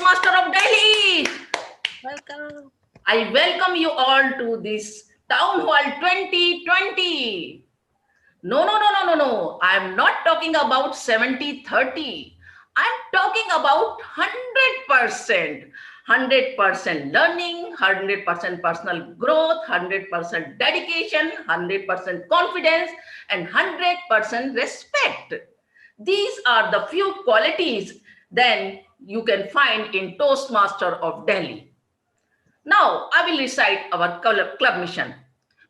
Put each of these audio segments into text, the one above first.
Toastmaster of Delhi. Welcome. I welcome you all to this Town Hall 2020. No. I'm not talking about 70-30. I'm talking about 100%. 100% learning, 100% personal growth, 100% dedication, 100% confidence, and 100% respect. These are the few qualities then you can find in Toastmaster of Delhi. Now, I will recite our club mission.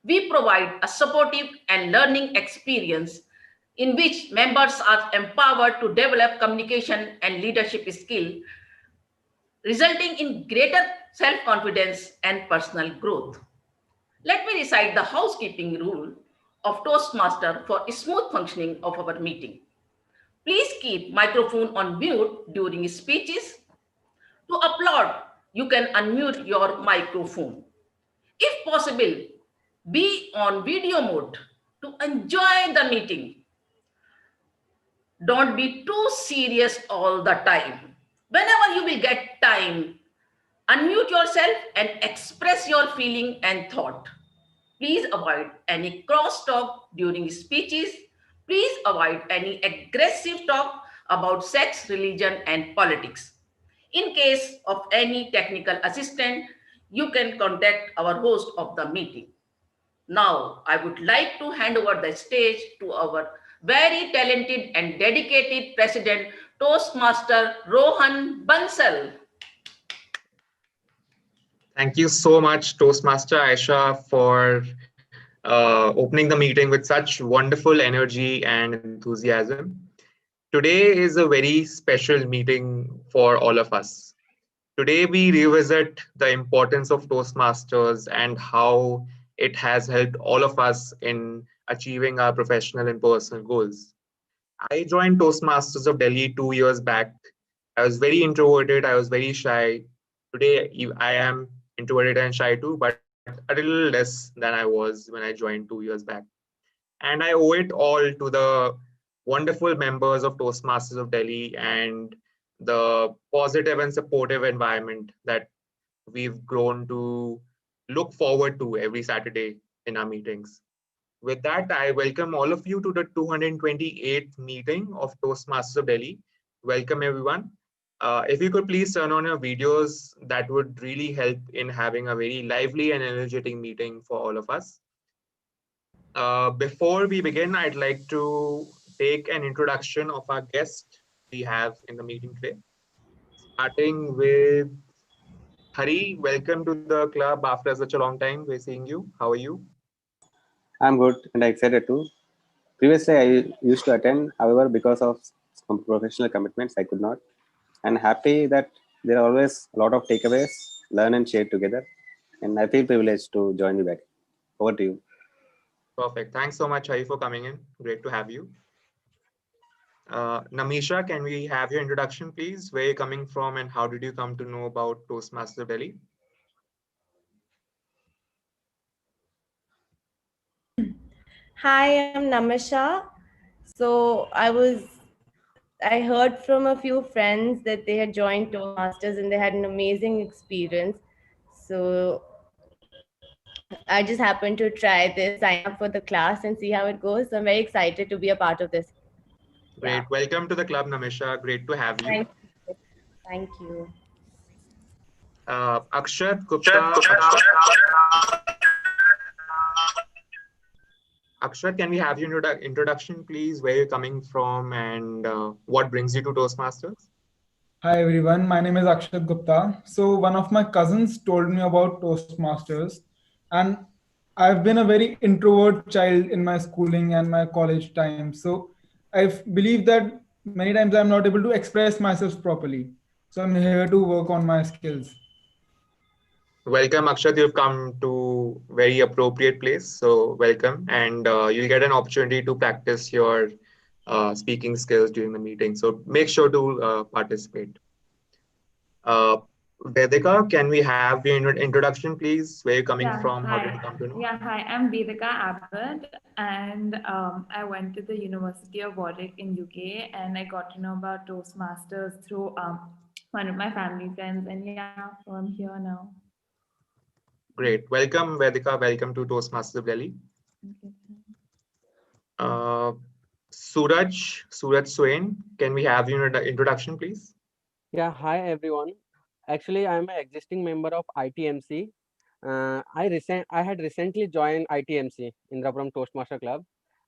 We provide a supportive and learning experience in which members are empowered to develop communication and leadership skill, resulting in greater self-confidence and personal growth. Let me recite the housekeeping rule of Toastmaster for smooth functioning of our meeting. Please keep microphone on mute during speeches. To applaud, you can unmute your microphone. If possible, be on video mode to enjoy the meeting. Don't be too serious all the time. Whenever you will get time, unmute yourself and express your feeling and thought. Please avoid any crosstalk during speeches. Please avoid any aggressive talk about sex, religion, and politics. In case of any technical assistant, you can contact our host of the meeting. Now, I would like to hand over the stage to our very talented and dedicated president, Toastmaster Rohan Bansal. Thank you so much, Toastmaster Aisha, for opening the meeting with such wonderful energy and enthusiasm. Today is a very special meeting for all of us. Today, we revisit the importance of Toastmasters and how it has helped all of us in achieving our professional and personal goals. I joined Toastmasters of Delhi 2 years back. I was very introverted, I was very shy. Today, I am introverted and shy too, but a little less than I was when I joined 2 years back. And I owe it all to the wonderful members of Toastmasters of Delhi and the positive and supportive environment that we've grown to look forward to every Saturday in our meetings. With that, I welcome all of you to the 228th meeting of Toastmasters of Delhi. Welcome, everyone. If you could please turn on your videos, that would really help in having a very lively and energetic meeting for all of us. Before we begin, I'd like to take an introduction of our guest we have in the meeting today. Starting with Hari, welcome to the club after such a long time. We're seeing you. How are you? I'm good and excited too. Previously, I used to attend, however, because of some professional commitments, I could not. And happy that there are always a lot of takeaways, learn and share together. And I feel privileged to join you back. Over to you. Perfect. Thanks so much, Hari, for coming in. Great to have you. Namisha, can we have your introduction, please? Where are you coming from and how did you come to know about Toastmasters of Delhi? Hi, I'm Namisha. So I heard from a few friends that they had joined Toastmasters and they had an amazing experience. So I just happened to try this, sign up for the class and see how it goes. So I'm very excited to be a part of this. Great. Yeah. Welcome to the club, Namisha. Great to have you. Thank you. Akshat Gupta. Akshat, can we have your introduction, please? Where you're coming from and what brings you to Toastmasters? Hi everyone, my name is Akshat Gupta. So one of my cousins told me about Toastmasters, and I've been a very introvert child in my schooling and my college time. So I believe that many times I'm not able to express myself properly. So I'm here to work on my skills. Welcome, Akshat. You've come to very appropriate place. So welcome, and you'll get an opportunity to practice your speaking skills during the meeting. So make sure to participate. Vedika, can we have your introduction, please? Where you're coming Yeah, from? How did you hi. come to know? Yeah, hi. I'm Vedika Abbott, and I went to the University of Warwick in UK, and I got to know about Toastmasters through one of my family friends, and yeah, so I'm here now. Great. Welcome, Vedika. Welcome to Toastmasters of Delhi. Okay. Uh, Suraj Swain, can we have your introduction, please? Yeah, hi everyone. Actually, I'm an existing member of ITMC. I had recently joined ITMC, Indrapuram Toastmaster Club,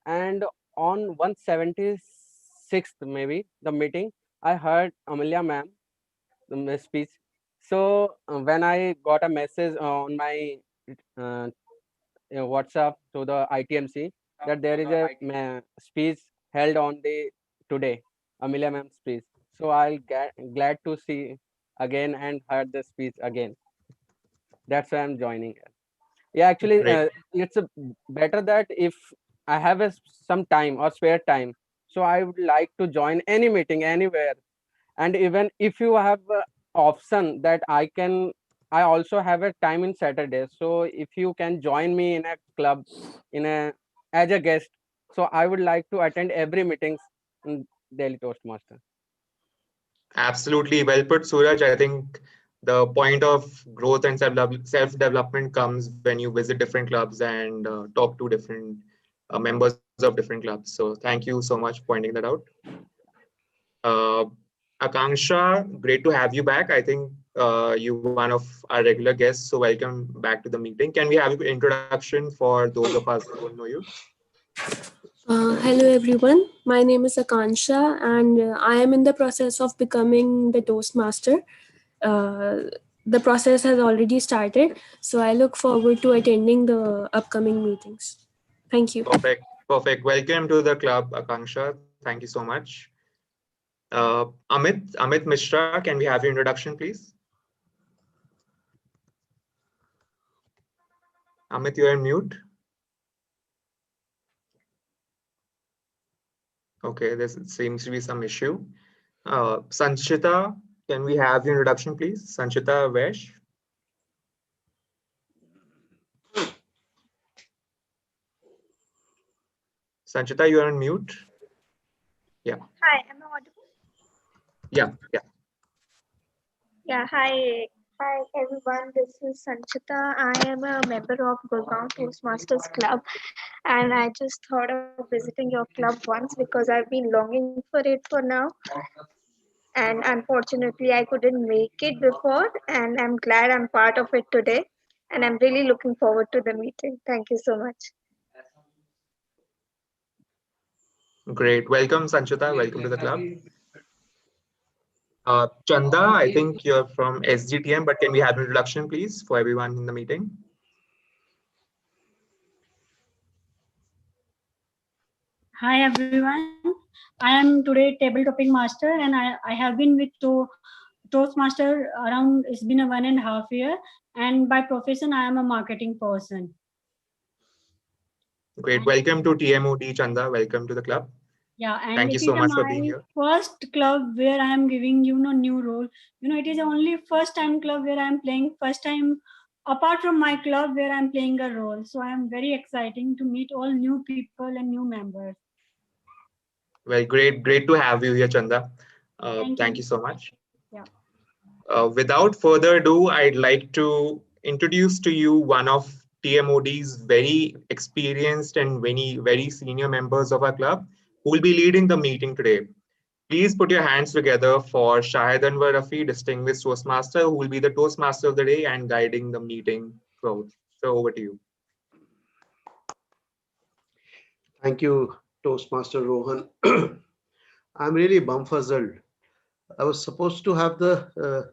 and on 176th maybe the meeting, I heard Amelia ma'am speech. So when I got a message on my uh, WhatsApp to the ITMC that there is a speech held on the today, Amelia ma'am speech. So I'll get glad to see again and heard the speech again. That's why I'm joining. Yeah, actually, Great. it's better that if I have some time or spare time, so I would like to join any meeting anywhere. And even if you have a option that I also have a time in Saturday, so if you can join me in a club in a as a guest, so I would like to attend every meetings in Delhi Toastmaster. Absolutely. Well put, Suraj. I think the point of growth and self-development comes when you visit different clubs and talk to different members of different clubs. So thank you so much for pointing that out. Uh, Akanksha, great to have you back. I think you one of our regular guests, so welcome back to the meeting. Can we have your introduction for those of us who don't know you? Hello everyone, my name is Akansha and I am in the process of becoming the Toastmaster. The process has already started, so I look forward to attending the upcoming meetings. Thank you. Perfect. Perfect. Welcome to the club, Akanksha. Thank you so much. Amit Mishra, can we have your introduction, please? Amit, you're on mute. Okay, there seems to be some issue. Sanchita, can we have your introduction, please? Sanchita Vesh. Sanchita, you are on mute. Yeah. Hi, am I audible? Yeah. Yeah, hi everyone. This is Sanchita. I am a member of Gurgaon Toastmasters Club, and I just thought of visiting your club once because I've been longing for it for now. And unfortunately, I couldn't make it before, and I'm glad I'm part of it today. And I'm really looking forward to the meeting. Thank you so much. Great. Welcome, Sanchita. Welcome to the club. Chanda, I think you're from SGTM, but can we have an introduction, please, for everyone in the meeting? Hi everyone, I am today table topping master and I have been with Toastmaster around, it's been a 1.5 year, and by profession I am a marketing person. Great. Welcome to TMOD, Chanda. Welcome to the club. Yeah, and Thank you it so is much for being my here. first club where I am giving new role. It is the only first time club where I am playing first time apart from my club where I am playing a role. So I am very exciting to meet all new people and new members. Well, great to have you here, Chanda. Thank Thank you you. so much. Yeah. Without further ado, I'd like to introduce to you one of TMOD's very experienced and very senior members of our club who will be leading the meeting today. Please put your hands together for Shahid Anwar Rafi, distinguished Toastmaster, who will be the Toastmaster of the day and guiding the meeting throughout. So over to you. Thank you, Toastmaster Rohan. I'm really bumfuzzled. I was supposed to have the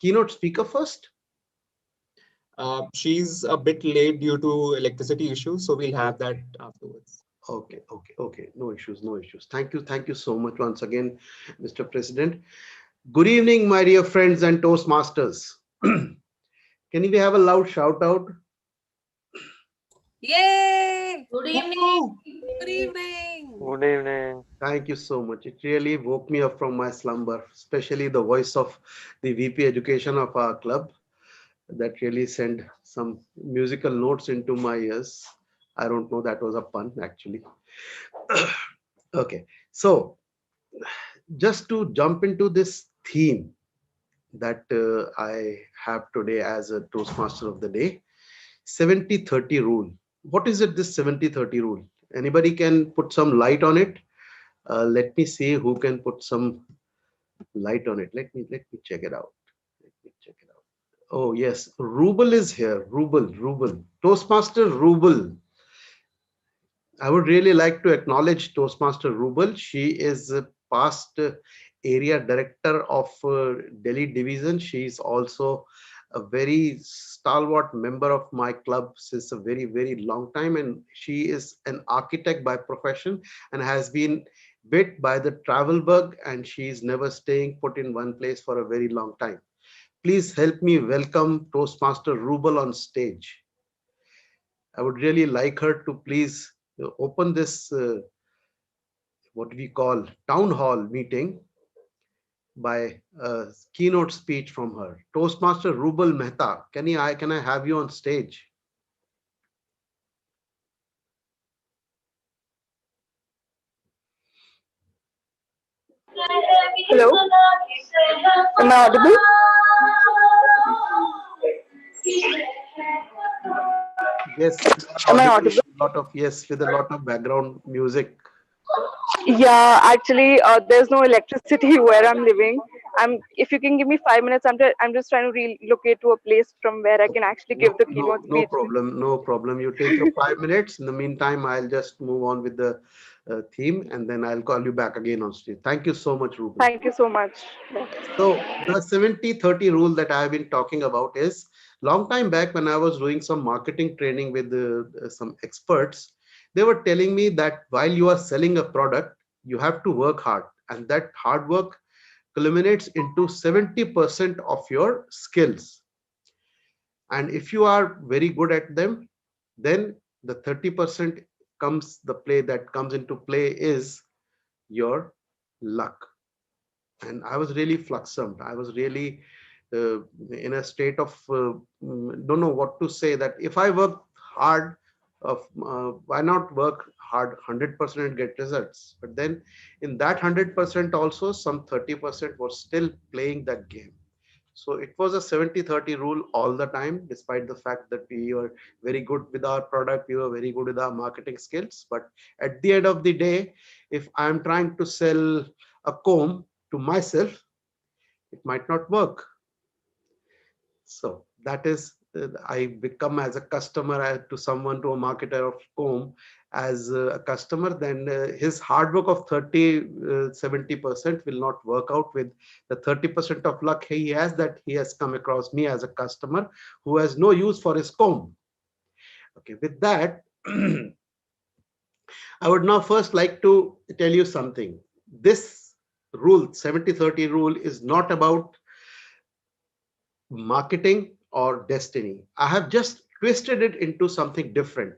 keynote speaker first. She's a bit late due to electricity issues, so we'll have that afterwards. Okay. No issues. Thank you so much once again, Mr. President. Good evening, my dear friends and Toastmasters. Can we have a loud shout out? Yay! Good evening. Good evening. Good evening. Thank you so much. It really woke me up from my slumber, especially the voice of the VP Education of our club. That really sent some musical notes into my ears. I don't know, that was a pun actually. Okay, so just to jump into this theme that I have today as a Toastmaster of the day, 70-30 rule. What is it, this 70-30 rule? Anybody can put some light on it? Let me see who can put some light on it. Let me check it out. Let me check it out. Oh yes, Rubel is here. Rubel. Toastmaster Rubel. I would really like to acknowledge Toastmaster Rubel. She is a past area director of Delhi division. She is also a very stalwart member of my club since a very long time, and she is an architect by profession and has been bit by the travel bug, and she is never staying put in one place for a very long time. Please help me welcome Toastmaster Rubel on stage. I would really like her to please open this what we call town hall meeting by a keynote speech from her. Toastmaster Rubel Mehta, can I have you on stage? Hello, am I audible? Yes, you are Am I audible audible? with a lot of yes, with a lot of background music. Yeah, actually, there's no electricity where I'm living. If you can give me 5 minutes, I'm just trying to relocate to a place from where I can actually No, give the no, keynote no speech. problem, no problem. You take your 5 minutes. In the meantime, I'll just move on with the theme, and then I'll call you back again on stage. Thank you so much, Rubel. Thank you so much. So the 70-30 rule that I have been talking about is long time back when I was doing some marketing training with some experts, they were telling me that while you are selling a product, you have to work hard, and that hard work culminates into 70% of your skills. And if you are very good at them, then the 30% comes into play is your luck. And I was really fluxumed. I was really in a state of don't know what to say. That if I work hard, why not work hard 100% and get results? But then in that 100% also, some 30% was still playing that game. So it was a 70-30 rule all the time, despite the fact that we were very good with our product, we were very good with our marketing skills. But at the end of the day, if I'm trying to sell a comb to myself, it might not work. So that is, I become as a customer to someone, to a marketer of comb as a customer, then his hard work of 70% will not work out with the 30% of luck he has, that he has come across me as a customer who has no use for his comb. Okay, with that, I would now first like to tell you something. This rule, 70-30 rule, is not about marketing or destiny. I have just twisted it into something different.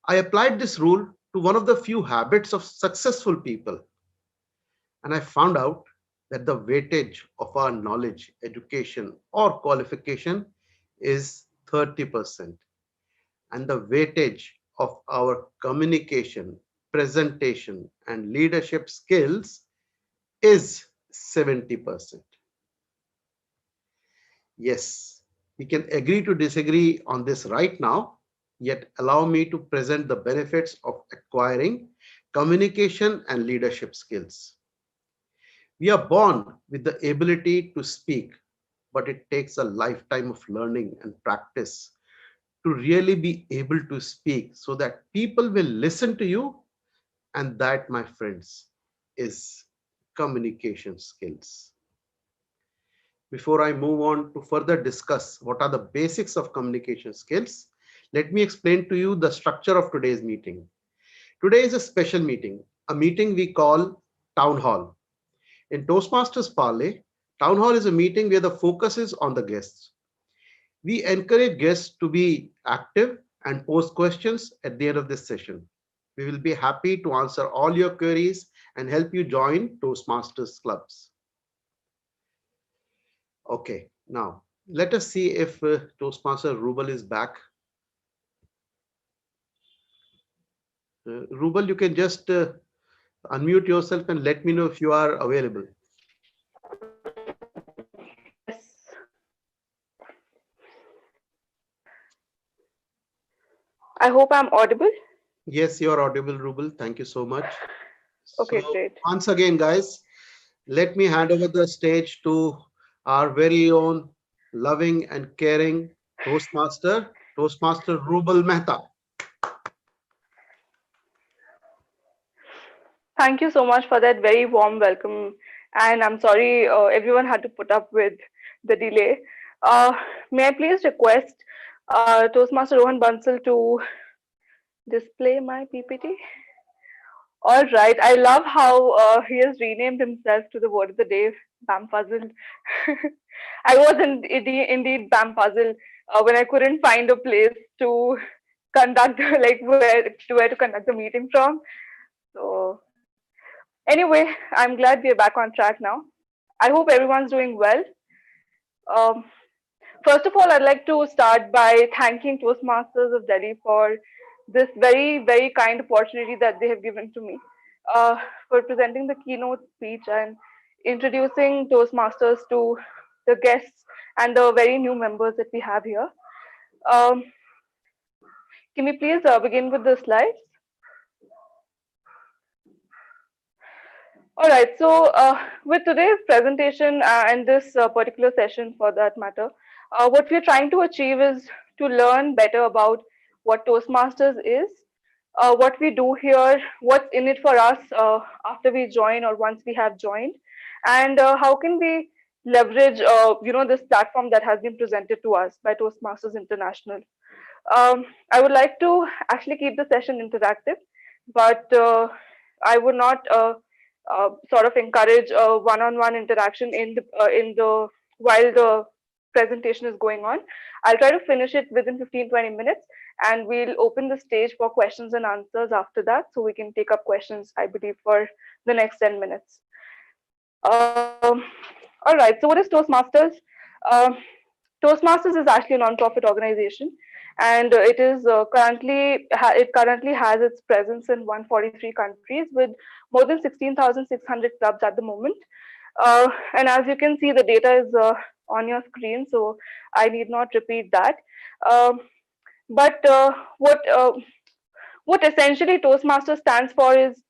I applied this rule to one of the few habits of successful people, and I found out that the weightage of our knowledge, education, or qualification is 30%, and the weightage of our communication, presentation, and leadership skills is 70%. Yes, we can agree to disagree on this right now, yet allow me to present the benefits of acquiring communication and leadership skills. We are born with the ability to speak, but it takes a lifetime of learning and practice to really be able to speak so that people will listen to you. And that, my friends, is communication skills. Before I move on to further discuss what are the basics of communication skills, let me explain to you the structure of today's meeting. Today is a special meeting, a meeting we call Town Hall. In Toastmasters Parley, Town Hall is a meeting where the focus is on the guests. We encourage guests to be active and pose questions at the end of this session. We will be happy to answer all your queries and help you join Toastmasters clubs. Okay, now let us see if Toastmaster Rubal is back. Rubal, you can just unmute yourself and let me know if you are available. Yes. I hope I'm audible. Yes, you are audible, Rubal. Thank you so much. Okay, So great. once again, guys, let me hand over the stage to our very own loving and caring Toastmaster, Toastmaster Rubal Mehta. Thank you so much for that very warm welcome. And I'm sorry everyone had to put up with the delay. Uh, may I please request Toastmaster Rohan Bansal to display my PPT? All right. I love how he has renamed himself to the word of the day, Bamfuzzled. I was indeed Bamfuzzled when I couldn't find a place to conduct, like where to conduct the meeting from. So anyway, I'm glad we're back on track now. I hope everyone's doing well. Um, First of all, I'd like to start by thanking Toastmasters of Delhi for this very, very kind opportunity that they have given to me for presenting the keynote speech and introducing Toastmasters to the guests and the very new members that we have here. Um, can we please begin with the slides? All right, so with today's presentation and this particular session for that matter, what we're trying to achieve is to learn better about what Toastmasters is, what we do here, what's in it for us after we join or once we have joined, and how can we leverage this platform that has been presented to us by Toastmasters International. I would like to actually keep the session interactive, but I would not sort of encourage one-on-one interaction in the while the presentation is going on. I'll try to finish it within 15-20 minutes, and we'll open the stage for questions and answers after that, so we can take up questions, I believe, for the next 10 minutes. All right, so what is Toastmasters? Um Toastmasters is actually a non-profit organization, and it currently has its presence in 143 countries with more than 16,600 clubs at the moment. And as you can see, the data is on your screen, so I need not repeat that. Um, but what essentially Toastmasters stands for is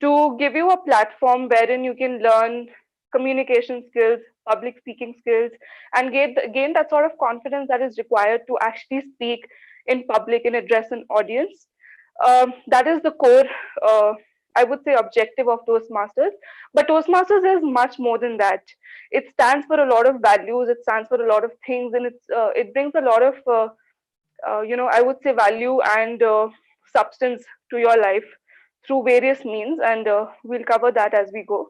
to give you a platform wherein you can learn communication skills, public speaking skills, and gain that sort of confidence that is required to actually speak in public and address an audience. That is the core, I would say, objective of Toastmasters. But Toastmasters is much more than that. It stands for a lot of values. It stands for a lot of things, and it brings a lot of I would say value and substance to your life through various means, and we'll cover that as we go.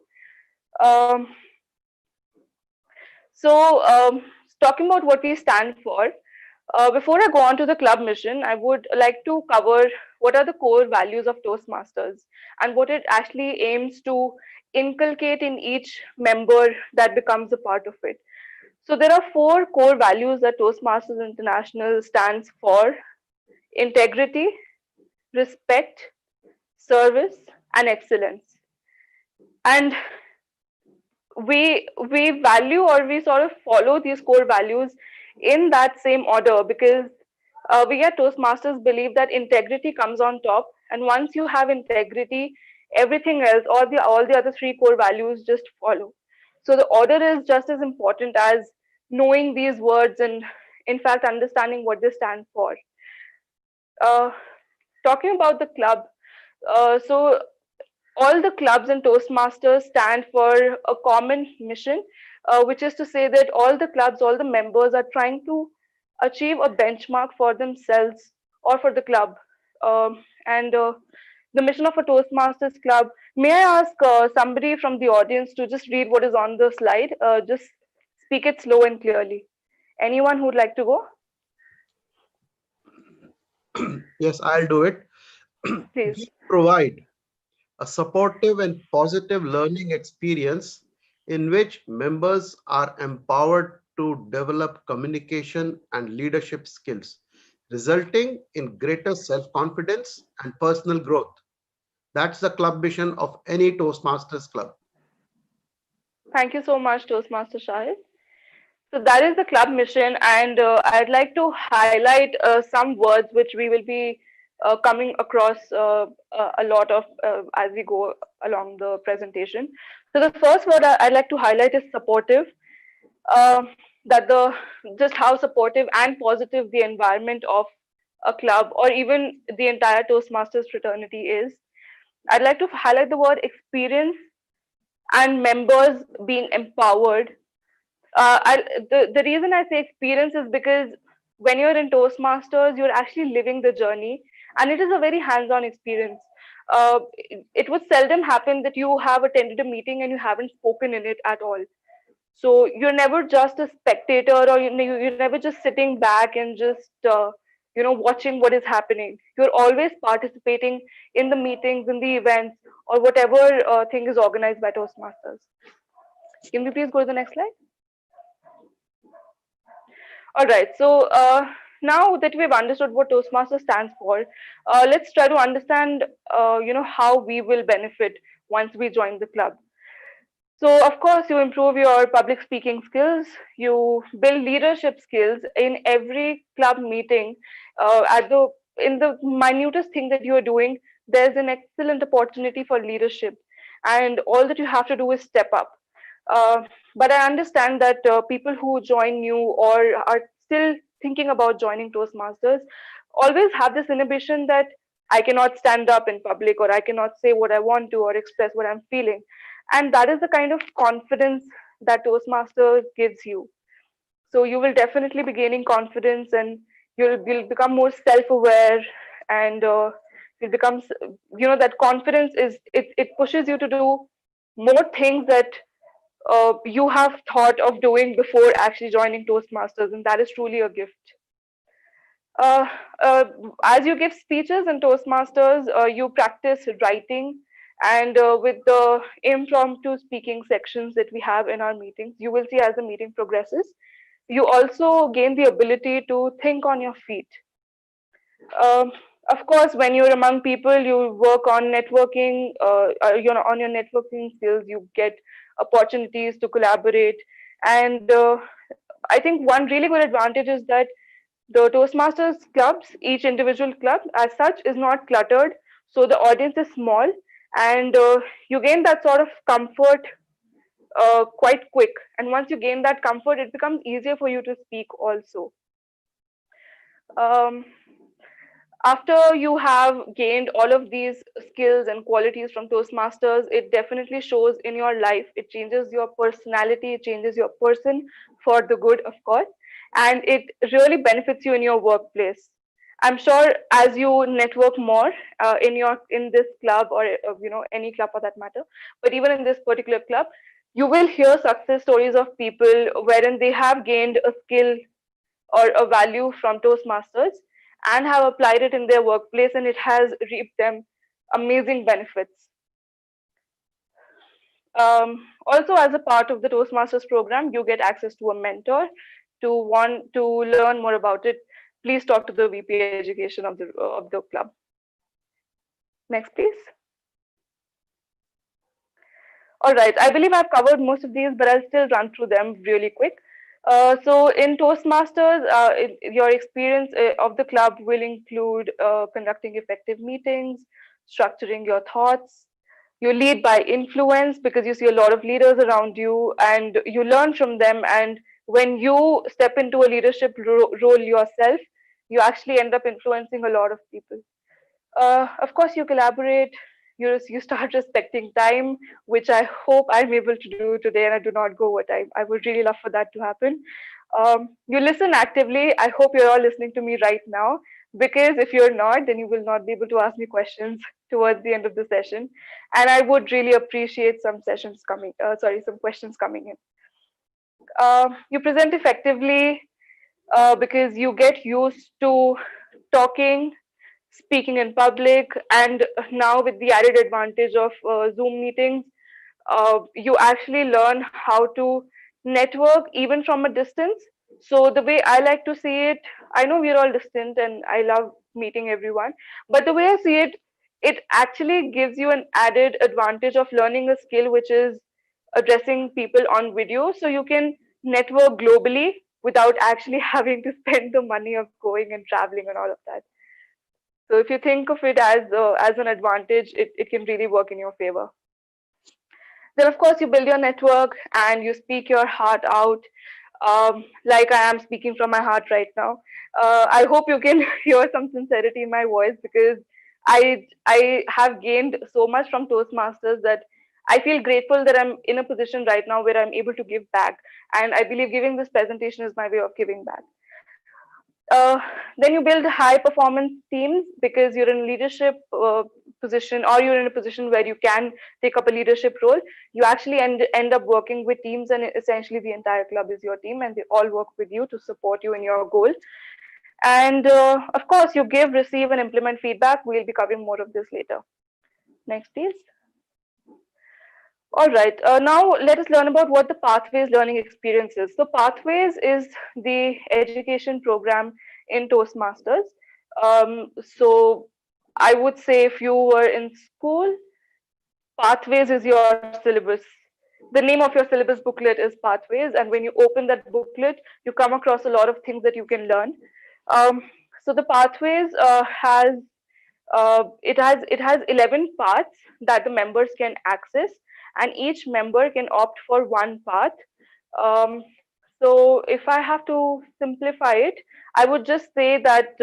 Um, so, talking about what we stand for, before I go on to the club mission, I would like to cover what are the core values of Toastmasters and what it actually aims to inculcate in each member that becomes a part of it. So, there are four core values that Toastmasters International stands for: integrity, respect, service, and excellence. And we value, or we sort of follow these core values in that same order, because we at Toastmasters believe that integrity comes on top, and once you have integrity, everything else, all the other three core values just follow. So the order is just as important as knowing these words and in fact understanding what they stand for. uh, Talking about the club, so all the clubs and Toastmasters stand for a common mission, which is to say that all the clubs, all the members are trying to achieve a benchmark for themselves or for the club. And The mission of a Toastmasters club. May I ask somebody from the audience to just read what is on the slide? Just speak it slow and clearly. Anyone who'd like to go? Yes, I'll do it. Please. We provide a supportive and positive learning experience in which members are empowered to develop communication and leadership skills, resulting in greater self confidence and personal growth. That's the club mission of any Toastmasters club. Thank you so much, Toastmaster Shahid. So that is the club mission, and I'd like to highlight some words which we will be coming across a lot of as we go along the presentation. So the first word I'd like to highlight is supportive. Uh, that the just how supportive and positive the environment of a club or even the entire Toastmasters fraternity is. I'd like to highlight the word experience and members being empowered. The reason I say experience is because when you're in Toastmasters, you're actually living the journey, and it is a very hands-on experience. It would seldom happen that you have attended a meeting and you haven't spoken in it at all. So you're never just a spectator, or you're never just sitting back and just watching what is happening. You're always participating in the meetings, in the events, or whatever thing is organized by Toastmasters. Can we please go to the next slide? All right. So now that we've understood what Toastmaster stands for, let's try to understand, how we will benefit once we join the club. So, of course, you improve your public speaking skills. You build leadership skills in every club meeting. At the in the minutest thing that you are doing, there's an excellent opportunity for leadership, and all that you have to do is step up. Uh, but I understand that people who join new or are still thinking about joining Toastmasters always have this inhibition that I cannot stand up in public, or I cannot say what I want to, or express what I'm feeling. And that is the kind of confidence that Toastmasters gives you. So you will definitely be gaining confidence, and you'll become more self-aware, and you'll become that confidence it pushes you to do more things that you have thought of doing before actually joining Toastmasters, and that is truly a gift. Uh, uh, as you give speeches in Toastmasters, you practice writing, and with the impromptu speaking sections that we have in our meetings, you will see as the meeting progresses, you also gain the ability to think on your feet. Um, of course, when you're among people, you work on networking. On your networking skills, you get opportunities to collaborate, and I think one really good advantage is that the Toastmasters clubs, each individual club as such, is not cluttered. So the audience is small, and you gain that sort of comfort quite quick. And once you gain that comfort, it becomes easier for you to speak also. Um, After you have gained all of these skills and qualities from Toastmasters, it definitely shows in your life. It changes your personality, it changes your person for the good, of course, and it really benefits you in your workplace. I'm sure as you network more in this club, or any club for that matter, but even in this particular club, you will hear success stories of people wherein they have gained a skill or a value from Toastmasters and have applied it in their workplace, and it has reaped them amazing benefits. Also, as a part of the Toastmasters program, you get access to a mentor. To want to learn more about it, please talk to the VP Education of the club. Next, please. All right, I believe I've covered most of these, but I'll still run through them really quick. So in Toastmasters, your experience of the club will include conducting effective meetings, structuring your thoughts. You lead by influence because you see a lot of leaders around you and you learn from them. And when you step into a leadership role yourself, you actually end up influencing a lot of people. Of course, you collaborate. You start respecting time, which I hope I'm able to do today, and I do not go over time. I would really love for that to happen. You listen actively. I hope you're all listening to me right now, because if you're not, then you will not be able to ask me questions towards the end of the session. And I would really appreciate some sessions coming. Some questions coming in. You present effectively because you get used to talking speaking in public, and now with the added advantage of Zoom meetings, you actually learn how to network even from a distance. So the way I like to see it, I know we're all distant and I love meeting everyone, but the way I see it, it actually gives you an added advantage of learning a skill which is addressing people on video. So you can network globally without actually having to spend the money of going and traveling and all of that. So if you think of it as an advantage, it can really work in your favor. Then, of course, you build your network and you speak your heart out, like I am speaking from my heart right now. I hope you can hear some sincerity in my voice because I have gained so much from Toastmasters that I feel grateful that I'm in a position right now where I'm able to give back. And I believe giving this presentation is my way of giving back. Then you build high performance teams because you're in a leadership position, or you're in a position where you can take up a leadership role. You actually end up working with teams, and essentially the entire club is your team and they all work with you to support you in your goal. And of course, you give, receive, and implement feedback. We'll be covering more of this later. Next, please. All right, now let us learn about what the Pathways learning experience is. So Pathways is the education program in Toastmasters. So I would say if you were in school, Pathways is your syllabus. The name of your syllabus booklet is Pathways, and when you open that booklet, you come across a lot of things that you can learn. So the Pathways it has 11 paths that the members can access, and each member can opt for one path. Um, so if I have to simplify it, I would just say that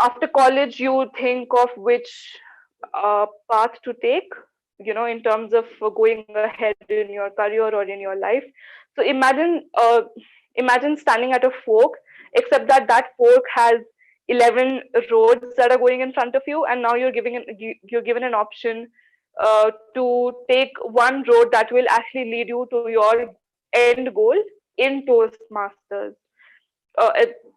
after college, you think of which path to take, in terms of going ahead in your career or in your life. So imagine standing at a fork, except that that fork has 11 roads that are going in front of you, and now you're given an option to take one road that will actually lead you to your end goal in Toastmasters.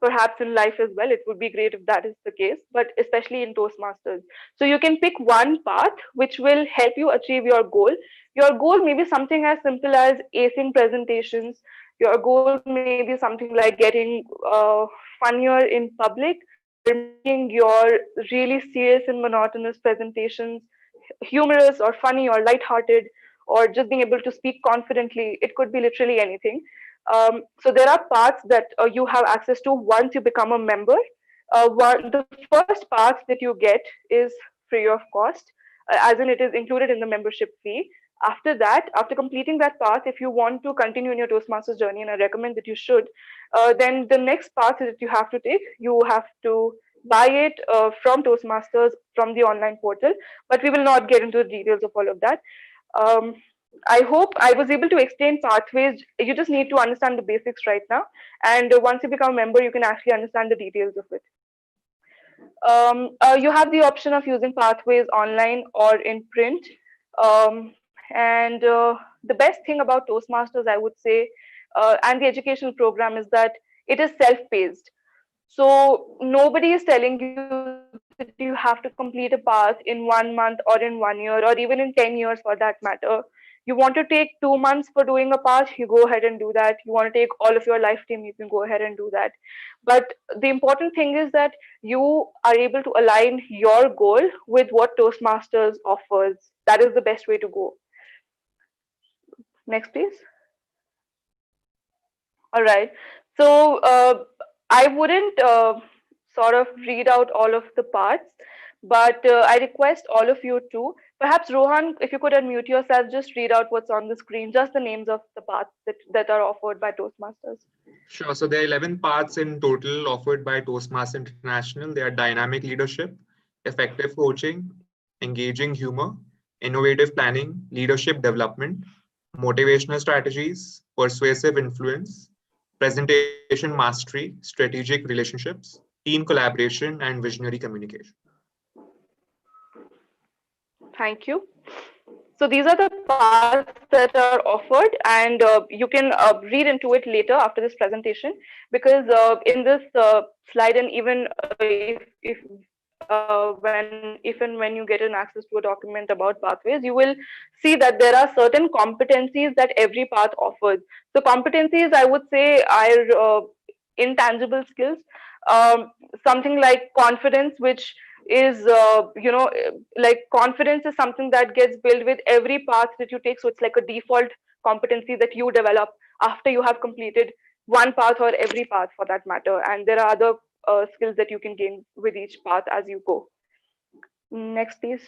Perhaps in life as well, it would be great if that is the case, but especially in Toastmasters. So you can pick one path which will help you achieve your goal. Your goal may be something as simple as acing presentations. Your goal may be something like getting funnier in public, or making your really serious and monotonous presentations humorous or funny or lighthearted, or just being able to speak confidently. It could be literally anything. So there are paths that you have access to once you become a member. The first path that you get is free of cost, as in it is included in the membership fee. After that, after completing that path, if you want to continue in your Toastmasters journey, and I recommend that you should, then the next path that you have to take, you have to buy it from Toastmasters from the online portal. But we will not get into the details of all of that. Um, I hope I was able to explain Pathways. You just need to understand the basics right now. And once you become a member, you can actually understand the details of it. You have the option of using Pathways online or in print. And the best thing about Toastmasters, I would say, and the educational program is that it is self-paced. So nobody is telling you that you have to complete a path in 1 month or in 1 year or even in 10 years for that matter. You want to take 2 months for doing a path, you go ahead and do that. You want to take all of your lifetime, you can go ahead and do that. But the important thing is that you are able to align your goal with what Toastmasters offers. That is the best way to go. Next, please. All right. So I wouldn't sort of read out all of the parts, but I request all of you to, perhaps Rohan, if you could unmute yourself, just read out what's on the screen, just the names of the paths that are offered by Toastmasters. Sure. So there are 11 paths in total offered by Toastmasters International. They are dynamic leadership, effective coaching, engaging humor, innovative planning, leadership development, motivational strategies, persuasive influence, presentation mastery, strategic relationships, team collaboration, and visionary communication. Thank you. So these are the paths that are offered, and you can read into it later after this presentation, because in this slide, and even if when if and when you get an access to a document about pathways, you will see that there are certain competencies that every path offers. So competencies, I would say, are intangible skills. Something like confidence, which is like confidence is something that gets built with every path that you take. So it's like a default competency that you develop after you have completed one path or every path for that matter. And there are other skills that you can gain with each path as you go. Next, please.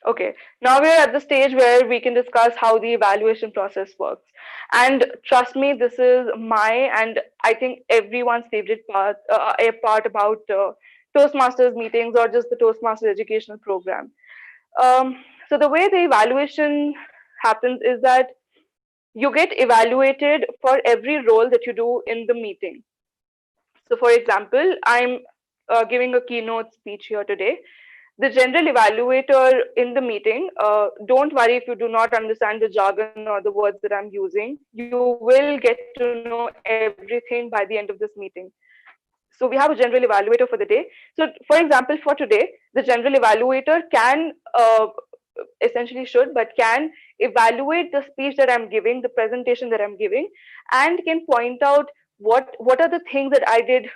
Okay, now we're at the stage where we can discuss how the evaluation process works. And trust me, this is my and I think everyone's favorite part, a part about Toastmasters meetings or just the Toastmasters educational program. So the way the evaluation happens is that you get evaluated for every role that you do in the meeting. So, for example, I'm giving a keynote speech here today. The general evaluator in the meeting, don't worry if you do not understand the jargon or the words that I'm using. You will get to know everything by the end of this meeting. So we have a general evaluator for the day. So for example, for today, the general evaluator can essentially should, but can evaluate the speech that I'm giving, the presentation that I'm giving, and can point out what are the things that I did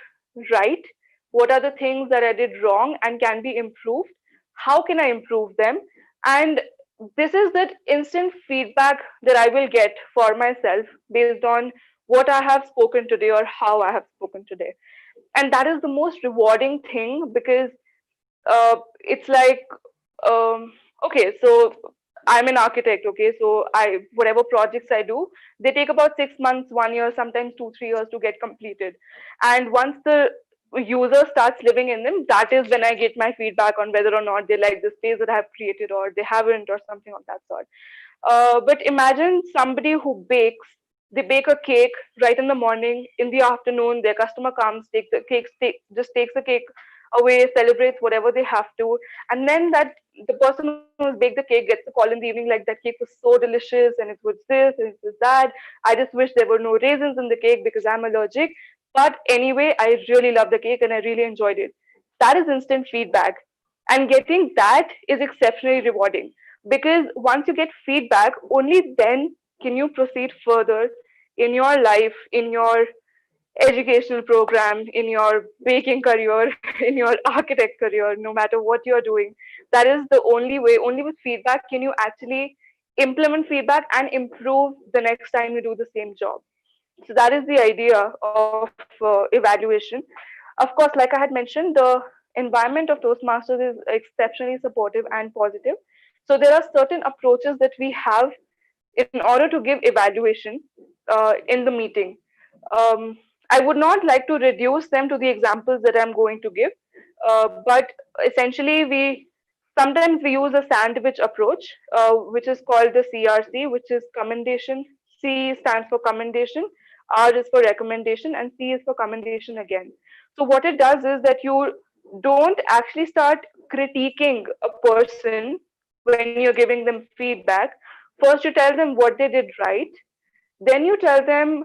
right, what are the things that I did wrong and can be improved, how can I improve them, and this is that instant feedback that I will get for myself based on what I have spoken today or how I have spoken today. And that is the most rewarding thing because it's like okay, so I'm an architect. Okay, so I whatever projects I do, they take about 6 months, 1 year, sometimes 2 3 years to get completed. And once the user starts living in them, that is when I get my feedback on whether or not they like the space that I have created or they haven't or something of that sort. But imagine somebody who bakes, they bake a cake right in the morning. In the afternoon, their customer comes, take the cake, just takes the cake away, celebrates whatever they have to, and then that the person who's baked the cake gets a call in the evening like that cake was so delicious and it was this and it was that. I just wish there were no raisins in the cake because I'm allergic. But anyway, I really love the cake and I really enjoyed it. That is instant feedback. And getting that is exceptionally rewarding because once you get feedback, only then can you proceed further in your life, in your educational program, in your baking career, in your architect career, no matter what you're doing. That is the only way, only with feedback can you actually implement feedback and improve the next time you do the same job. So that is the idea of evaluation. Of course, like I had mentioned, the environment of Toastmasters is exceptionally supportive and positive. So there are certain approaches that we have in order to give evaluation in the meeting. Um, I would not like to reduce them to the examples that I'm going to give, but essentially sometimes we use a sandwich approach, which is called the CRC, which is commendation. C stands for commendation, R is for recommendation, and C is for commendation again. So what it does is that you don't actually start critiquing a person when you're giving them feedback. First, you tell them what they did right, then you tell them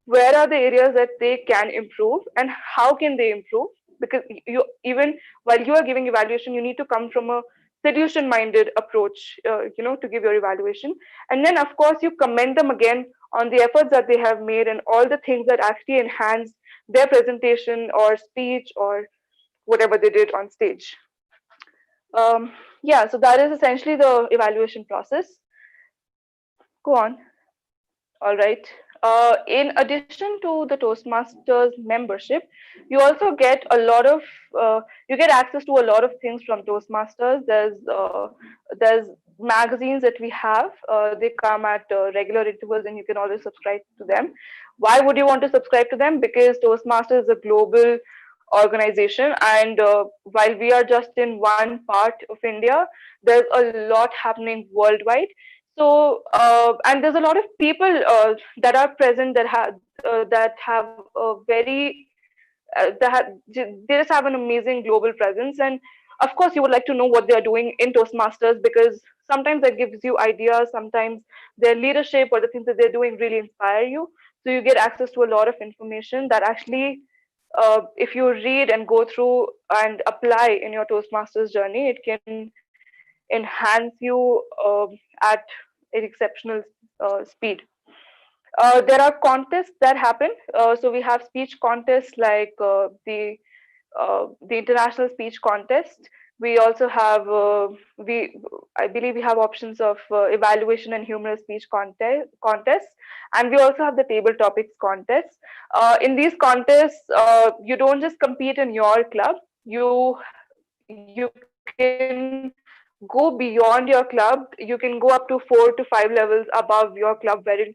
where are the areas that they can improve and how can they improve. Because you even while you are giving evaluation, you need to come from a solution minded approach, to give your evaluation. And then of course you commend them again on the efforts that they have made and all the things that actually enhanced their presentation or speech or whatever they did on stage. Yeah, so that is essentially the evaluation process. Go on. All right. In addition to the Toastmasters membership, you also get you get access to a lot of things from Toastmasters. There's magazines that we have. They come at regular intervals, and you can always subscribe to them. Why would you want to subscribe to them? Because Toastmasters is a global organization, and while we are just in one part of India, there's a lot happening worldwide. So and there's a lot of people that are present that have a very they just have an amazing global presence. And of course you would like to know what they are doing in Toastmasters, because sometimes that gives you ideas, sometimes their leadership or the things that they're doing really inspire you. So you get access to a lot of information that actually if you read and go through and apply in your Toastmasters journey, it can enhance you at an exceptional speed. There are contests that happen. So we have speech contests like the international speech contest. We also have I believe we have options of evaluation and humorous speech contests, and we also have the table topics contests. In these contests, you don't just compete in your club. You can go beyond your club. You can go up to 4 to 5 levels above your club, wherein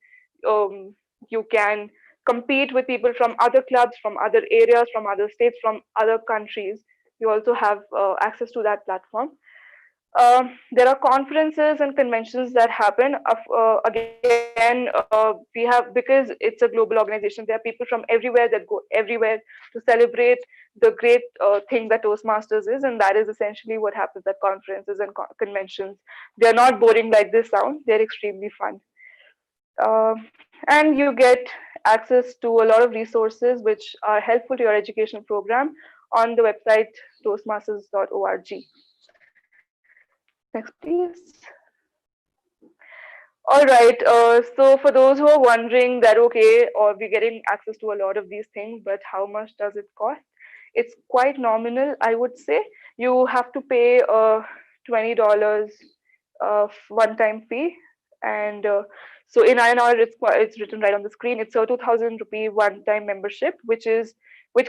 you can compete with people from other clubs, from other areas, from other states, from other countries. You also have access to that platform. There are conferences and conventions that happen. Again, we have, because it's a global organization, there are people from everywhere that go everywhere to celebrate the great thing that Toastmasters is, and that is essentially what happens at conferences and conventions. They are not boring like this sound; they're extremely fun. And you get access to a lot of resources which are helpful to your educational program on the website toastmasters.org. Next, please. All right. So for those who are wondering that, okay, or we're getting access to a lot of these things, but how much does it cost? It's quite nominal, I would say. You have to pay $20 one-time fee, and so in INR, it's written right on the screen. It's a 2,000 rupee one-time membership, which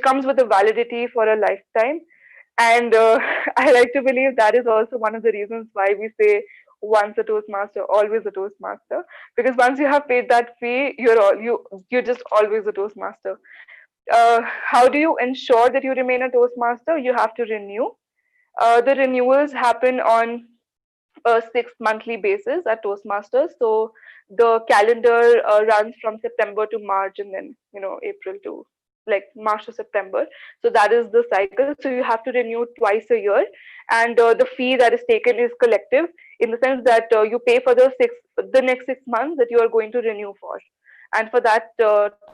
comes with a validity for a lifetime. And I like to believe that is also one of the reasons why we say once a Toastmaster, always a Toastmaster. Because once you have paid that fee, you're just always a Toastmaster. How do you ensure that you remain a Toastmaster? You have to renew. The renewals happen on a 6 monthly basis at Toastmasters. So the calendar runs from September to March, and then April to like March to September. So that is the cycle. So you have to renew twice a year, and the fee that is taken is collective in the sense that you pay for the next 6 months that you are going to renew for, and for that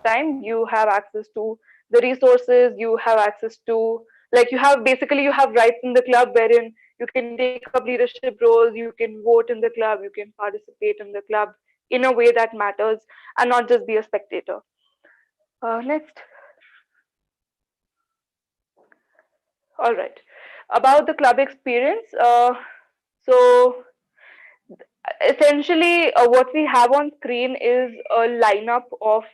time you have access to the resources. You have access to, like, you have rights in the club wherein you can take up leadership roles, you can vote in the club, you can participate in the club in a way that matters and not just be a spectator. Next. All right. About the club experience. So essentially, what we have on screen is a lineup of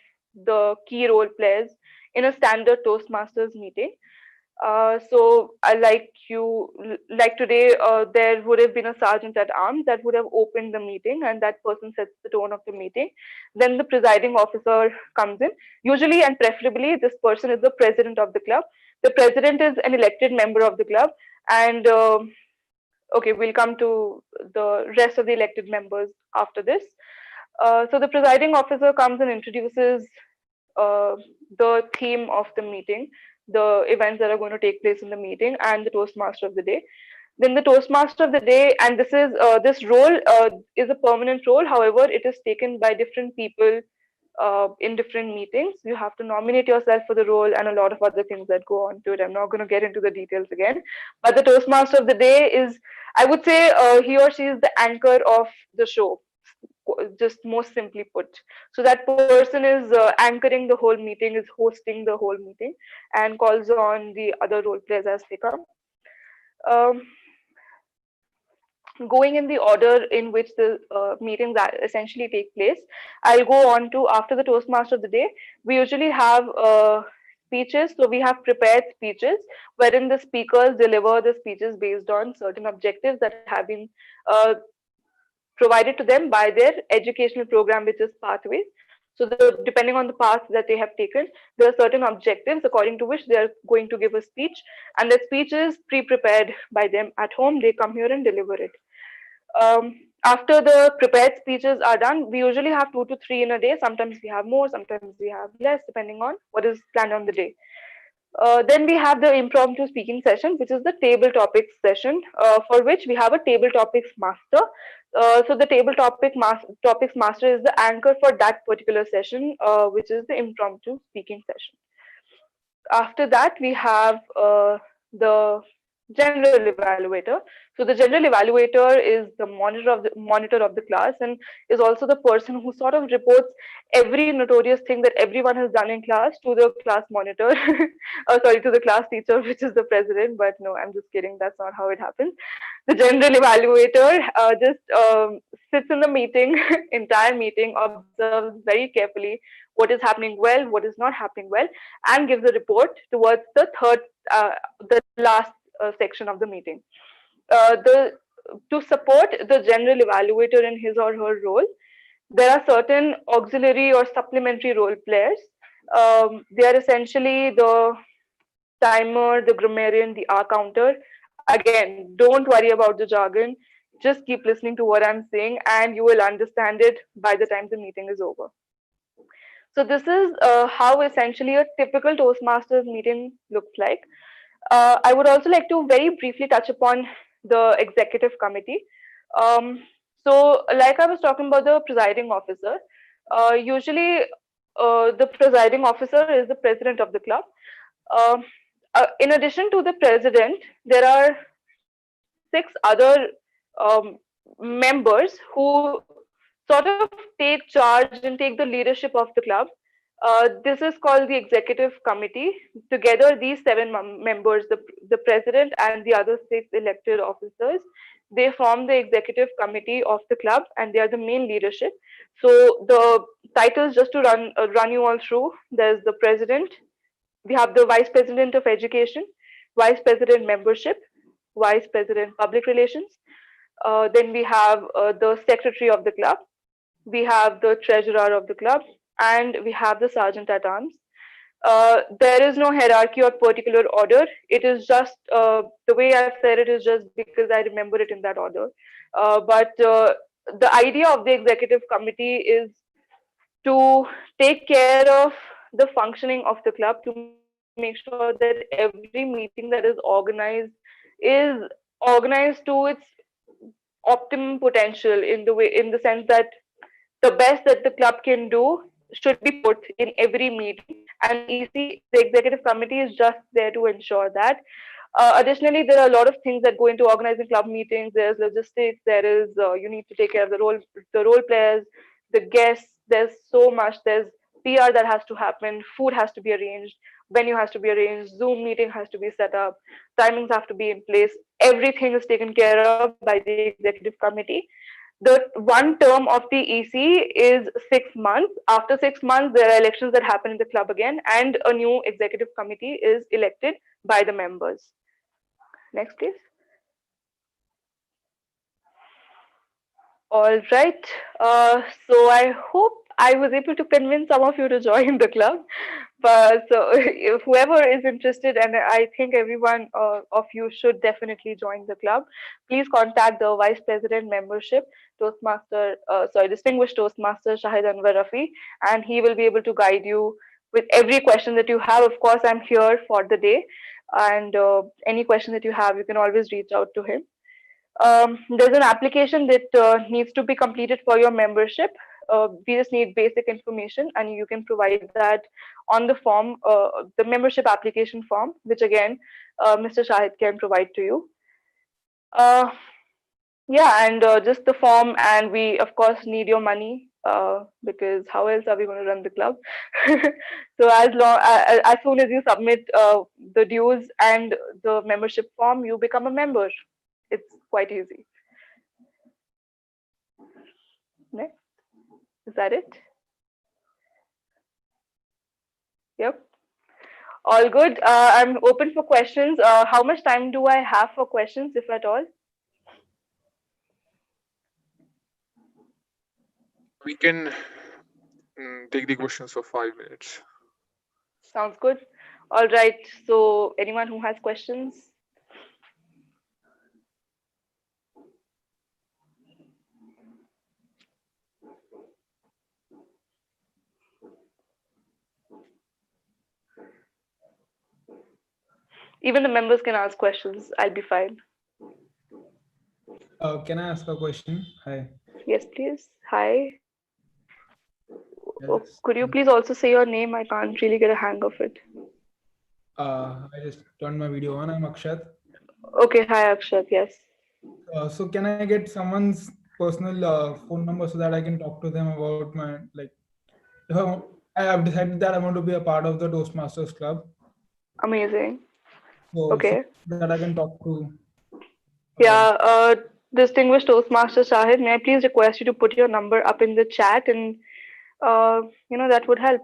the key role players in a standard Toastmasters meeting. So like today, there would have been a sergeant at arms that would have opened the meeting, and that person sets the tone of the meeting. Then the presiding officer comes in. Usually and preferably, this person is the president of the club. The president is an elected member of the club, and okay, we'll come to the rest of the elected members after this. So the presiding officer comes and introduces the theme of the meeting, the events that are going to take place in the meeting, and the Toastmaster of the day. Then the Toastmaster of the day, and this role is a permanent role. However, it is taken by different people in different meetings. You have to nominate yourself for the role and a lot of other things that go on to it. I'm not going to get into the details again. But the Toastmaster of the day is, I would say, he or she is the anchor of the show, just most simply put. So that person is anchoring the whole meeting, is hosting the whole meeting, and calls on the other role players as they come. Going in the order in which the meetings essentially take place, I'll go on to, after the Toastmaster of the day, we usually have speeches. So we have prepared speeches wherein the speakers deliver the speeches based on certain objectives that have been provided to them by their educational program, which is Pathways. So depending on the path that they have taken, there are certain objectives according to which they are going to give a speech, and the speech is pre-prepared by them at home. They come here and deliver it. After the prepared speeches are done, we usually have 2 to 3 in a day. Sometimes we have more, sometimes we have less, depending on what is planned on the day. Then we have the impromptu speaking session, which is the table topics session, for which we have a table topics master. So the table topics master is the anchor for that particular session, which is the impromptu speaking session. after that, we have the general evaluator. So the general evaluator is the monitor of the class, and is also the person who sort of reports every notorious thing that everyone has done in class to the class monitor. Sorry, to the class teacher, which is the president. But no, I'm just kidding. That's not how it happens. The general evaluator just sits in the meeting, entire meeting, observes very carefully what is happening well, what is not happening well, and gives a report towards the the last section of the meeting. To support the general evaluator in his or her role, there are certain auxiliary or supplementary role players. They are essentially the timer, the grammarian, the R counter. Again, don't worry about the jargon. Just keep listening to what I'm saying, and you will understand it by the time the meeting is over. So this is how essentially a typical Toastmasters meeting looks like. I would also like to very briefly touch upon the executive committee. So, like I was talking about the presiding officer, usually the presiding officer is the president of the club. Um, in addition to the president, there are 6 other members who sort of take charge and take the leadership of the club. This is called the executive committee. Together, these 7 members, the president and the other 6 elected officers, they form the executive committee of the club, and they are the main leadership. So the titles, just to run you all through, there's the president, we have the vice president of education, vice president membership, vice president public relations. Then we have the secretary of the club, we have the treasurer of the club, and we have the sergeant at arms. There is no hierarchy or particular order. It is just the way I've said it is just because I remember it in that order. But the idea of the executive committee is to take care of the functioning of the club, to make sure that every meeting that is organized to its optimum potential, in the sense that the best that the club can do should be put in every meeting, and the the executive committee is just there to ensure that. Additionally, there are a lot of things that go into organizing club meetings. There's logistics, there is you need to take care of the role players, the guests. There's so much. There's PR that has to happen, food has to be arranged, venue has to be arranged, Zoom meeting has to be set up, timings have to be in place. Everything is taken care of by the executive committee. The one term of the EC is 6 months. After 6 months, there are elections that happen in the club again, and a new executive committee is elected by the members. Next, please. All right. So I hope I was able to convince some of you to join the club. But so if whoever is interested, and I think everyone of you should definitely join the club, please contact the Vice President membership, Distinguished Toastmaster Shahid Anwar Rafi, and he will be able to guide you with every question that you have. Of course, I'm here for the day, and any question that you have, you can always reach out to him. There's an application that needs to be completed for your membership. We just need basic information, and you can provide that on the form, the membership application form, which again, Mr. Shahid can provide to you. Yeah, and just the form, and we of course need your money, because how else are we going to run the club? So as soon as you submit the dues and the membership form, you become a member. It's quite easy. Next, is that it? Yep. All good. I'm open for questions. How much time do I have for questions, if at all? We can take the questions for 5 minutes. Sounds good. All right. So anyone who has questions? Even the members can ask questions. I'll be fine. Can I ask a question? Hi. Yes, please. Hi. Yes. Could you please also say your name? I can't really get a hang of it. I just turned my video on. I'm Akshat. Okay, hi Akshat. Yes. So can I get someone's personal phone number so that I can talk to them about my like? If I have decided that I want to be a part of the Toastmasters club, Amazing. so Okay. that I can talk to. Uh, Yeah, distinguished Toastmaster Shahid, may I please request you to put your number up in the chat and that would help.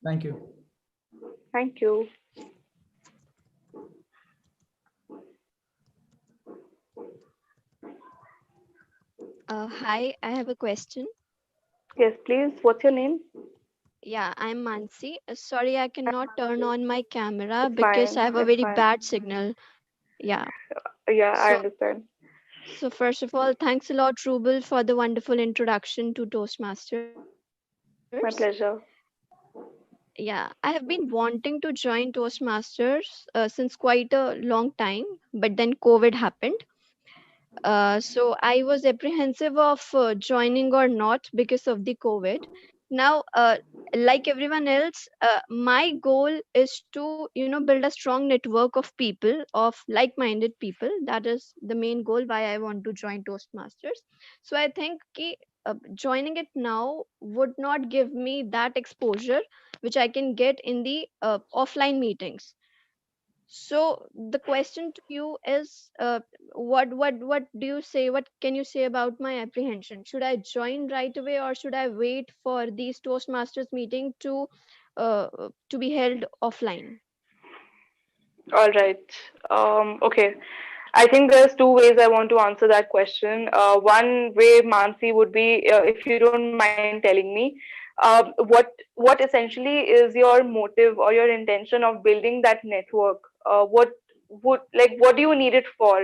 Thank you. Thank you. Hi, I have a question. Yes, please. What's your name? Yeah, I'm Mansi. Sorry, I cannot turn on my camera It's because I fine. have a It's very fine. bad signal. Yeah. Yeah, I So, understand. so first of all, thanks a lot, Rubel, for the wonderful introduction to Toastmasters. My pleasure. Yeah, I have been wanting to join Toastmasters since quite a long time, but then COVID happened. So I was apprehensive of joining or not because of the COVID. Now, like everyone else, my goal is to build a strong network of people, of like-minded people. That is the main goal why I want to join Toastmasters. So I think joining it now would not give me that exposure which I can get in the offline meetings. So the question to you is, what do you say? What can you say about my apprehension? Should I join right away, or should I wait for these Toastmasters meeting to be held offline? All right. Okay. I think there's two ways I want to answer that question. One way, Mansi, would be if you don't mind telling me, what essentially is your motive or your intention of building that network? What do you need it for?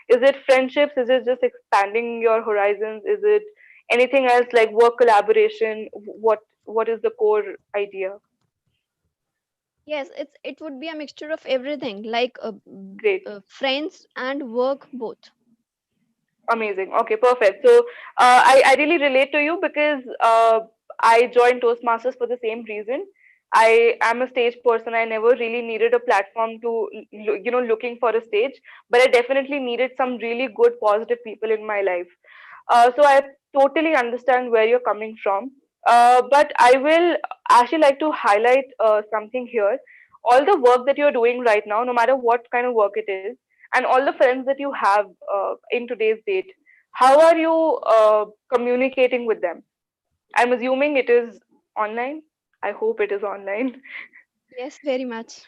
Is it friendships? Is it just expanding your horizons? Is it anything else like work collaboration? What is the core idea? Yes, it would be a mixture of everything, like Great. friends and work both. Amazing. Okay, perfect. So I really relate to you because I joined Toastmasters for the same reason. I am a stage person. I never really needed a platform to, looking for a stage, but I definitely needed some really good, positive people in my life. So I totally understand where you're coming from. But I will actually like to highlight something here. All the work that you're doing right now, no matter what kind of work it is, and all the friends that you have in today's date, how are you communicating with them? I'm assuming it is online. I hope it is online. Yes, very much.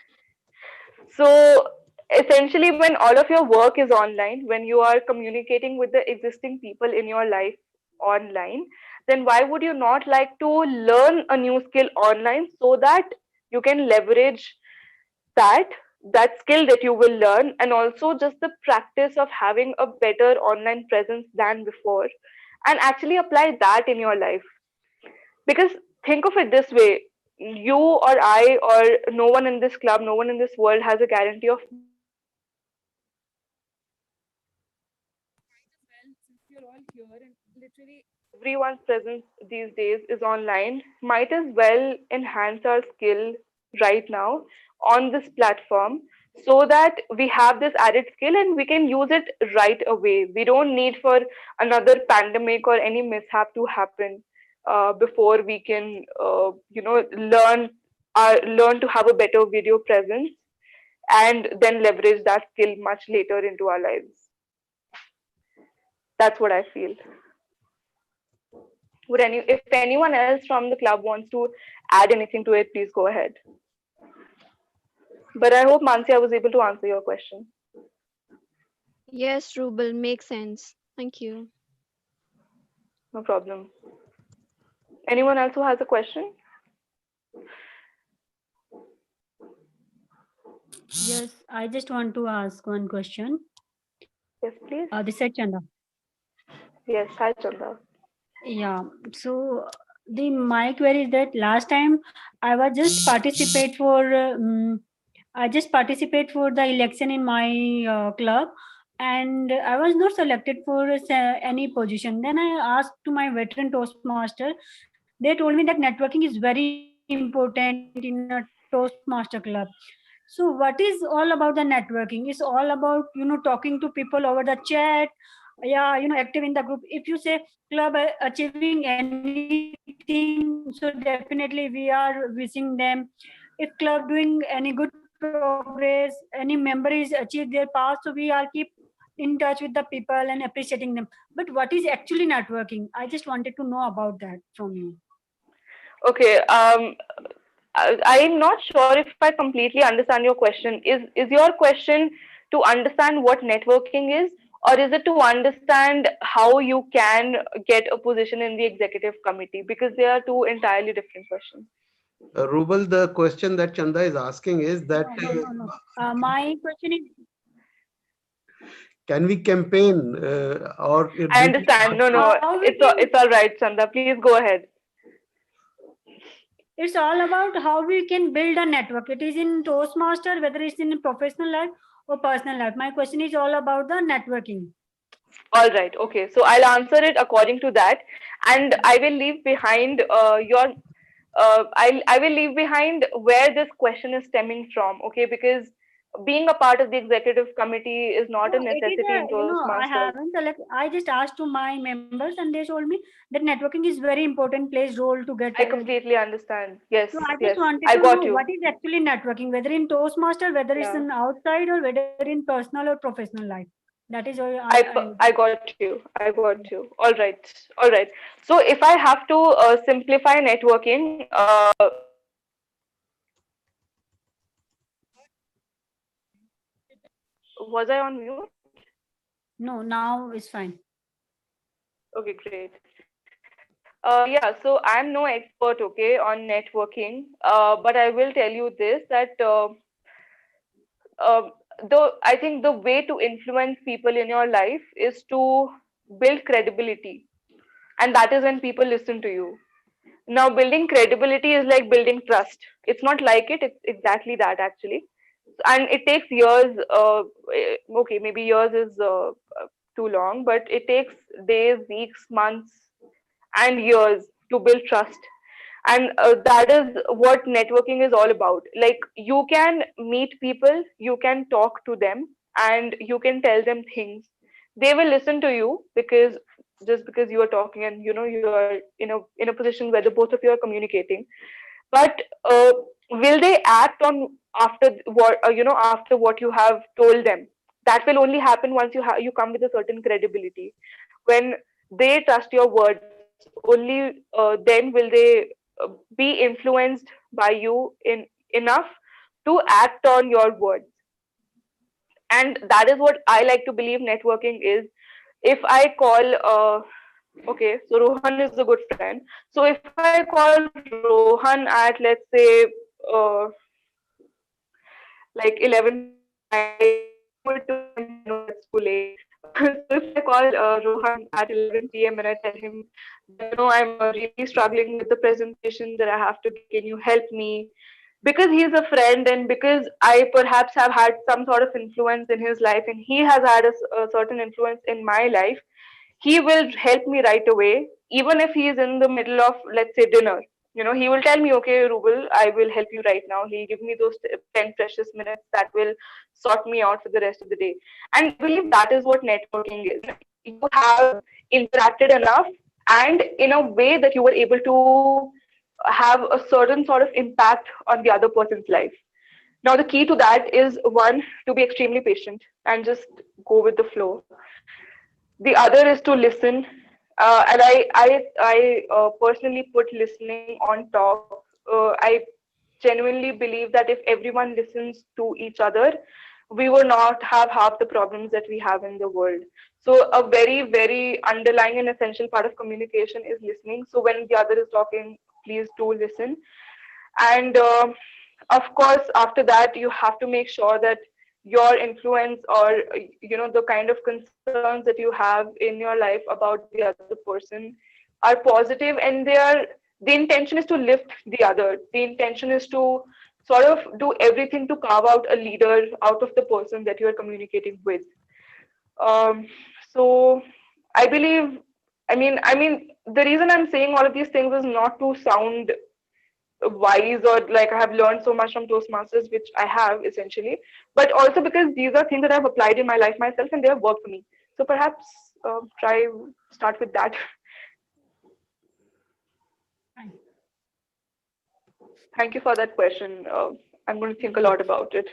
So essentially, when all of your work is online, when you are communicating with the existing people in your life online, then why would you not like to learn a new skill online so that you can leverage that that skill that you will learn, and also just the practice of having a better online presence than before, and actually apply that in your life? Because think of it this way, you or I or no one in this club, no one in this world has a guarantee of meeting tomorrow. Might as well, since we're all here and literally everyone's presence these days is online, might as well enhance our skill right now on this platform, so that we have this added skill and we can use it right away. We don't need for another pandemic or any mishap to happen before we can learn to have a better video presence and then leverage that skill much later into our lives. That's what I feel. If anyone else from the club wants to add anything to it, please go ahead. But I hope, Mansi, I was able to answer your question. Yes, Rubel, makes sense. Thank you. No problem. Anyone else who has a question? Yes, I just want to ask one question. Yes, please. This is Chanda. Yes, hi Chanda. Yeah. So the my query is that last time I was just participate for I just participate for the election in my club, and I was not selected for any position. Then I asked to my veteran Toastmaster that they told me that networking is very important in a Toastmaster club. So what is all about the networking? It's all about, talking to people over the chat. Yeah, active in the group. If you say club achieving anything, so definitely we are wishing them. If club doing any good progress, any member is achieved their past, so we are keep in touch with the people and appreciating them. But what is actually networking? I just wanted to know about that from you. Okay. I'm not sure if I completely understand your question. Is your question to understand what networking is, or is it to understand how you can get a position in the executive committee? Because they are two entirely different questions. Rubal, the question that Chanda is asking is that No. My question is, can we campaign or I do we understand. No, no, how we it's all right, Chanda. Please go ahead. it's all about how we can build a network. It is in Toastmaster, whether it's in professional life or personal life. My question is all about the networking. All right. Okay. So I'll answer it according to that, and I will leave behind your. I will leave behind where this question is stemming from. Okay, because being a part of the executive committee is not No, a it is necessity in I Toastmasters. haven't selected. I just asked to my members, and they told me that networking is very important plays role to get. I completely understand. Yes, So I just yes, wanted I to know got what you. is actually networking, whether in Toastmaster, whether it's Yeah. in outside, or whether in personal or professional life. That is why I got you. I got you. All right. All right. So if I have to simplify networking, was I on mute? no, now it's fine. Okay, great. Yeah, so I'm no expert, okay, on networking, but I will tell you this that uh, I think the way to influence people in your life is to build credibility, and that is when people listen to you. Now, building credibility is like building trust. It's not like it's exactly that actually. And it takes years. Okay, maybe years is too long, but it takes days, weeks, months, and years to build trust. And that is what networking is all about. Like, you can meet people, you can talk to them, and you can tell them things. They will listen to you because just because you are talking, and you are in a position where the both of you are communicating. But will they act on after what after what you have told them? That will only happen once you come with a certain credibility. When they trust your words, only then will they be influenced by you in enough to act on your words. And that is what I like to believe networking is. If I call okay, so Rohan is a good friend. So if I call Rohan at, let's say, uh, like 11 p.m. at night, over to him, I know that's too late. So if I call Rohan at 11 p.m. and I tell him that, I'm really struggling with the presentation that I have to give, can you help me? Because he's a friend, and because I perhaps have had some sort of influence in his life, and he has had a certain influence in my life, he will help me right away, even if he is in the middle of, let's say, dinner. He will tell me, okay, Rubel, I will help you right now. He'll give me those 10 precious minutes that will sort me out for the rest of the day. And I believe that is what networking is. You have interacted enough, and in a way that you were able to have a certain sort of impact on the other person's life. Now, the key to that is, one, to be extremely patient and just go with the flow. The other is to listen, and I personally put listening on top. I genuinely believe that if everyone listens to each other, we will not have half the problems that we have in the world. So a very, very underlying and essential part of communication is listening. So when the other is talking, please do listen. And of course, after that, you have to make sure that your influence, or the kind of concerns that you have in your life about the other person, are positive, and the intention is to lift the other. The intention is to sort of do everything to carve out a leader out of the person that you are communicating with. um, so I believe I mean, the reason I'm saying all of these things is not to sound wise or like I have learned so much from Toastmasters, which I have essentially, but also because these are things that I've applied in my life myself and they have worked for me. So perhaps try start with that. Thank you for that question. I'm going to think a lot about it.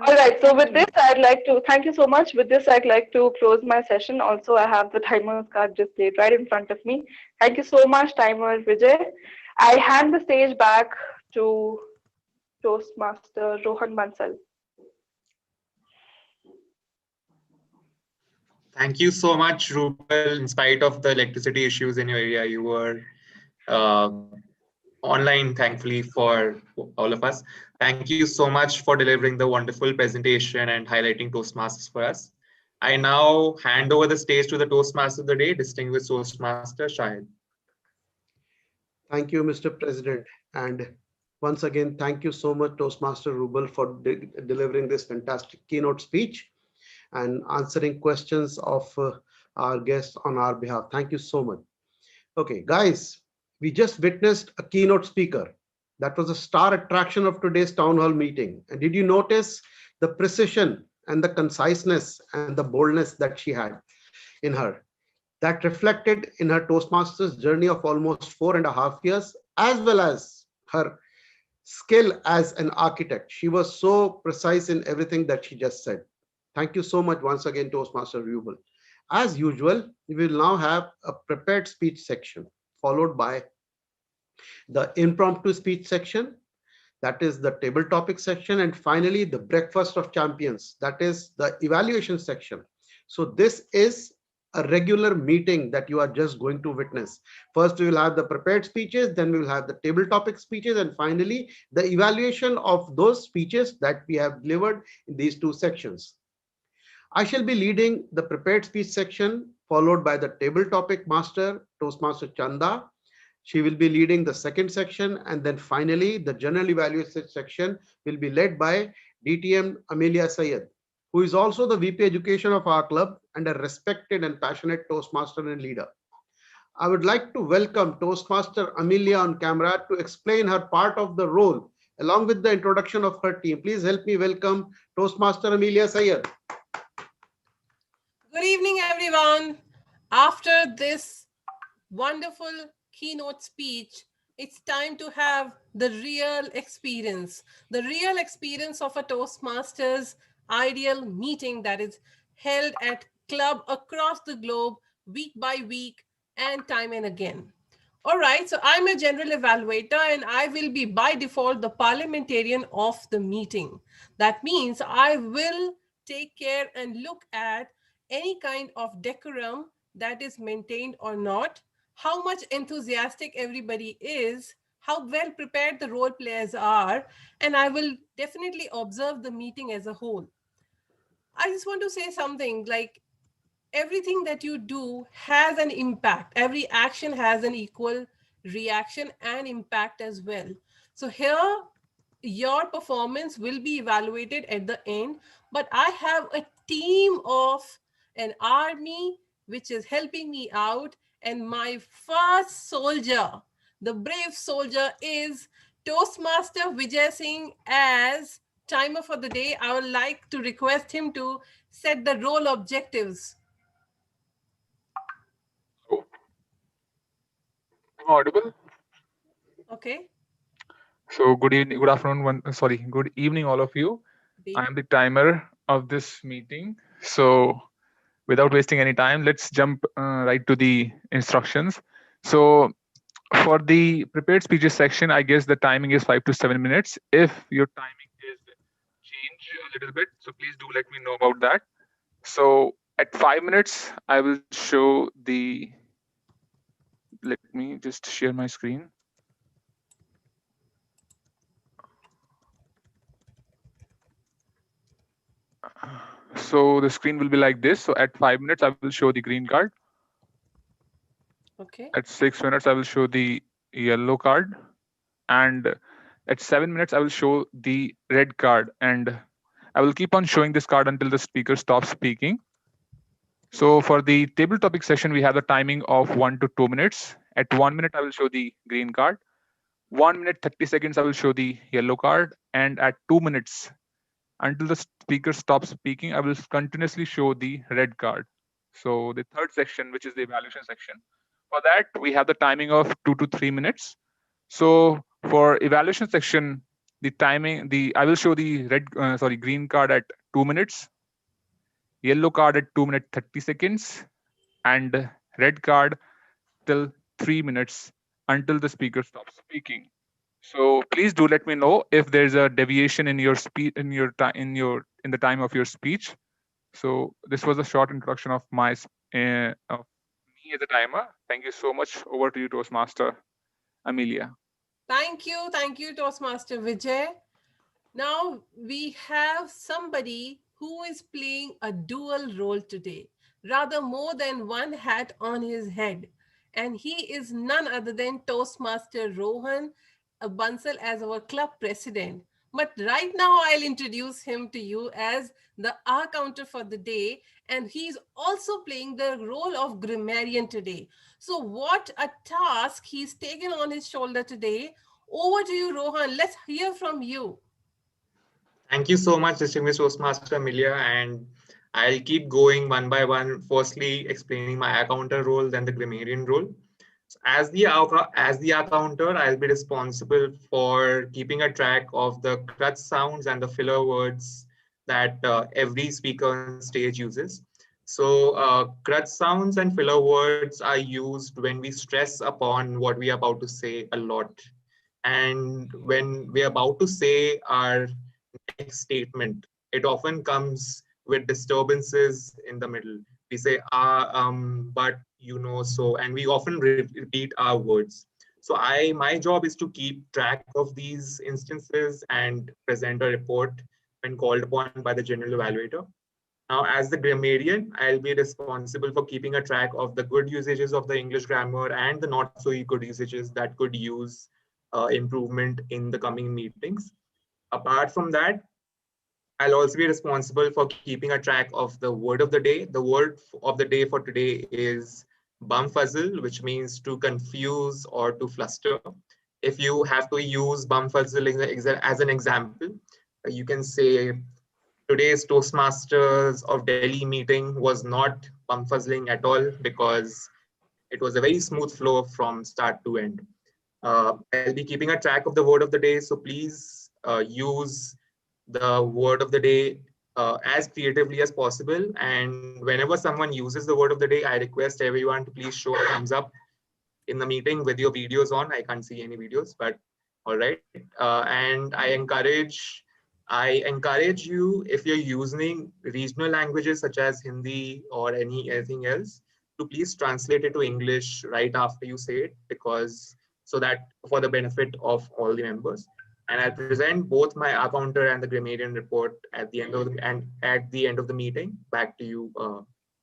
All right. So with this, I'd like to thank you so much. With this, I'd like to close my session. Also, I have the timer's card displayed right in front of me. Thank you so much, timer Vijay. I hand the stage back to Toastmaster Rohan Bansal. Thank you so much, Rupal. In spite of the electricity issues in your area, you were uh, online, thankfully, for all of us. Thank you so much for delivering the wonderful presentation and highlighting Toastmasters for us. I now hand over the stage to the Toastmaster of the day, distinguished Toastmaster Shahid. Thank you, Mr. President. And once again, thank you so much, Toastmaster Rubal, for delivering this fantastic keynote speech and answering questions of our guests on our behalf. Thank you so much. Okay, guys, we just witnessed a keynote speaker. That was a star attraction of today's town hall meeting. And did you notice the precision and the conciseness and the boldness that she had in her? That reflected in her Toastmasters journey of almost 4.5 years, as well as her skill as an architect. She was so precise in everything that she just said. Thank you so much once again, Toastmaster Rubal. As usual, we will now have a prepared speech section, followed by the impromptu speech section, that is the table topic section, and finally the breakfast of champions, that is the evaluation section. So this is a regular meeting that you are just going to witness. First we will have the prepared speeches, then we will have the table topic speeches, and finally the evaluation of those speeches that we have delivered in these two sections. I shall be leading the prepared speech section, followed by the table topic master, Toastmaster Chanda. She will be leading the second section, and then finally the general evaluation section will be led by DTM Amelia Sayed, who is also the VP Education of our club and a respected and passionate Toastmaster and leader. I would like to welcome Toastmaster Amelia on camera to explain her part of the role along with the introduction of her team. Please help me welcome Toastmaster Amelia Sayed. Good evening, everyone. After this wonderful keynote speech, it's time to have the real experience of a Toastmasters ideal meeting that is held at club across the globe week by week and time and again. All right, so I'm a general evaluator and I will be by default the parliamentarian of the meeting. That means I will take care and look at any kind of decorum that is maintained or not, how much enthusiastic everybody is, how well prepared the role players are, and I will definitely observe the meeting as a whole. I just want to say something like everything that you do has an impact. Every action has an equal reaction and impact as well. So here, your performance will be evaluated at the end, but I have a team of an army which is helping me out, and my first soldier, the brave soldier, is Toastmaster Vijay Singh. As timer for the day, I would like to request him to set the role objectives. Audible? Okay. So good evening, good afternoon, good evening, all of you. I am the timer of this meeting. So without wasting any time, let's jump right to the instructions. So for the prepared speeches section, I guess the timing is 5 to 7 minutes. If your timing is changed a little bit, so please do let me know about that. So at 5 minutes, I will show the, let me just share my screen. So the screen will be like this. So at 5 minutes, I will show the green card. Okay. At 6 minutes, I will show the yellow card. And at 7 minutes, I will show the red card. And I will keep on showing this card until the speaker stops speaking. So for the table topic session, we have the timing of 1 to 2 minutes. At 1 minute, I will show the green card. 1 minute 30 seconds, I will show the yellow card. And at 2 minutes, until the speaker stops speaking, I will continuously show the red card. So the third section, which is the evaluation section. For that, we have the timing of 2 to 3 minutes. So for evaluation section, the timing, I will show the green card at 2 minutes, yellow card at 2 minute 30 seconds, and red card till 3 minutes until the speaker stops speaking. So please do let me know if there's a deviation in your speech in the time of your speech. So this was a short introduction of of me as a timer. Thank you so much. Over to you, Toastmaster Amelia. Thank you, Toastmaster Vijay. Now we have somebody who is playing a dual role today, rather more than one hat on his head. And he is none other than Toastmaster Rohan Bansal as our club president. But right now, I'll introduce him to you as the R counter for the day, and he's also playing the role of grammarian today. So, what a task he's taken on his shoulder today. Over to you, Rohan. Let's hear from you. Thank you so much, distinguished Toastmaster Amelia, and I'll keep going one by one. Firstly, explaining my accounter role, then the grammarian role. So as the accounter, I'll be responsible for keeping a track of the crutch sounds and the filler words that every speaker on stage uses. So crutch sounds and filler words are used when we stress upon what we are about to say a lot. And when we're about to say our next statement, it often comes with disturbances in the middle. We say, but so, and we often repeat our words. So my job is to keep track of these instances and present a report when called upon by the general evaluator. Now, as the grammarian, I'll be responsible for keeping a track of the good usages of the English grammar and the not so good usages that could use improvement in the coming meetings. Apart from that, I'll also be responsible for keeping a track of the word of the day. The word of the day for today is bumfuzzle, which means to confuse or to fluster. If you have to use bumfuzzle as an example, you can say today's Toastmasters of Delhi meeting was not bumfuzzling at all because it was a very smooth flow from start to end. I'll be keeping a track of the word of the day, so please use the word of the day as creatively as possible. And whenever someone uses the word of the day, I request everyone to please show a thumbs up in the meeting with your videos on. I can't see any videos, but all right. And I encourage you, if you're using regional languages such as Hindi or anything else, to please translate it to English right after you say it, because so that for the benefit of all the members. And I'll present both my accounter and the grammarian report at the end of the meeting. Back to you,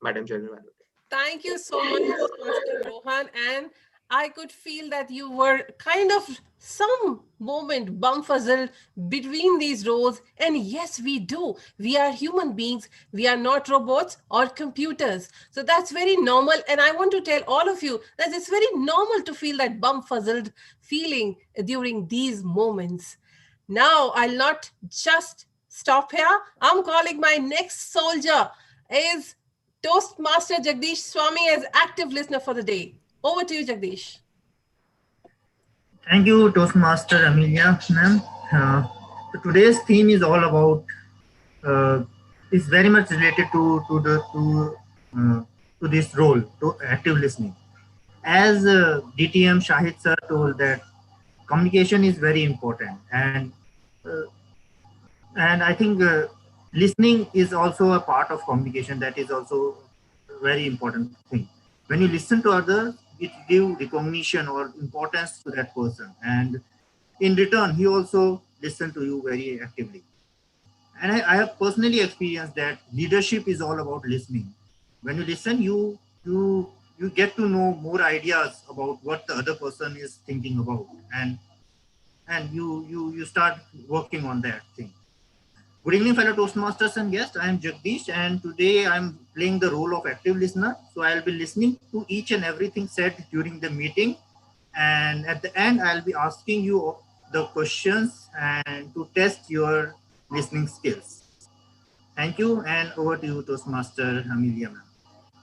Madam General Manager. Thank you so much, Master Rohan. And I could feel that you were kind of some moment bumfuzzled between these roles. And yes, we do. We are human beings. We are not robots or computers. So that's very normal. And I want to tell all of you that it's very normal to feel that bumfuzzled feeling during these moments. Now, I'll not just stop here. I'm calling my next soldier is Toastmaster Jagdish Swami as active listener for the day. Over to you, Jagdish. Thank you, Toastmaster Amelia, ma'am. So today's theme is all about. Is very much related to this role, to active listening. As DTM Shahid sir told that communication is very important, uh, and I think listening is also a part of communication. That is also a very important thing. When you listen to others, it gives recognition or importance to that person, and in return, he also listen to you very actively. And I have personally experienced that leadership is all about listening. When you listen, you get to know more ideas about what the other person is thinking about, and you start working on that thing. Good evening, fellow Toastmasters and guests. I am Jagdish, and today I am playing the role of active listener. So I'll be listening to each and everything said during the meeting, and at the end, I'll be asking you the questions and to test your listening skills. Thank you, and over to you, Toastmaster Amelia, ma'am.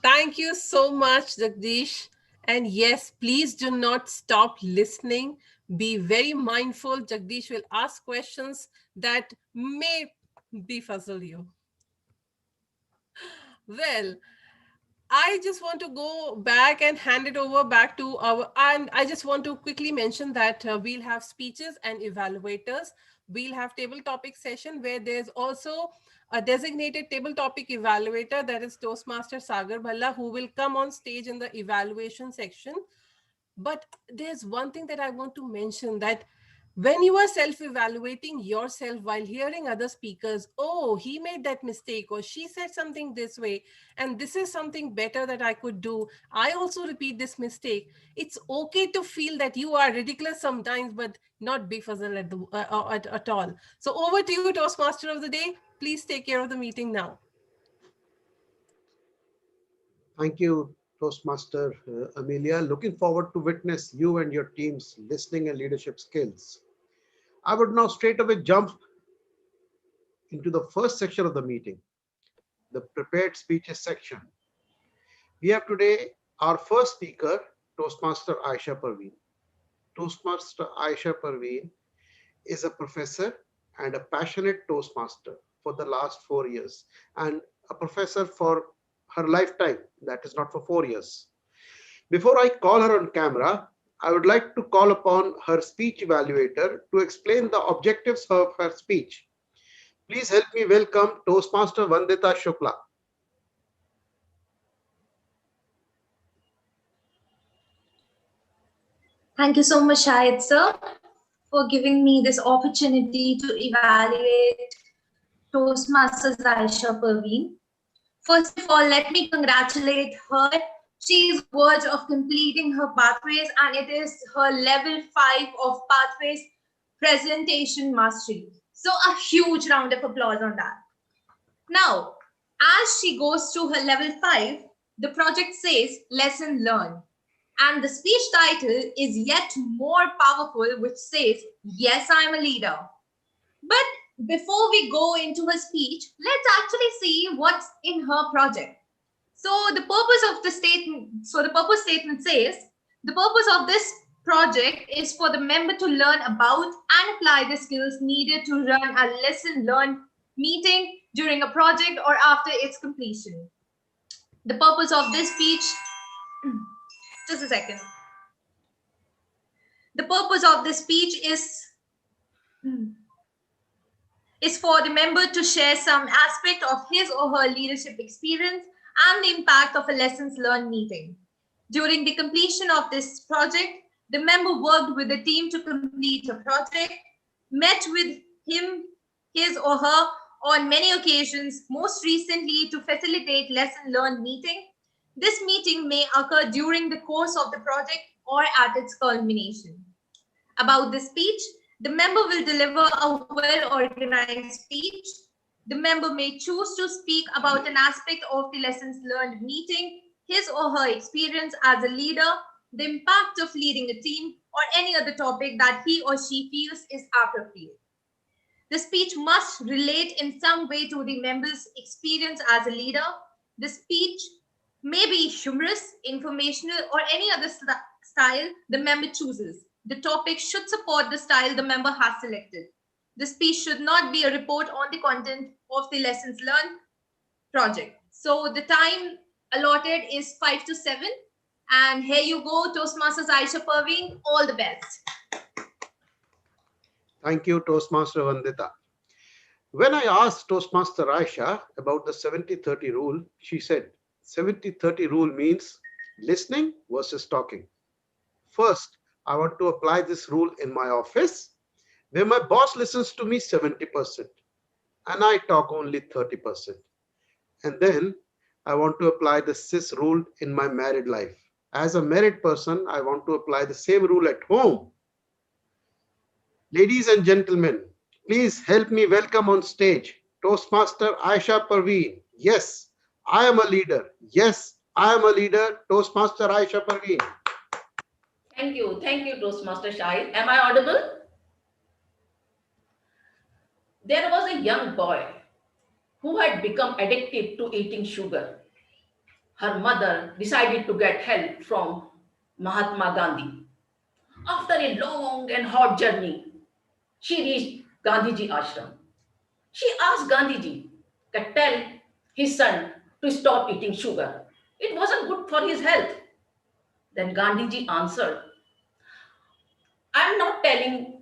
Thank you so much, Jagdish. And yes, please do not stop listening. Be very mindful. Jagdish will ask questions that may befuzzle you. Well, I just want to go back and hand it over back to our, and I just want to quickly mention that we'll have speeches and evaluators. We'll have table topic session where there's also a designated table topic evaluator, that is Toastmaster Sagar Bhalla, who will come on stage in the evaluation section. But there's one thing that I want to mention, that when you are self-evaluating yourself while hearing other speakers, oh, he made that mistake, or she said something this way, and this is something better that I could do, I also repeat this mistake. It's okay to feel that you are ridiculous sometimes, but not befuzzled at all. So over to you, Toastmaster of the day. Please take care of the meeting now. Thank you, Toastmaster Amelia. Looking forward to witness you and your team's listening and leadership skills. I would now straight away jump into the first section of the meeting, the prepared speeches section. We have today our first speaker, Toastmaster Aisha Parveen. Toastmaster Aisha Parveen is a professor and a passionate Toastmaster for the last 4 years, and a professor for her lifetime, that is not for 4 years. Before I call her on camera, I would like to call upon her speech evaluator to explain the objectives of her speech. Please help me welcome Toastmaster Vandita Shukla. Thank you so much, Shahid sir, for giving me this opportunity to evaluate Toastmasters Aisha Parveen. First of all, let me congratulate her. She is on the verge of completing her pathways, and it is her level 5 of pathways presentation mastery. So a huge round of applause on that. Now, as she goes to her level 5, the project says lesson learned. And the speech title is yet more powerful, which says, yes, I'm a leader. But before we go into her speech, let's actually see what's in her project. So the purpose of the statement, the purpose statement says, the purpose of this project is for the member to learn about and apply the skills needed to run a lesson learned meeting during a project or after its completion. The purpose of this speech, just a second. The purpose of this speech is for the member to share some aspect of his or her leadership experience and the impact of a lessons learned meeting. During the completion of this project, the member worked with the team to complete a project, met with him, his or her on many occasions, most recently to facilitate lesson learned meeting. This meeting may occur during the course of the project or at its culmination. About the speech, the member will deliver a well-organized speech. The member may choose to speak about an aspect of the lessons learned meeting, his or her experience as a leader, the impact of leading a team, or any other topic that he or she feels is appropriate. The speech must relate in some way to the member's experience as a leader. The speech may be humorous, informational, or any other style the member chooses. The topic should support the style the member has selected. The speech should not be a report on the content of the lessons learned project. So the time allotted is 5 to 7. And here you go, Toastmasters Aisha Parveen. All the best. Thank you, Toastmaster Vandita. When I asked Toastmaster Aisha about the 70-30 rule, she said, 70-30 rule means listening versus talking. First, I want to apply this rule in my office, where my boss listens to me 70% and I talk only 30%. And then I want to apply the CIS rule in my married life. As a married person, I want to apply the same rule at home. Ladies and gentlemen, please help me welcome on stage Toastmaster Aisha Parveen. Yes, I am a leader. Yes, I am a leader. Toastmaster Aisha Parveen. Thank you, Toastmaster Shahid. Am I audible? There was a young boy who had become addicted to eating sugar. Her mother decided to get help from Mahatma Gandhi. After a long and hard journey, she reached Gandhiji ashram. She asked Gandhiji to tell his son to stop eating sugar. It wasn't good for his health. Then Gandhiji answered, I'm not telling,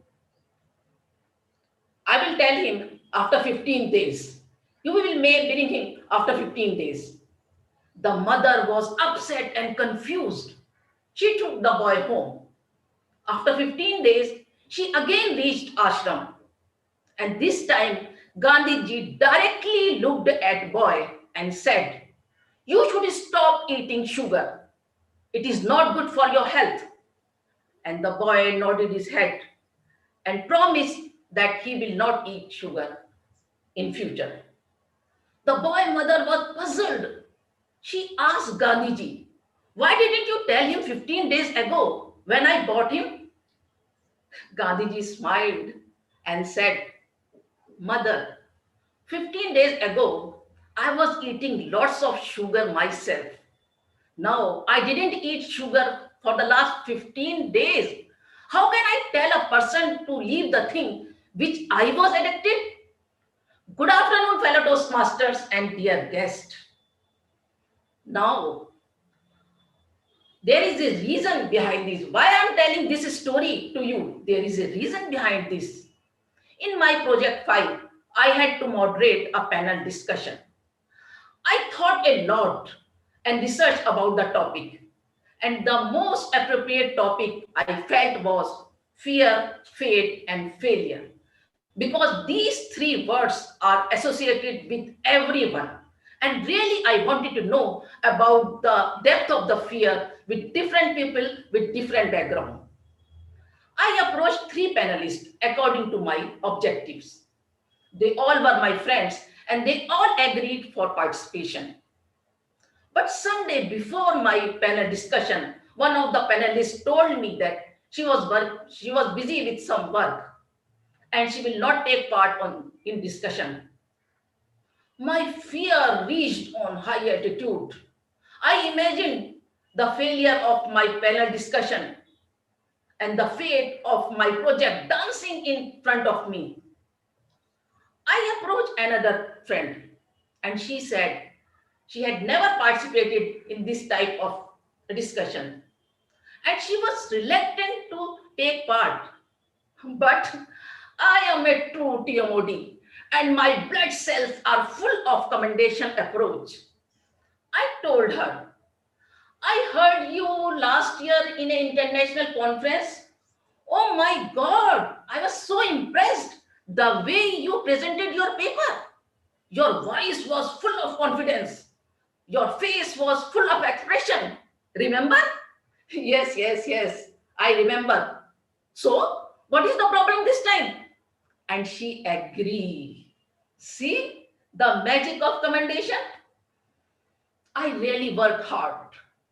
I will tell him after 15 days. You will bring him after 15 days. The mother was upset and confused. She took the boy home. After 15 days, she again reached ashram. And this time, Gandhiji directly looked at boy and said, you should stop eating sugar. It is not good for your health. And the boy nodded his head and promised that he will not eat sugar in future. The boy mother was puzzled. She asked Gandhiji, why didn't you tell him 15 days ago when I bought him? Gandhiji smiled and said, Mother, 15 days ago, I was eating lots of sugar myself. Now, I didn't eat sugar for the last 15 days. How can I tell a person to leave the thing which I was addicted? Good afternoon, fellow Toastmasters and dear guest. Now, there is a reason behind this. Why I'm telling this story to you? There is a reason behind this. In my project 5, I had to moderate a panel discussion. I thought a lot and researched about the topic. And the most appropriate topic I felt was fear, fate, and failure. Because these three words are associated with everyone. And really, I wanted to know about the depth of the fear with different people with different background. I approached 3 panelists according to my objectives. They all were my friends and they all agreed for participation. But someday before my panel discussion, one of the panelists told me that she was busy with some work and she will not take part in discussion. My fear reached on high altitude. I imagined the failure of my panel discussion and the fate of my project dancing in front of me. I approached another friend and she said she had never participated in this type of discussion and she was reluctant to take part. But I am a true TMOD and my blood cells are full of commendation approach. I told her, I heard you last year in an international conference. Oh my God, I was so impressed the way you presented your paper. Your voice was full of confidence. Your face was full of expression. Remember? Yes. I remember. So, what is the problem this time? And she agreed. See the magic of commendation? I really worked hard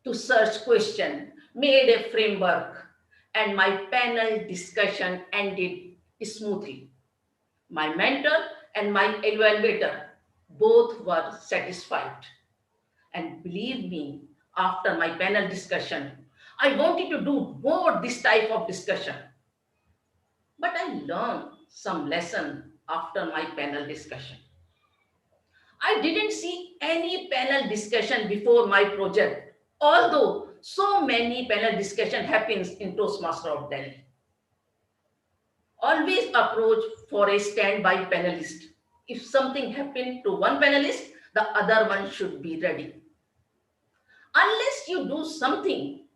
to search question, made a framework, and my panel discussion ended smoothly. My mentor and my evaluator both were satisfied. And believe me, after my panel discussion, I wanted to do more this type of discussion. But I learned some lesson after my panel discussion. I didn't see any panel discussion before my project, although so many panel discussion happens in Toastmasters of Delhi. Always approach for a standby panelist. If something happened to one panelist, the other one should be ready. Unless you do something,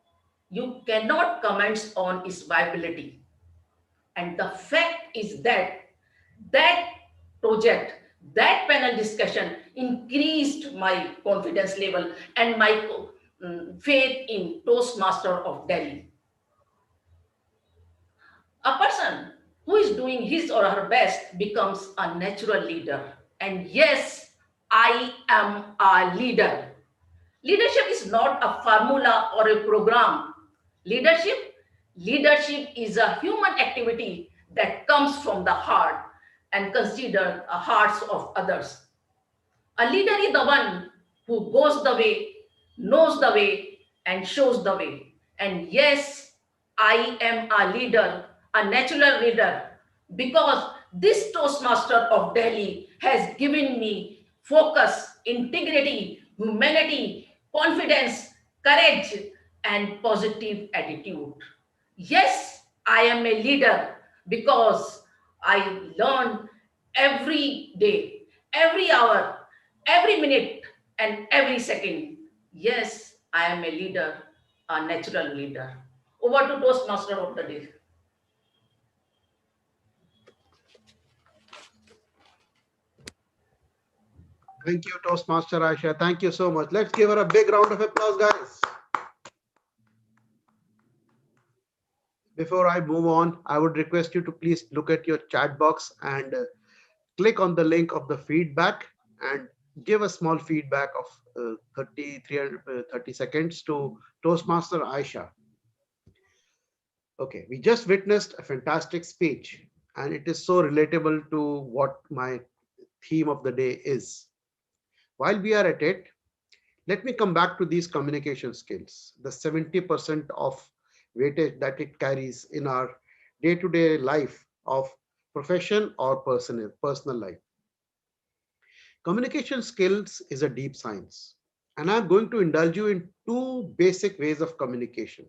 you cannot comment on its viability. And the fact is that that project, that panel discussion increased my confidence level and my faith in Toastmasters of Delhi. A person who is doing his or her best becomes a natural leader. And yes, I am a leader. Leadership is not a formula or a program. Leadership, leadership is a human activity that comes from the heart and consider the hearts of others. A leader is the one who goes the way, knows the way, and shows the way. And yes, I am a leader, a natural leader, because this Toastmaster of Delhi has given me focus, integrity, humanity, confidence, courage, and positive attitude. Yes, I am a leader because I learn every day, every hour, every minute, and every second. Yes, I am a leader, a natural leader. Over to Toastmaster of the day. Thank you, Toastmaster Aisha. Thank you so much. Let's give her a big round of applause, guys. Before I move on, I would request you to please look at your chat box and click on the link of the feedback and give a small feedback of 30 seconds to Toastmaster Aisha. Okay, we just witnessed a fantastic speech, and it is so relatable to what my theme of the day is. While we are at it, let me come back to these communication skills, the 70% of weightage that it carries in our day-to-day life of profession or personal life. Communication skills is a deep science, and I'm going to indulge you in two basic ways of communication.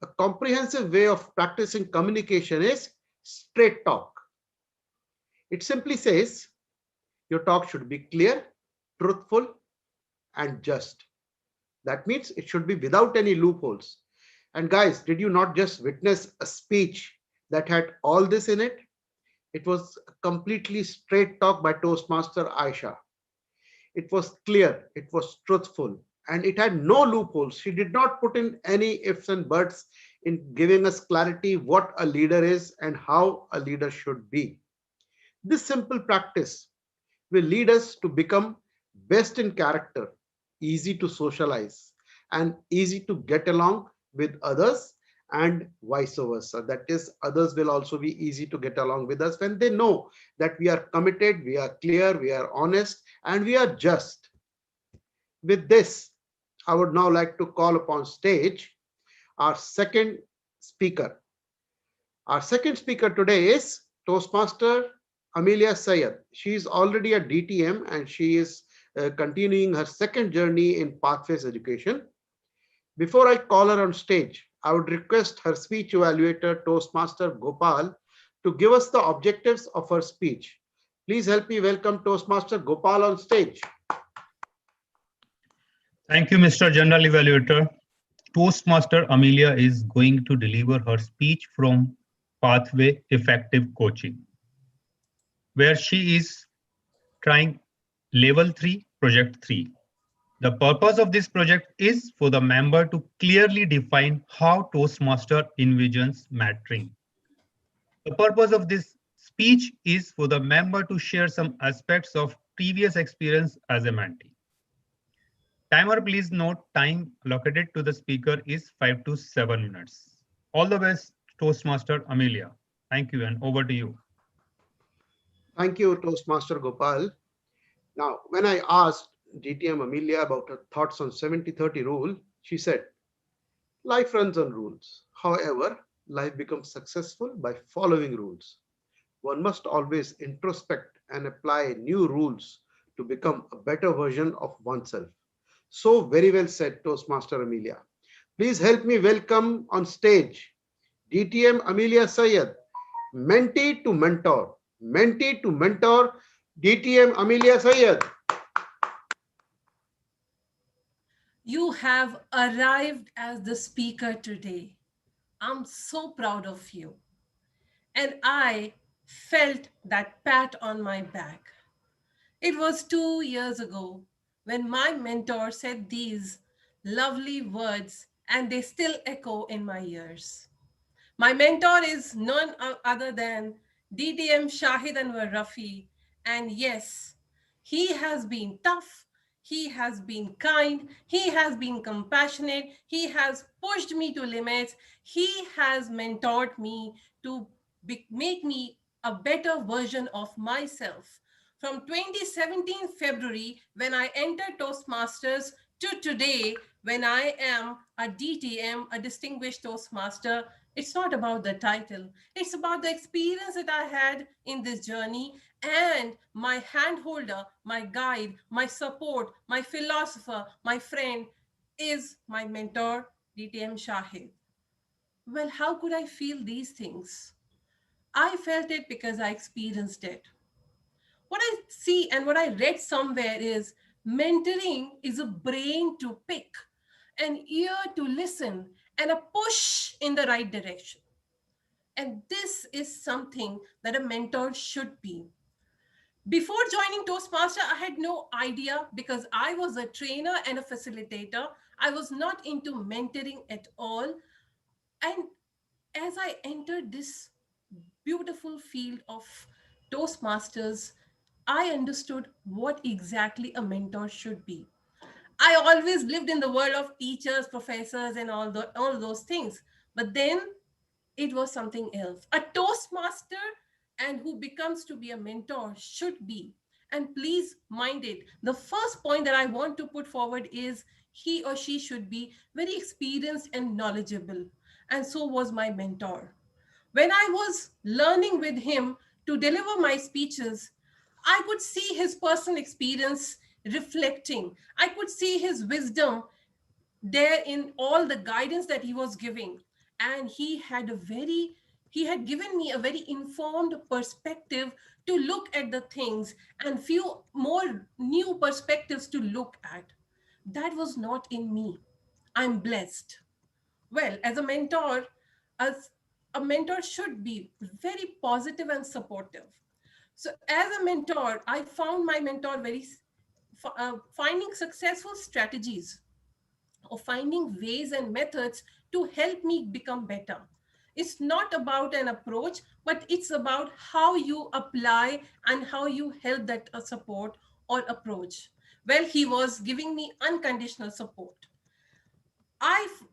A comprehensive way of practicing communication is straight talk. It simply says your talk should be clear, truthful, and just. That means it should be without any loopholes. And guys, did you not just witness a speech that had all this in it? It was completely straight talk by Toastmaster Aisha. It was clear, it was truthful, and it had no loopholes. She did not put in any ifs and buts in giving us clarity what a leader is and how a leader should be. This simple practice will lead us to become best in character, easy to socialize, and easy to get along with others, and vice versa. That is, others will also be easy to get along with us when they know that we are committed, we are clear, we are honest, and we are just. With this, I would now like to call upon stage our second speaker. Our second speaker today is Toastmaster Amelia Sayed. She is already a DTM and she is continuing her second journey in Pathways Education. Before I call her on stage, I would request her speech evaluator, Toastmaster Gopal, to give us the objectives of her speech. Please help me welcome Toastmaster Gopal on stage. Thank you, Mr. General Evaluator. Toastmaster Amelia is going to deliver her speech from Pathway Effective Coaching, where she is trying Level 3, Project 3. The purpose of this project is for the member to clearly define how Toastmaster envisions mentoring. The purpose of this speech is for the member to share some aspects of previous experience as a mentee. Timer, please note time allocated to the speaker is 5 to 7 minutes. All the best, Toastmaster Amelia. Thank you, and over to you. Thank you, Toastmaster Gopal. Now, when I asked DTM Amelia about her thoughts on 70-30 rule, she said, life runs on rules. However, life becomes successful by following rules. One must always introspect and apply new rules to become a better version of oneself. So very well said, Toastmaster Amelia. Please help me welcome on stage DTM Amelia Sayed, mentee to mentor, DTM Amelia Sayed. You have arrived as the speaker today. I'm so proud of you. And I felt that pat on my back. It was 2 years ago when my mentor said these lovely words, and they still echo in my ears. My mentor is none other than DTM Shahid Anwar Rafi, And yes, he has been tough, he has been kind, he has been compassionate, he has pushed me to limits, he has mentored me to make me a better version of myself. From 2017 February, when I entered Toastmasters, to today, when I am a DTM, a Distinguished Toastmaster, it's not about the title. It's about the experience that I had in this journey, and my handholder, my guide, my support, my philosopher, my friend is my mentor, DTM Shahid. Well, how could I feel these things? I felt it because I experienced it. What I see and what I read somewhere is mentoring is a brain to pick, an ear to listen, and a push in the right direction. And this is something that a mentor should be. Before joining Toastmaster, I had no idea because I was a trainer and a facilitator. I was not into mentoring at all. And as I entered this beautiful field of Toastmasters, I understood what exactly a mentor should be. I always lived in the world of teachers, professors, and all those things. But then it was something else. A Toastmaster and who becomes to be a mentor should be. And please mind it. The first point that I want to put forward is he or she should be very experienced and knowledgeable. And so was my mentor. When I was learning with him to deliver my speeches, I could see his personal experience reflecting. I could see his wisdom there in all the guidance that he was giving. And he had given me a very informed perspective to look at the things and few more new perspectives to look at. That was not in me. I'm blessed. Well, as a mentor, as a mentor should be very positive and supportive. So as a mentor, I found my mentor finding successful strategies or finding ways and methods to help me become better. It's not about an approach, but it's about how you apply and how you help that support or approach. Well, he was giving me unconditional support.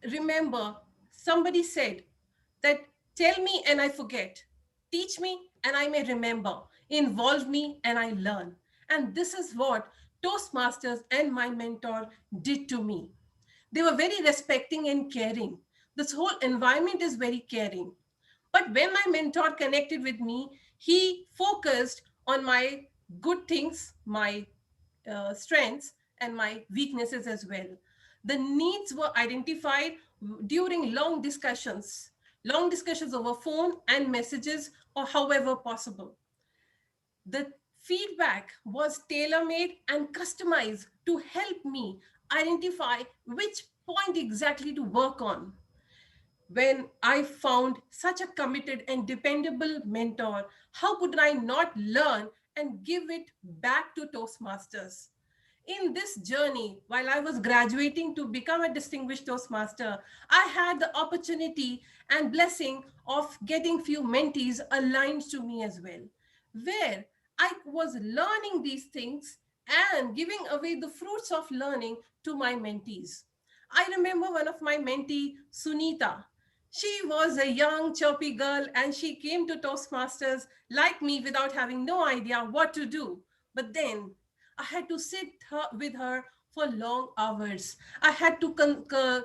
Remember somebody said that tell me and I forget, teach me and I may remember, involve me and I learn. And this is what Toastmasters and my mentor did to me. They were very respecting and caring. This whole environment is very caring. But when my mentor connected with me, he focused on my good things, my strengths, and my weaknesses as well. The needs were identified during long discussions over phone and messages, or however possible. The feedback was tailor made and customized to help me identify which point exactly to work on. When I found such a committed and dependable mentor, how could I not learn and give it back to Toastmasters? In this journey, while I was graduating to become a distinguished Toastmaster, I had the opportunity and blessing of getting few mentees aligned to me as well, where I was learning these things and giving away the fruits of learning to my mentees. I remember one of my mentee, Sunita. She was a young, chirpy girl, and she came to Toastmasters like me without having no idea what to do. But then I had to with her for long hours. I had to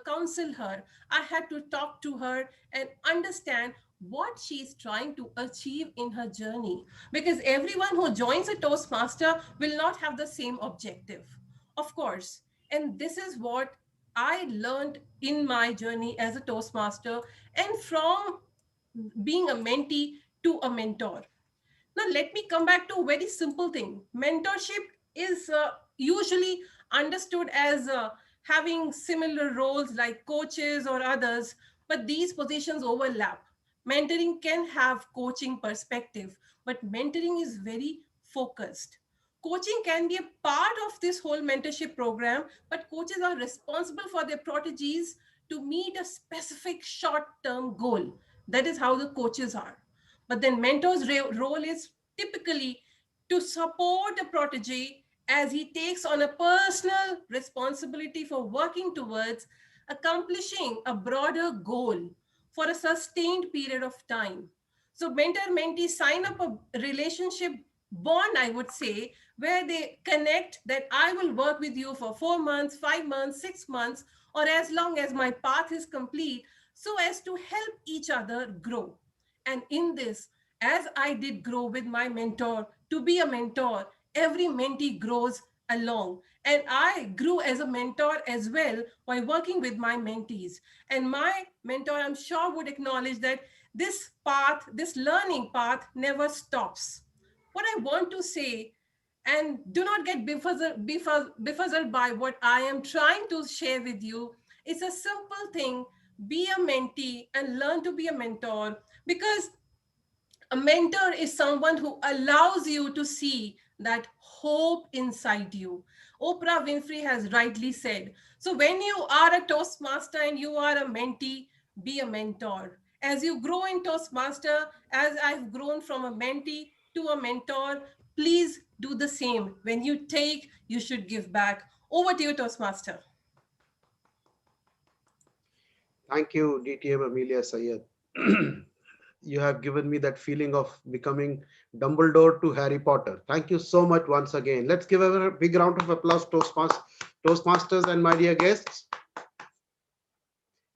counsel her. I had to talk to her and understand what she is trying to achieve in her journey. Because everyone who joins a Toastmaster will not have the same objective, of course. And this is what I learned in my journey as a Toastmaster and from being a mentee to a mentor. Now, let me come back to a very simple thing. Mentorship is usually understood as having similar roles like coaches or others, but these positions overlap. Mentoring can have coaching perspective, but mentoring is very focused. Coaching can be a part of this whole mentorship program, but coaches are responsible for their proteges to meet a specific short term goal. That is how the coaches are. But then role is typically to support a protege as he takes on a personal responsibility for working towards accomplishing a broader goal for a sustained period of time. So, mentor mentee sign up a relationship bond, I would say, where they connect that I will work with you for 4 months, 5 months, 6 months, or as long as my path is complete, so as to help each other grow. And in this, as I did grow with my mentor to be a mentor, every mentee grows along. And I grew as a mentor as well by working with my mentees. And my mentor, I'm sure, would acknowledge that this path, this learning path, never stops. What I want to say, and do not get befuzzled by what I am trying to share with you, it's a simple thing: be a mentee and learn to be a mentor, because a mentor is someone who allows you to see that hope inside you. Oprah Winfrey has rightly said. So, when you are a Toastmaster and you are a mentee, be a mentor. As you grow in Toastmaster, as I've grown from a mentee to a mentor, please do the same. When you take, you should give back. Over to you, Toastmaster. Thank you, DTM Amelia Sayed. You have given me that feeling of becoming Dumbledore to Harry Potter. Thank you so much once again. Let's give a big round of applause, Toastmasters and my dear guests.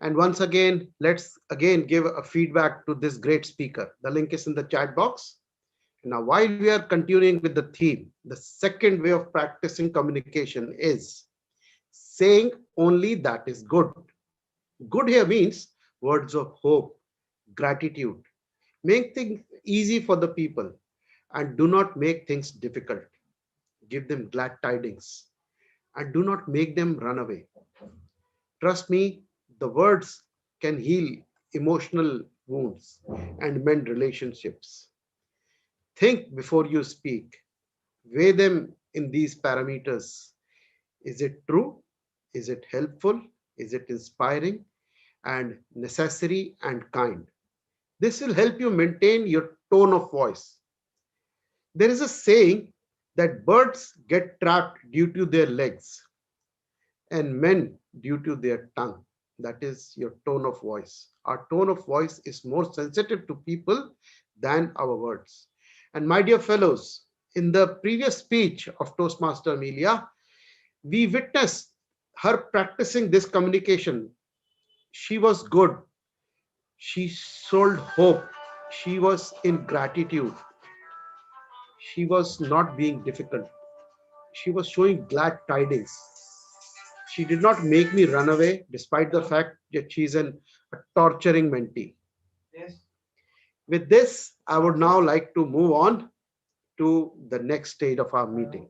And once again, let's again give a feedback to this great speaker. The link is in the chat box. Now, while we are continuing with the theme, the second way of practicing communication is saying only that is good. Good here means words of hope, gratitude. Make things easy for the people and do not make things difficult. Give them glad tidings and do not make them run away. Trust me, the words can heal emotional wounds and mend relationships. Think before you speak. Weigh them in these parameters. Is it true? Is it helpful? Is it inspiring and necessary and kind? This will help you maintain your tone of voice. There is a saying that birds get trapped due to their legs and men due to their tongue. That is your tone of voice. Our tone of voice is more sensitive to people than our words. And my dear fellows, in the previous speech of Toastmaster Amelia, we witnessed her practicing this communication. She was good. She sold hope. She was in gratitude. She was not being difficult. She was showing glad tidings. She did not make me run away, despite the fact that she's a torturing mentee. Yes. With this, I would now like to move on to the next stage of our meeting.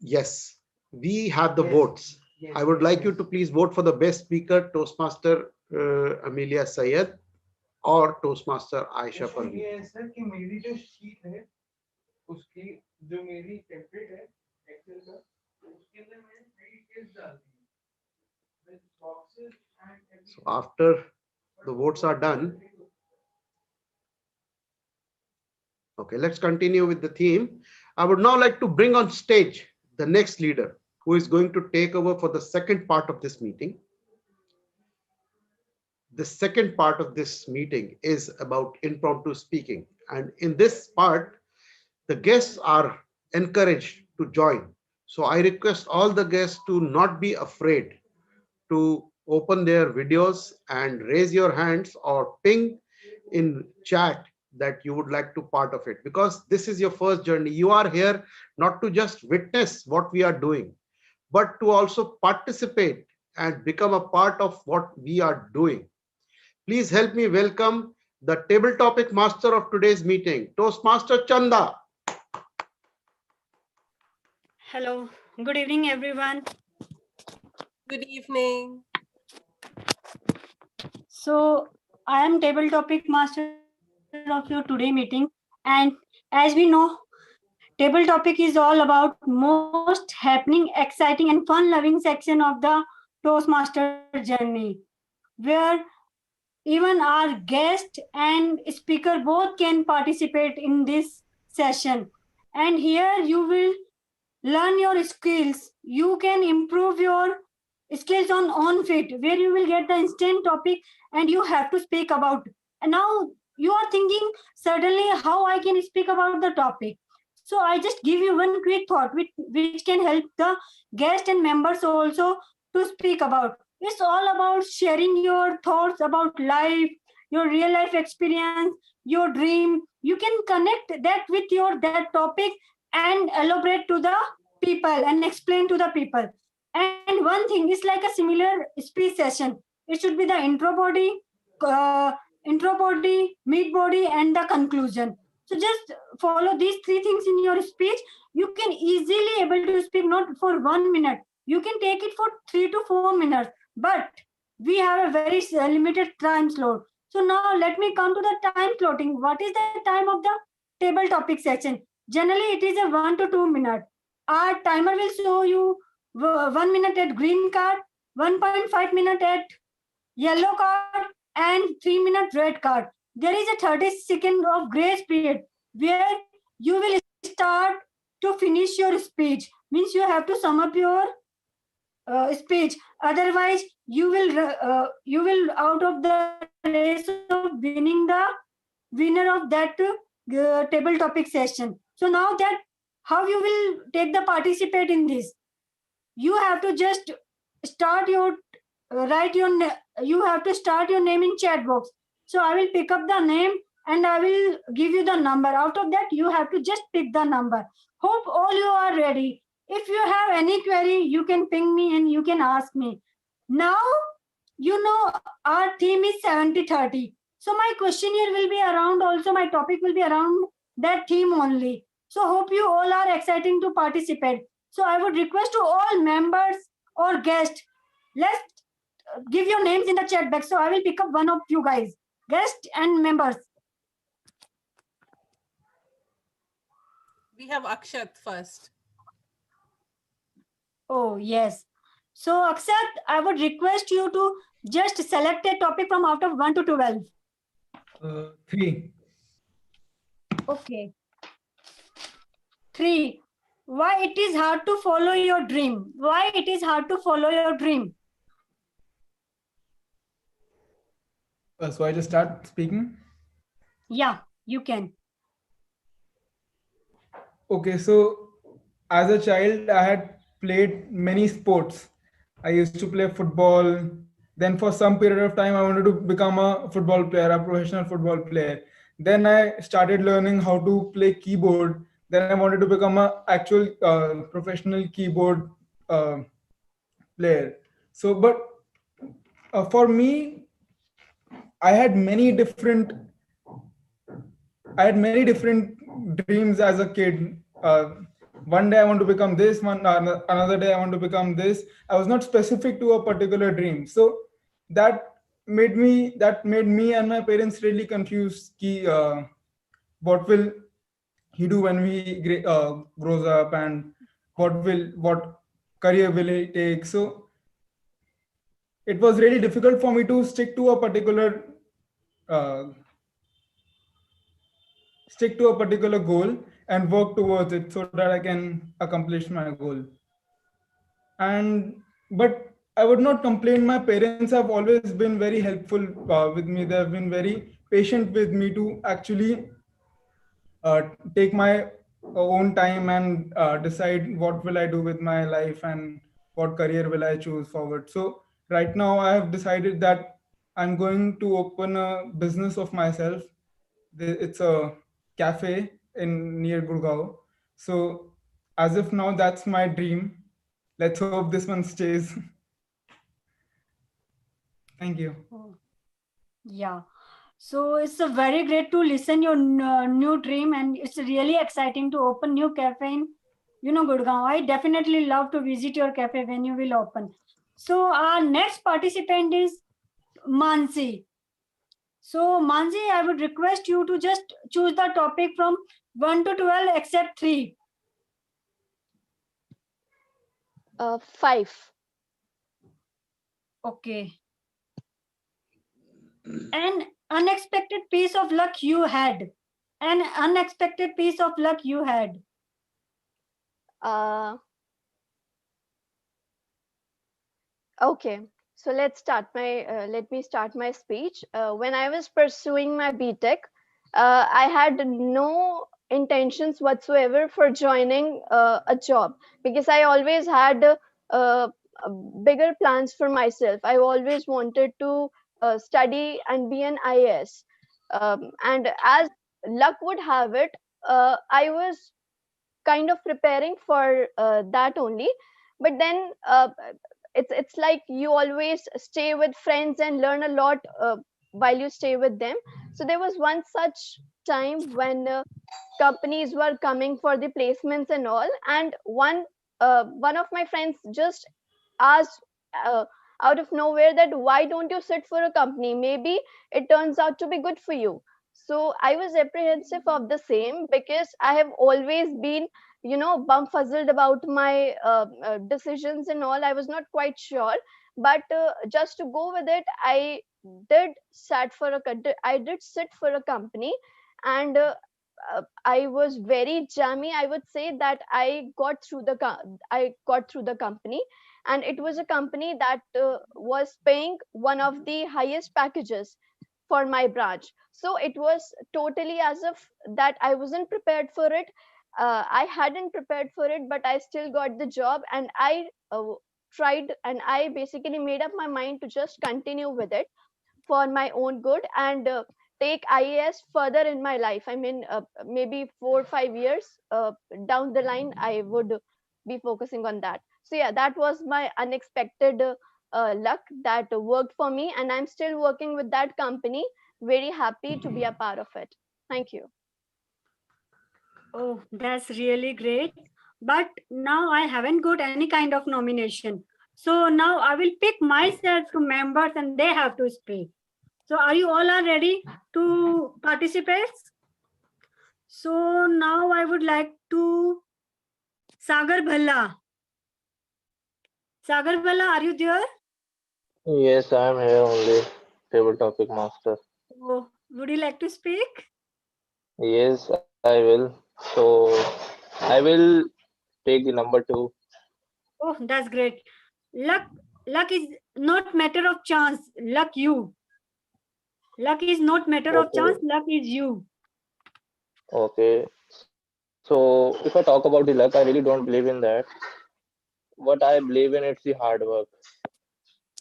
Yes, we have the votes. Yes, I would like you to please vote for the best speaker, Toastmaster Amelia Sayed or Toastmaster Aisha Parveen. So after the votes are done, okay, let's continue with the theme. I would now like to bring on stage the next leader who is going to take over for the second part of this meeting. The second part of this meeting is about impromptu speaking. And in this part, the guests are encouraged to join. So I request all the guests to not be afraid to open their videos and raise your hands or ping in chat that you would like to part of it, because this is your first journey. You are here not to just witness what we are doing, but to also participate and become a part of what we are doing. Please help me welcome the table topic master of today's meeting, Toastmaster Chanda. Hello, good evening, everyone. Good evening. So, I am table topic master of your today meeting, and as we know, table topic is all about most happening, exciting, and fun-loving section of the Toastmaster journey, where Even our guest and speaker both can participate in this session. And here you will learn your skills. You can improve your skills on fit, where you will get the instant topic and you have to speak about. And now you are thinking certainly how I can speak about the topic. So I just give you one quick thought which can help the guest and members also to speak about. It's all about sharing your thoughts about life, your real life experience, your dream. You can connect that with your that topic and elaborate to the people and explain to the people. And one thing is like a similar speech session. It should be the uh, intro body, mid body, and the conclusion. So just follow these three things in your speech. You can easily able to speak not for 1 minute. You can take it for 3 to 4 minutes. But we have a very limited time slot. So now let me come to the time slotting. What is the time of the table topic section? Generally, it is a 1 to 2 minutes. Our timer will show you 1 minute at green card, 1.5 minute at yellow card, and 3 minute red card. There is a 30 second of grace period where you will start to finish your speech. Means you have to sum up your speech. Otherwise, you will out of the race of winning the winner of that table topic session. So now that how you will take the participate in this, you have to just start your you have to start your name in chat box. So I will pick up the name and I will give you the number. Out of that you have to just pick the number. Hope all you are ready. If you have any query, you can ping me and you can ask me. Now, you know, our theme is 70-30. So my question here will be around, also my topic will be around that theme only. So hope you all are excited to participate. So I would request to all members or guests, let's give your names in the chat box. So I will pick up one of you guys, guests and members. We have Akshat first. Oh, yes. So Akshat, I would request you to just select a topic from out of 1 to 12. 3. Okay. 3. Why it is hard to follow your dream? Why it is hard to follow your dream? So I just start speaking. Yeah, you can. Okay, so as a child, I had played many sports. I used to play football. Then, for some period of time, I wanted to become a football player, a professional football player. Then, I started learning how to play keyboard. Then, I wanted to become a actual professional keyboard uh, player. So, but for me, I had many different I had many different dreams as a kid. One day I want to become this, another day I want to become this. I was not specific to a particular dream. So that made me and my parents really confused. What will he do when he grows up, and what career will he take? So it was really difficult for me to uh, stick to a particular goal and work towards it so that I can accomplish my goal. And but I would not complain. My parents have always been very helpful with me. They have been very patient with me to actually uh, take my own time and decide what will I do with my life and what career will I choose forward. So right now I have decided that I'm going to open a business of myself. It's a cafe in near Gurgaon. So as of now, that's my dream. Let's hope this one stays. Thank you. Yeah. So it's a very great to listen your new dream, and it's really exciting to open new cafe in, Gurgaon. I definitely love to visit your cafe when you will open. So our next participant is Mansi. So Mansi, I would request you to just choose the topic from 1 to 12 except 3. 5. Okay. An unexpected piece of luck you had. An unexpected piece of luck you had. Uh, okay, so let me start my speech. When I was pursuing my BTech, I had no intentions whatsoever for joining a job, because I always had uh, bigger plans for myself. I always wanted to study and be an IAS. And as luck would have it, I was kind of preparing for that only. But then it's like you always stay with friends and learn a lot while you stay with them. So there was one such time when companies were coming for the placements and all, and one of my friends just asked uh, out of nowhere that why don't you sit for a company, maybe it turns out to be good for you. So I was apprehensive of the same, because I have always been, bumfuzzled about my decisions and all. I was not quite sure, but just to go with it, I did sit for a company. And I was very jammy. I would say that I got through the company, and it was a company that was paying one of the highest packages for my branch. So it was totally as if that I wasn't prepared for it. I hadn't prepared for it, but I still got the job, and I tried, and I basically made up my mind to just continue with it for my own good, and take IAS further in my life. I mean, maybe 4 or 5 years down the line, I would be focusing on that. So yeah, that was my unexpected luck that worked for me, and I'm still working with that company. Very happy to be a part of it. Thank you. Oh, that's really great. But now I haven't got any kind of nomination. So now I will pick myself to members and they have to speak. So are you all are ready to participate? So now I would like to Sagar Bhalla. Sagar Bhalla, are you there? Yes, I am here only, table topic master. Oh, would you like to speak? Yes, I will. So I will take the number two. Oh, that's great. Luck is not matter of chance. Luck you. Luck is not matter of chance. Okay, Luck is you. okay. So if I talk about the luck, I really don't believe in that. What I believe in, it's the hard work.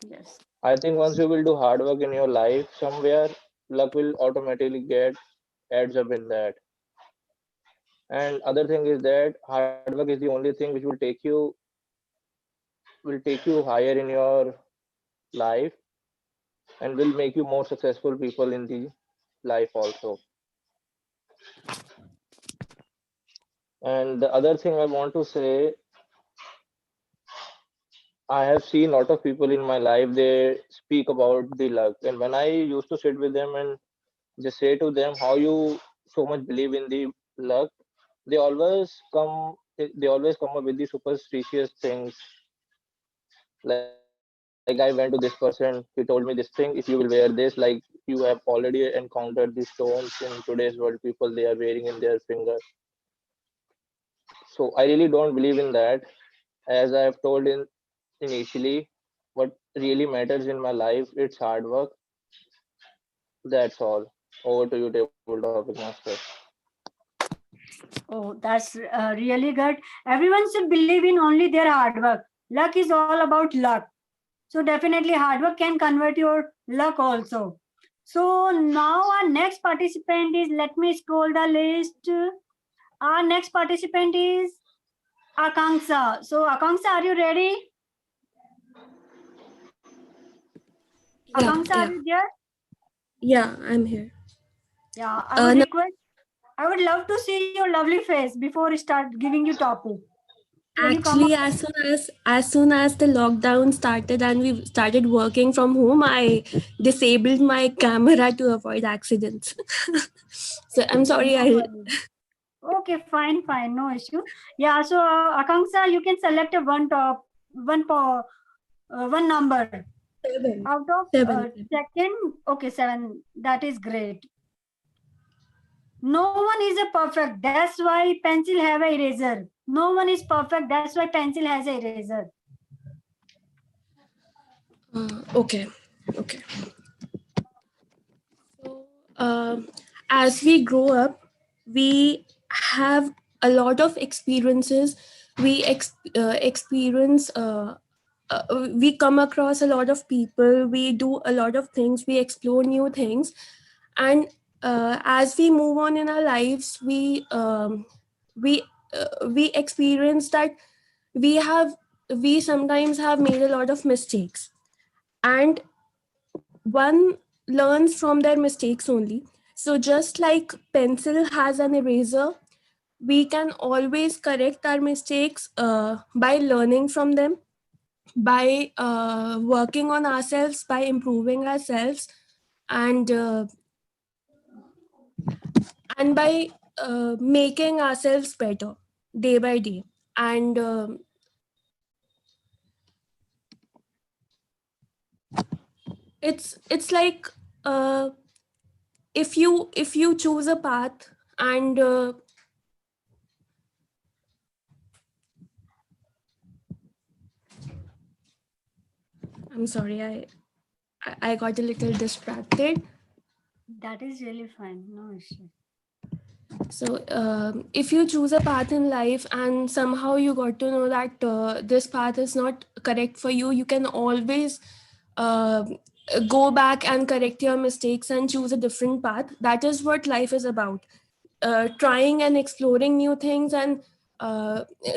Yes. I think once you will do hard work in your life somewhere, luck will automatically get adds up in that. And other thing is that hard work is the only thing which will take you higher in your life and will make you more successful people in the life also. And the other thing I want to say, I have seen a lot of people in my life, they speak about the luck. And when I used to sit with them and just say to them how you so much believe in the luck, they always come up with the superstitious things. Like I went to this person, he told me this thing, if you will wear this, like you have already encountered the stones in today's world, people they are wearing in their finger. So I really don't believe in that. As I have told in initially, what really matters in my life, it's hard work. That's all. Over to you, table topic master. Oh, that's really good. Everyone should believe in only their hard work. Luck is all about luck. So definitely hard work can convert your luck also. So now our next participant is, let me scroll the list. Our next participant is Akanksha. So Akanksha, are you ready? Yeah, Akanksha, are yeah, you there? yeah, I'm here. Yeah, I would No, request, I would love to see your lovely face before I start giving you topic. Can you come up? actually, as soon as the lockdown started and we started working from home, I disabled my camera to avoid accidents. So I'm sorry. No worries. Okay, fine, no issue. Yeah, so Akanksha, you can select a one top, one number. Seven. Out of Seven. second, okay, 7. That is great. No one is a perfect. That's why pencil have a eraser. No one is perfect. That's why pencil has a eraser. Okay. Okay. So, as we grow up, we have a lot of experiences. We come across a lot of people. We do a lot of things. We explore new things, and as we move on in our lives, we we experience that we have we sometimes have made a lot of mistakes, and one learns from their mistakes only. So just like pencil has an eraser, we can always correct our mistakes by learning from them, by working on ourselves, by improving ourselves, and by making ourselves better day by day. And it's like, uh, if you choose a path, and I'm sorry, I got a little distracted. That is really fine. No issue. So, if you choose a path in life and somehow you got to know that this path is not correct for you, you can always uh, go back and correct your mistakes and choose a different path. That is what life is about. Trying and exploring new things, and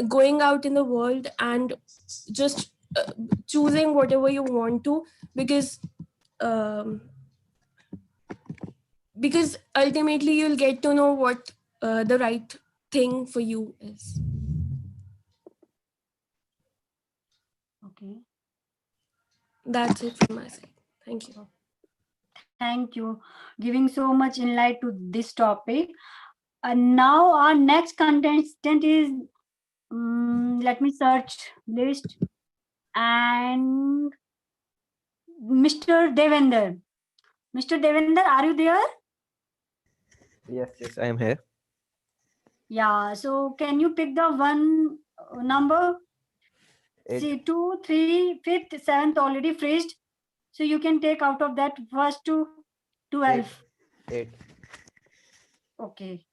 going out in the world, and just choosing whatever you want to, because um, ultimately you'll get to know what the right thing for you is. Okay. That's it from my side. Thank you. Thank you. Giving so much insight to this topic. And now our next contestant is, let me search list, and Mr. Devender. Mr. Devender, are you there? Yes, I am here. Yeah. So can you pick the one number? Eight. See, 2, 3, 5th, 7th already freezed. So you can take out of that first to 12. Eight. Okay.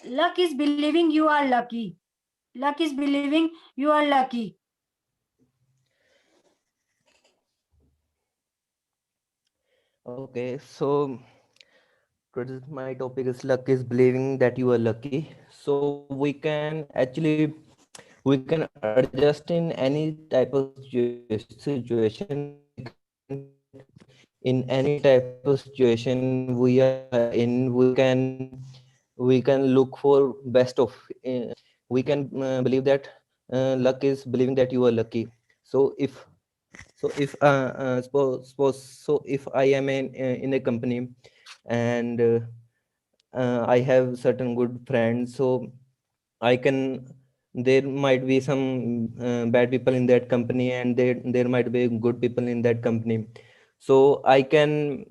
Luck is believing you are lucky. Luck is believing you are lucky. Okay, so today's my topic is luck is believing that you are lucky. So we can actually we can adjust in any type of situation. We can in any type of situation we are in. We can look for best of. We can believe that luck is believing that you are lucky. So if I am in a company, and I have certain good friends, so I can there might be some bad people in that company, and there might be good people in that company. So I can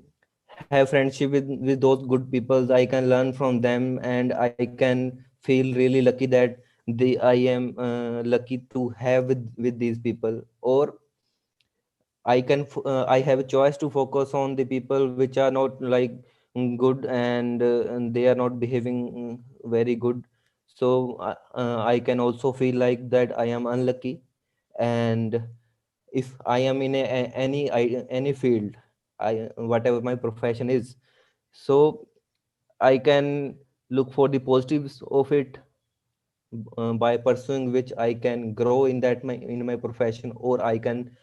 have friendship with those good people. I can learn from them, and I can feel really lucky that I am lucky to have with these people. Or I have a choice to focus on the people which are not like good, and they are not behaving very good. So I can also feel like that I am unlucky. And if I am in any field, whatever my profession is, so I can look for the positives of it, by pursuing which I can grow in my profession, or I can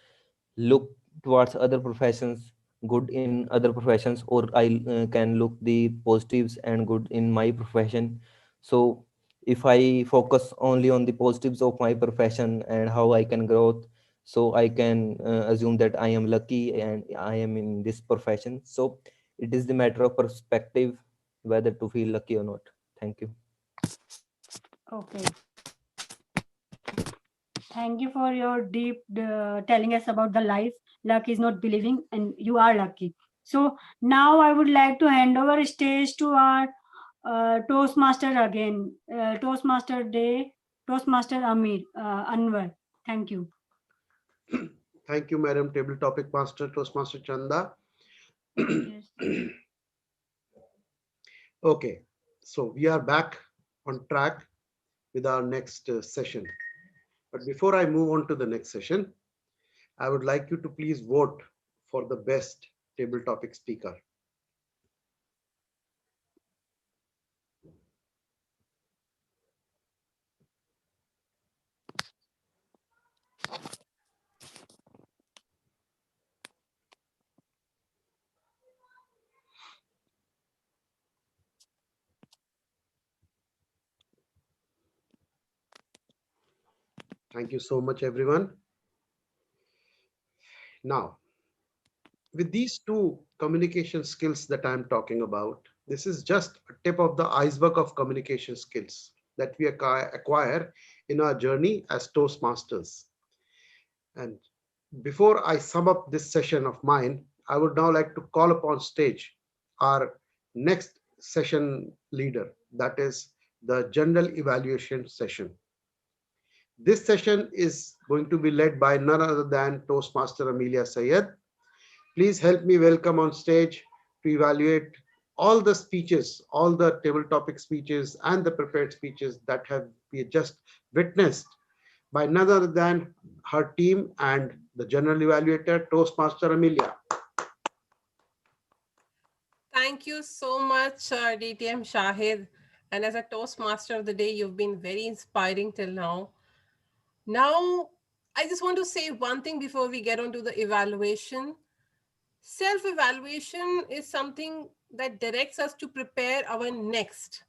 look towards other professions, good in other professions, or I can look the positives and good in my profession. So if I focus only on the positives of my profession and how I can grow, so I can assume that I am lucky and I am in this profession. So it is the matter of perspective whether to feel lucky or not. Thank you. Okay. thank you for your deep telling us about the life. Luck is not believing, and you are lucky. So now I would like to hand over stage to our Toastmaster again, Toastmaster Day, Toastmaster Anwar. Thank you. Thank you, Madam Table Topic Master, Toastmaster Chanda. Yes. Okay, so we are back on track with our next session. But before I move on to the next session, I would like you to please vote for the best table topic speaker. Thank you so much, everyone. Now, with these two communication skills that I'm talking about, this is just a tip of the iceberg of communication skills that we acquire in our journey as Toastmasters. And before I sum up this session of mine, I would now like to call upon stage our next session leader, that is the general evaluation session. This session is going to be led by none other than Toastmaster Amelia Sayed. Please help me welcome on stage to evaluate all the speeches, all the table topic speeches and the prepared speeches that have been just witnessed by none other than her team and the general evaluator, Toastmaster Amelia. Thank you so much, DTM Shahid. And as a Toastmaster of the Day, you've been very inspiring till now. Now, I just want to say one thing before we get on to the evaluation. Self-evaluation is something that directs us to prepare our next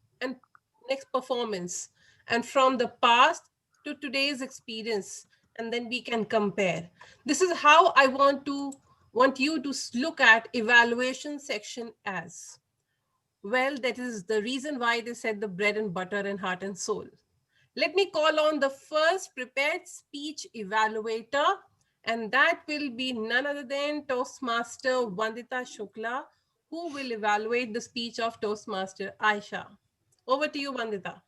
performance, and from the past to today's experience, and then we can compare. This is how I want you to look at evaluation section as. Well, that is the reason why they said the bread and butter and heart and soul. Let me call on the first prepared speech evaluator, and that will be none other than Toastmaster Vandita Shukla, who will evaluate the speech of Toastmaster Aisha. Over to you, Vandita.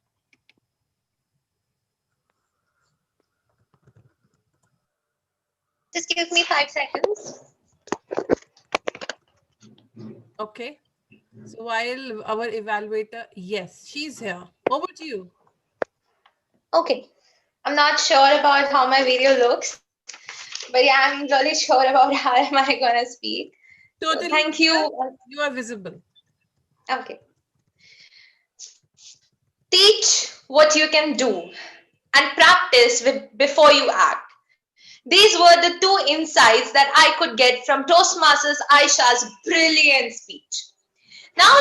Just give me 5 seconds. Okay. So while our evaluator, yes, she's here. Over to you. Okay. I'm not sure about how my video looks, but yeah, I'm really sure about how am I gonna speak. Totally. So thank you. You are visible. Okay. Teach what you can do and practice before you act. These were the two insights that I could get from Toastmasters Aisha's brilliant speech. Now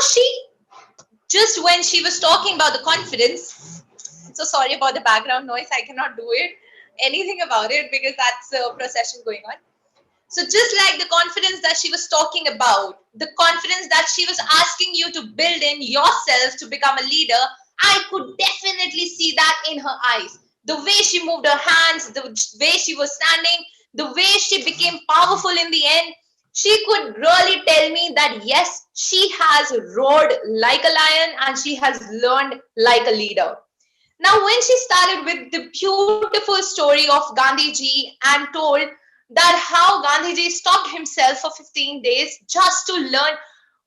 just when she was talking about the confidence, so sorry about the background noise, I cannot do anything about it because that's a procession going on. So just like the confidence that she was talking about, the confidence that she was asking you to build in yourself to become a leader, I could definitely see that in her eyes. The way she moved her hands, the way she was standing, the way she became powerful in the end, she could really tell me that yes, she has roared like a lion and she has learned like a leader. Now, when she started with the beautiful story of Gandhiji and told that how Gandhiji stopped himself for 15 days just to learn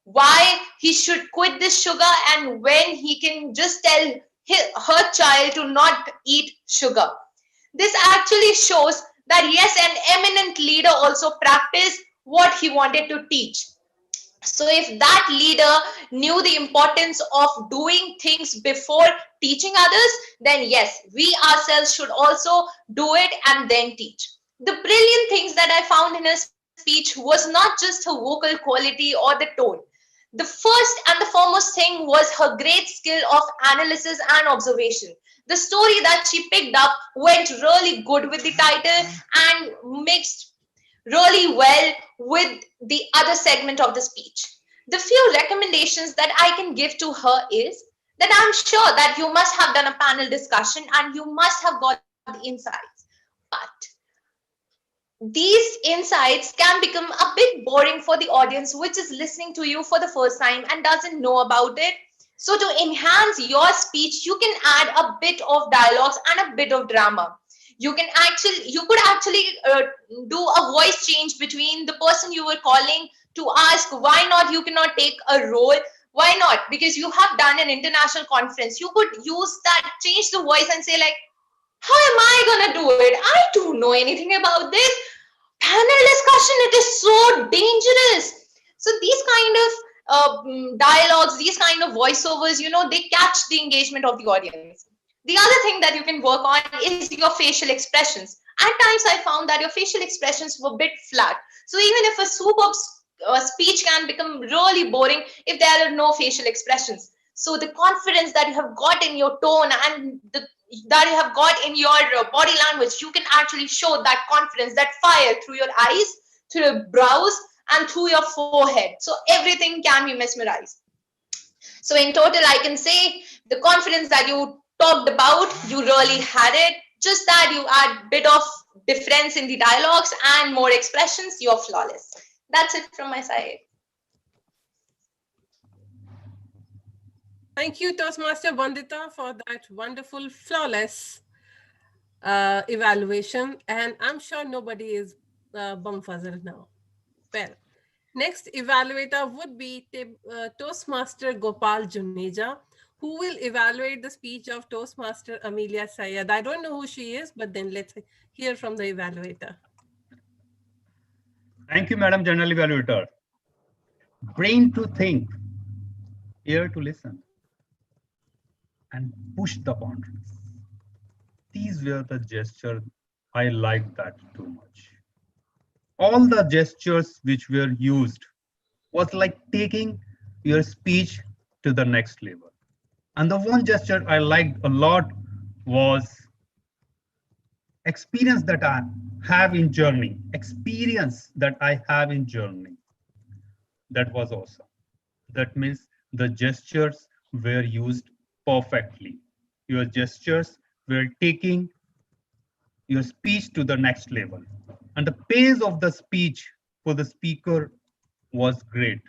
why he should quit this sugar and when he can just tell her child to not eat sugar. This actually shows that yes, an eminent leader also practiced what he wanted to teach. So if that leader knew the importance of doing things before teaching others, then yes, we ourselves should also do it and then teach. The brilliant things that I found in her speech was not just her vocal quality or the tone. The first and the foremost thing was her great skill of analysis and observation. The story that she picked up went really good with the title and mixed really well with the other segment of the speech. The few recommendations that I can give to her is that I'm sure that you must have done a panel discussion and you must have got the insights. But these insights can become a bit boring for the audience which is listening to you for the first time and doesn't know about it. So to enhance your speech, you can add a bit of dialogues and a bit of drama. You could actually do a voice change between the person you were calling to ask why not you cannot take a role. Why not? Because you have done an international conference. You could use that, change the voice and say like, how am I gonna do it? I don't know anything about this. Panel discussion, it is so dangerous. So these kind of dialogues, these kind of voiceovers, they catch the engagement of the audience. The other thing that you can work on is your facial expressions. At times I found that your facial expressions were a bit flat. So even if a superb speech can become really boring if there are no facial expressions. So the confidence that you have got in your tone and that you have got in your body language, you can actually show that confidence, that fire through your eyes, through your brows, and through your forehead. So everything can be mesmerized. So in total, I can say the confidence that you talked about, you really had it. Just that you add bit of difference in the dialogues and more expressions, you're flawless. That's it from my side. Thank you, Toastmaster Vandita, for that wonderful, flawless evaluation. And I'm sure nobody is bumfuzzled now. Well, next evaluator would be Toastmaster Gopal Juneja, who will evaluate the speech of Toastmaster Amelia Sayed. I don't know who she is, but then let's hear from the evaluator. Thank you, Madam General Evaluator. Brain to think, ear to listen, and push the boundaries. These were the gestures. I liked that too much. All the gestures which were used was like taking your speech to the next level. And the one gesture I liked a lot was experience that I have in journey. Experience that I have in journey. That was awesome. That means the gestures were used perfectly. Your gestures were taking your speech to the next level. And the pace of the speech for the speaker was great.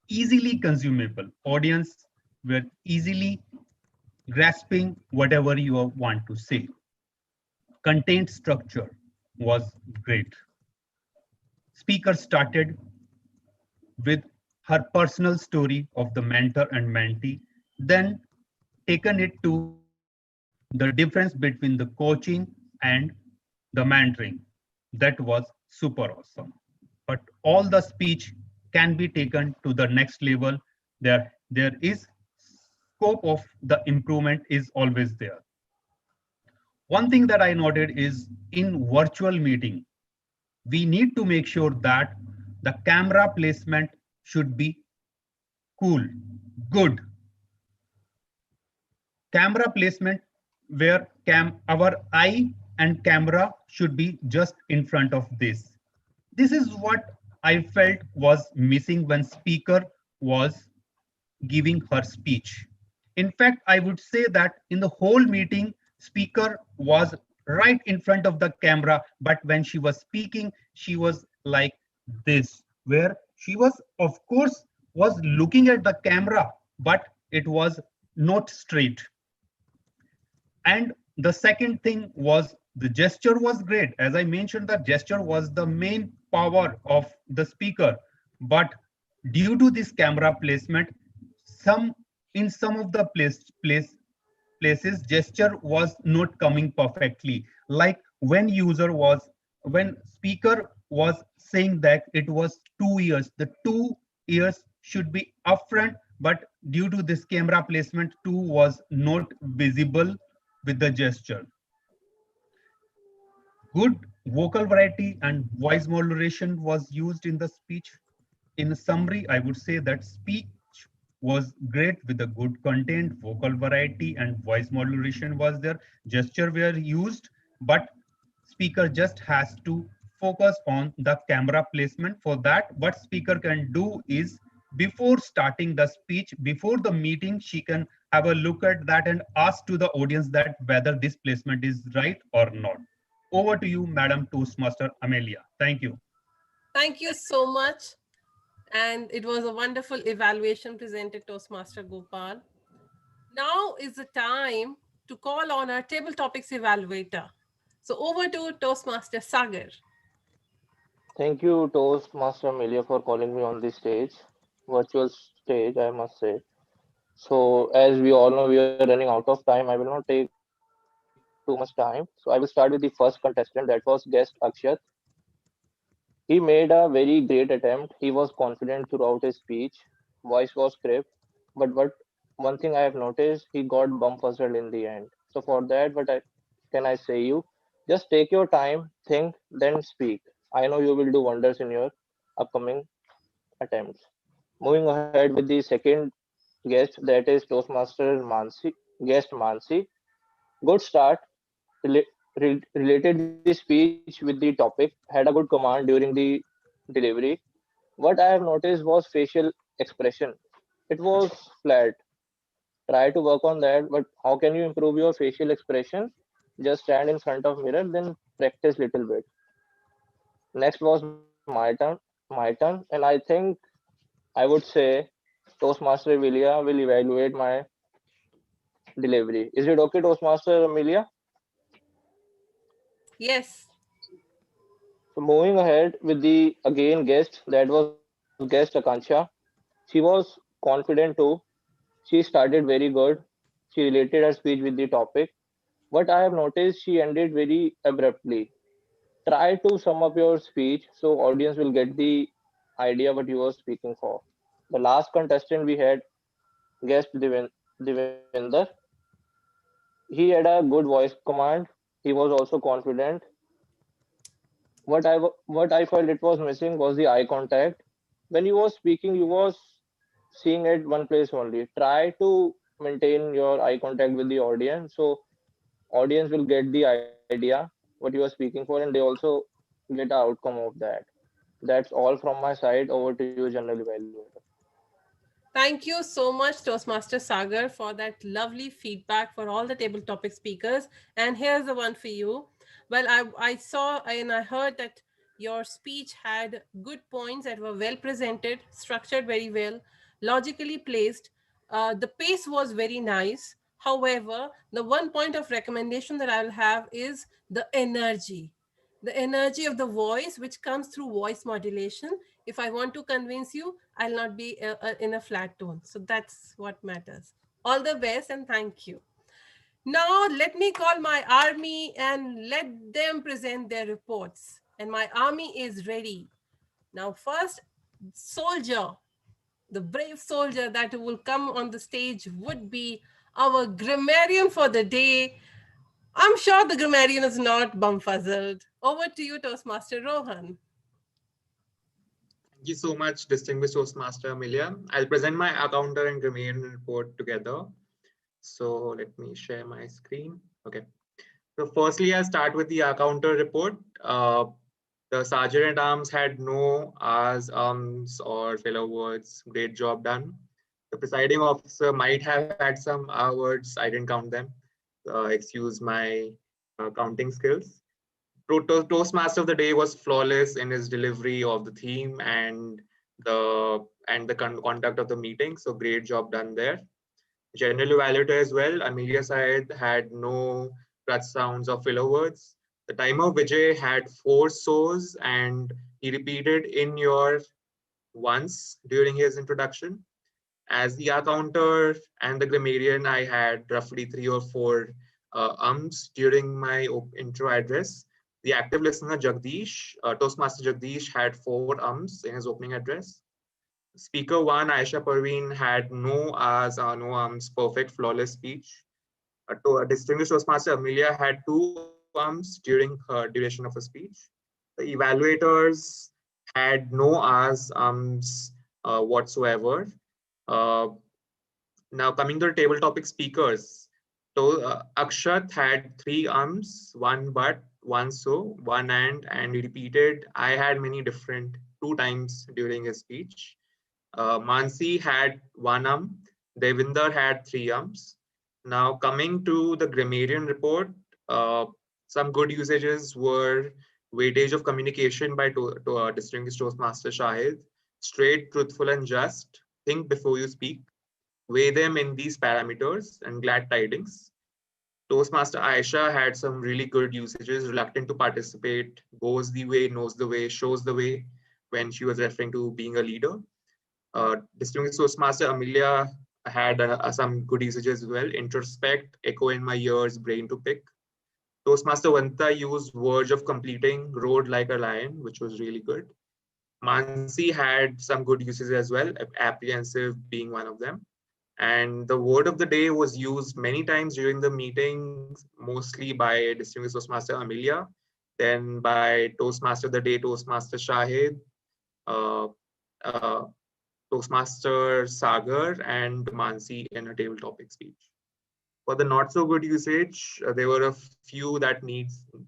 Easily consumable. Audience were easily grasping whatever you want to say. Content structure was great. Speaker started with her personal story of the mentor and mentee, then taken it to the difference between the coaching and the mentoring. That was super awesome. But all the speech can be taken to the next level. There is scope of the improvement is always there. One thing that I noted is in virtual meeting, we need to make sure that the camera placement should be cool, good. Camera placement where our eye and camera should be just in front of this. This is what I felt was missing when speaker was giving her speech. In fact, I would say that in the whole meeting, speaker was right in front of the camera, but when she was speaking, she was like this, where she was, of course, was looking at the camera, but it was not straight. And the second thing was the gesture was great. As I mentioned, the gesture was the main power of the speaker, but due to this camera placement, in some of the places gesture was not coming perfectly, like when speaker was saying that it was 2 years, the 2 years should be upfront, but due to this camera placement 2 was not visible with the gesture. Good vocal variety and voice modulation was used in the speech. In summary, I would say that speech was great with the good content, vocal variety and voice modulation was there. Gesture were used, but speaker just has to focus on the camera placement. For that, what speaker can do is before starting the speech, before the meeting, she can have a look at that and ask to the audience that whether this placement is right or not. Over to you, Madam Toastmaster Amelia. Thank you. Thank you so much. And it was a wonderful evaluation presented, Toastmaster Gopal. Now is the time to call on our table topics evaluator. So over to Toastmaster Sagar. Thank you, Toastmaster Amelia, for calling me on this stage, virtual stage, I must say. So, as we all know, we are running out of time. I will not take too much time. So, I will start with the first contestant, that was guest Akshat. He made a very great attempt. He was confident throughout his speech. Voice was crisp. But one thing I have noticed, he got bumfuzzled in the end. So for that, can I say you? Just take your time, think, then speak. I know you will do wonders in your upcoming attempts. Moving ahead with the second guest, that is Toastmaster Mansi, guest Mansi. Good start. Related the speech with the topic, had a good command during the delivery. What I have noticed was facial expression. It was flat. Try to work on that, but how can you improve your facial expression? Just stand in front of mirror, then practice little bit. Next was my turn, and I think I would say Toastmaster Emilia will evaluate my delivery. Is it okay, Toastmaster Emilia? Yes. So moving ahead with the again guest, that was guest Akansha. She was confident too. She started very good. She related her speech with the topic. What I have noticed, she ended very abruptly. Try to sum up your speech so audience will get the idea what you were speaking for. The last contestant we had, guest Devinder. He had a good voice command. He was also confident. What I felt it was missing was the eye contact. When you was speaking, you was seeing at one place only. Try to maintain your eye contact with the audience, so audience will get the idea what you are speaking for, and they also get the outcome of that. That's all from my side. Over to you, General Evaluator. Thank you so much, Toastmaster Sagar, for that lovely feedback for all the table topic speakers. And here's the one for you. Well, I saw and I heard that your speech had good points that were well presented, structured very well, logically placed. The pace was very nice. However, the one point of recommendation that I'll have is the energy of the voice, which comes through voice modulation. If I want to convince you, I'll not be in a flat tone. So that's what matters. All the best and thank you. Now, let me call my army and let them present their reports. And my army is ready. Now, first, soldier, the brave soldier that will come on the stage would be our grammarian for the day. I'm sure the grammarian is not bumfuzzled. Over to you, Toastmaster Rohan. Thank you so much, distinguished Toastmaster Amelia. I'll present my accounter and grammarian report together. So let me share my screen. Okay. So firstly, I'll start with the accounter report. The Sergeant at Arms had no R's, or filler words. Great job done. The presiding officer might have had some R words. I didn't count them. Excuse my counting skills. Toastmaster of the day was flawless in his delivery of the theme and the conduct of the meeting. So great job done there. General evaluator as well. Amelia Syed had no clutch sounds or filler words. The timer Vijay had 4 so's and he repeated in your once during his introduction. As the accounter and the grammarian, I had roughly 3 or 4 ums during my intro address. The active listener Jagdish, Toastmaster Jagdish, had 4 ums in his opening address. Speaker 1, Aisha Parveen, had no R's, no ums, perfect, flawless speech. Distinguished Toastmaster Amelia had 2 ums during her duration of her speech. The evaluators had no R's, ums whatsoever. Uh, Now coming to the table topic speakers. So Akshat had 3 ums, 1 but, 1 so, 1 and he repeated. I had many different 2 times during his speech. Mansi had 1 Devinder had 3 ums. Now coming to the grammarian report, Some good usages were weightage of communication by distinguished Toastmaster Shahid, straight, truthful, and just. Think before you speak. Weigh them in these parameters, and glad tidings. Toastmaster Aisha had some really good usages, reluctant to participate, goes the way, knows the way, shows the way when she was referring to being a leader. Distinguished Toastmaster Amelia had some good usages as well, introspect, echo in my ears, brain to pick. Toastmaster Vanta used verge of completing, roared like a lion, which was really good. Mansi had some good uses as well, apprehensive being one of them. And the word of the day was used many times during the meetings, mostly by distinguished Toastmaster Amelia, then by Toastmaster of the Day, Toastmaster Shahid, uh, uh, Toastmaster Sagar, and Mansi in a table topic speech. For the not so good usage, there were a few that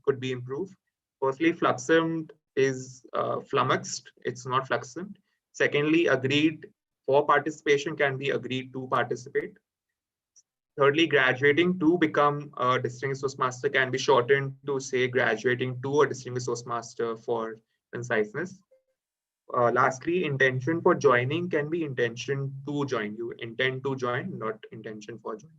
could be improved. Firstly, fluxumed is flummoxed. It's not fluxumed. Secondly, agreed for participation can be agreed to participate. Thirdly, graduating to become a distinguished Toastmaster can be shortened to say graduating to a distinguished Toastmaster for conciseness. Lastly, intention for joining can be intention to join. You intend to join, not intention for joining.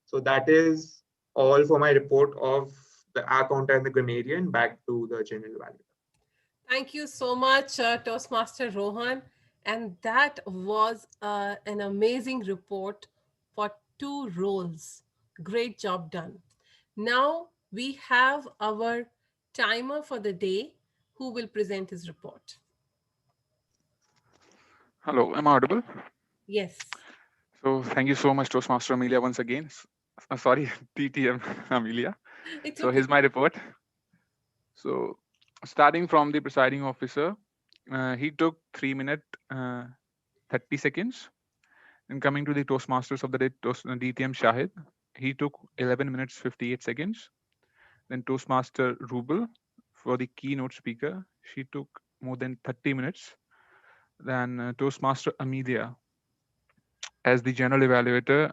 So that is all for my report of the account and the grammarian. Back to the general value. Thank you so much, Toastmaster Rohan. And that was an amazing report for two roles. Great job done. Now we have our timer for the day who will present his report. Hello, am I audible? Yes. So thank you so much, Toastmaster Amelia, once again. Sorry, TTM Amelia. It's So okay. here's my report. So starting from the presiding officer, he took 3 minutes 30 seconds. And coming to the Toastmasters of the Day, DTM Shahid, he took 11 minutes 58 seconds. Then Toastmaster Rubel for the keynote speaker, she took more than 30 minutes. Then Toastmaster Amelia as the general evaluator,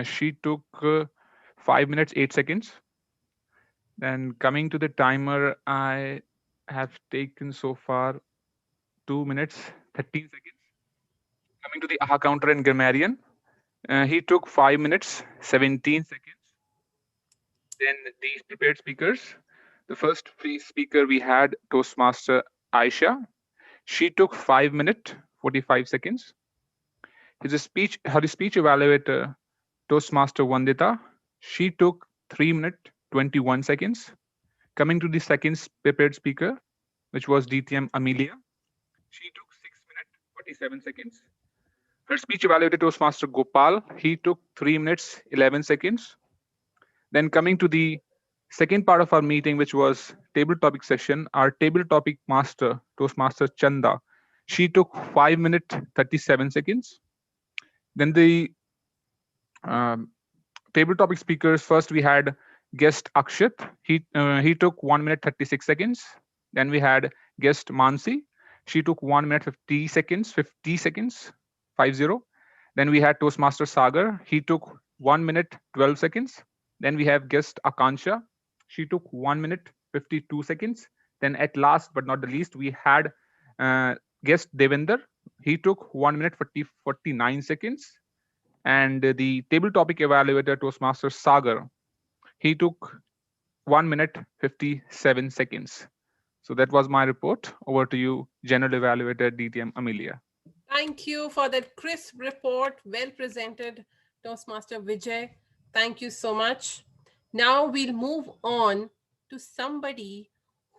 she took 5 minutes 8 seconds. Then coming to the timer, I have taken so far 2 minutes 13 seconds. Coming to the aha counter and grammarian, he took 5 minutes 17 seconds. Then these prepared speakers, the first free speaker we had, Toastmaster Aisha, she took 5 minutes 45 seconds. Her speech evaluator, Toastmaster Vandita, she took 3 minutes 21 seconds. Coming to the second prepared speaker, which was DTM Amelia, she took 6 minutes 47 seconds. Her speech evaluator, Toastmaster Gopal, he took 3 minutes 11 seconds. Then coming to the second part of our meeting, which was table topic session, our table topic master, Toastmaster Chanda, she took 5 minutes 37 seconds. Then the table topic speakers, first we had guest Akshat, he took 1 minute 36 seconds. Then we had guest Mansi, she took 1 minute 50 seconds 50. Then we had Toastmaster Sagar, he took 1 minute 12 seconds. Then we have guest Akansha, she took 1 minute 52 seconds. Then at last but not the least, we had guest Devinder, he took 1 minute 49 seconds. And the table topic evaluator, Toastmaster Sagar, he took 1 minute 57 seconds. So that was my report. Over to you, General Evaluator DTM Amelia. Thank you for that crisp report. Well presented, Toastmaster Vijay. Thank you so much. Now we'll move on to somebody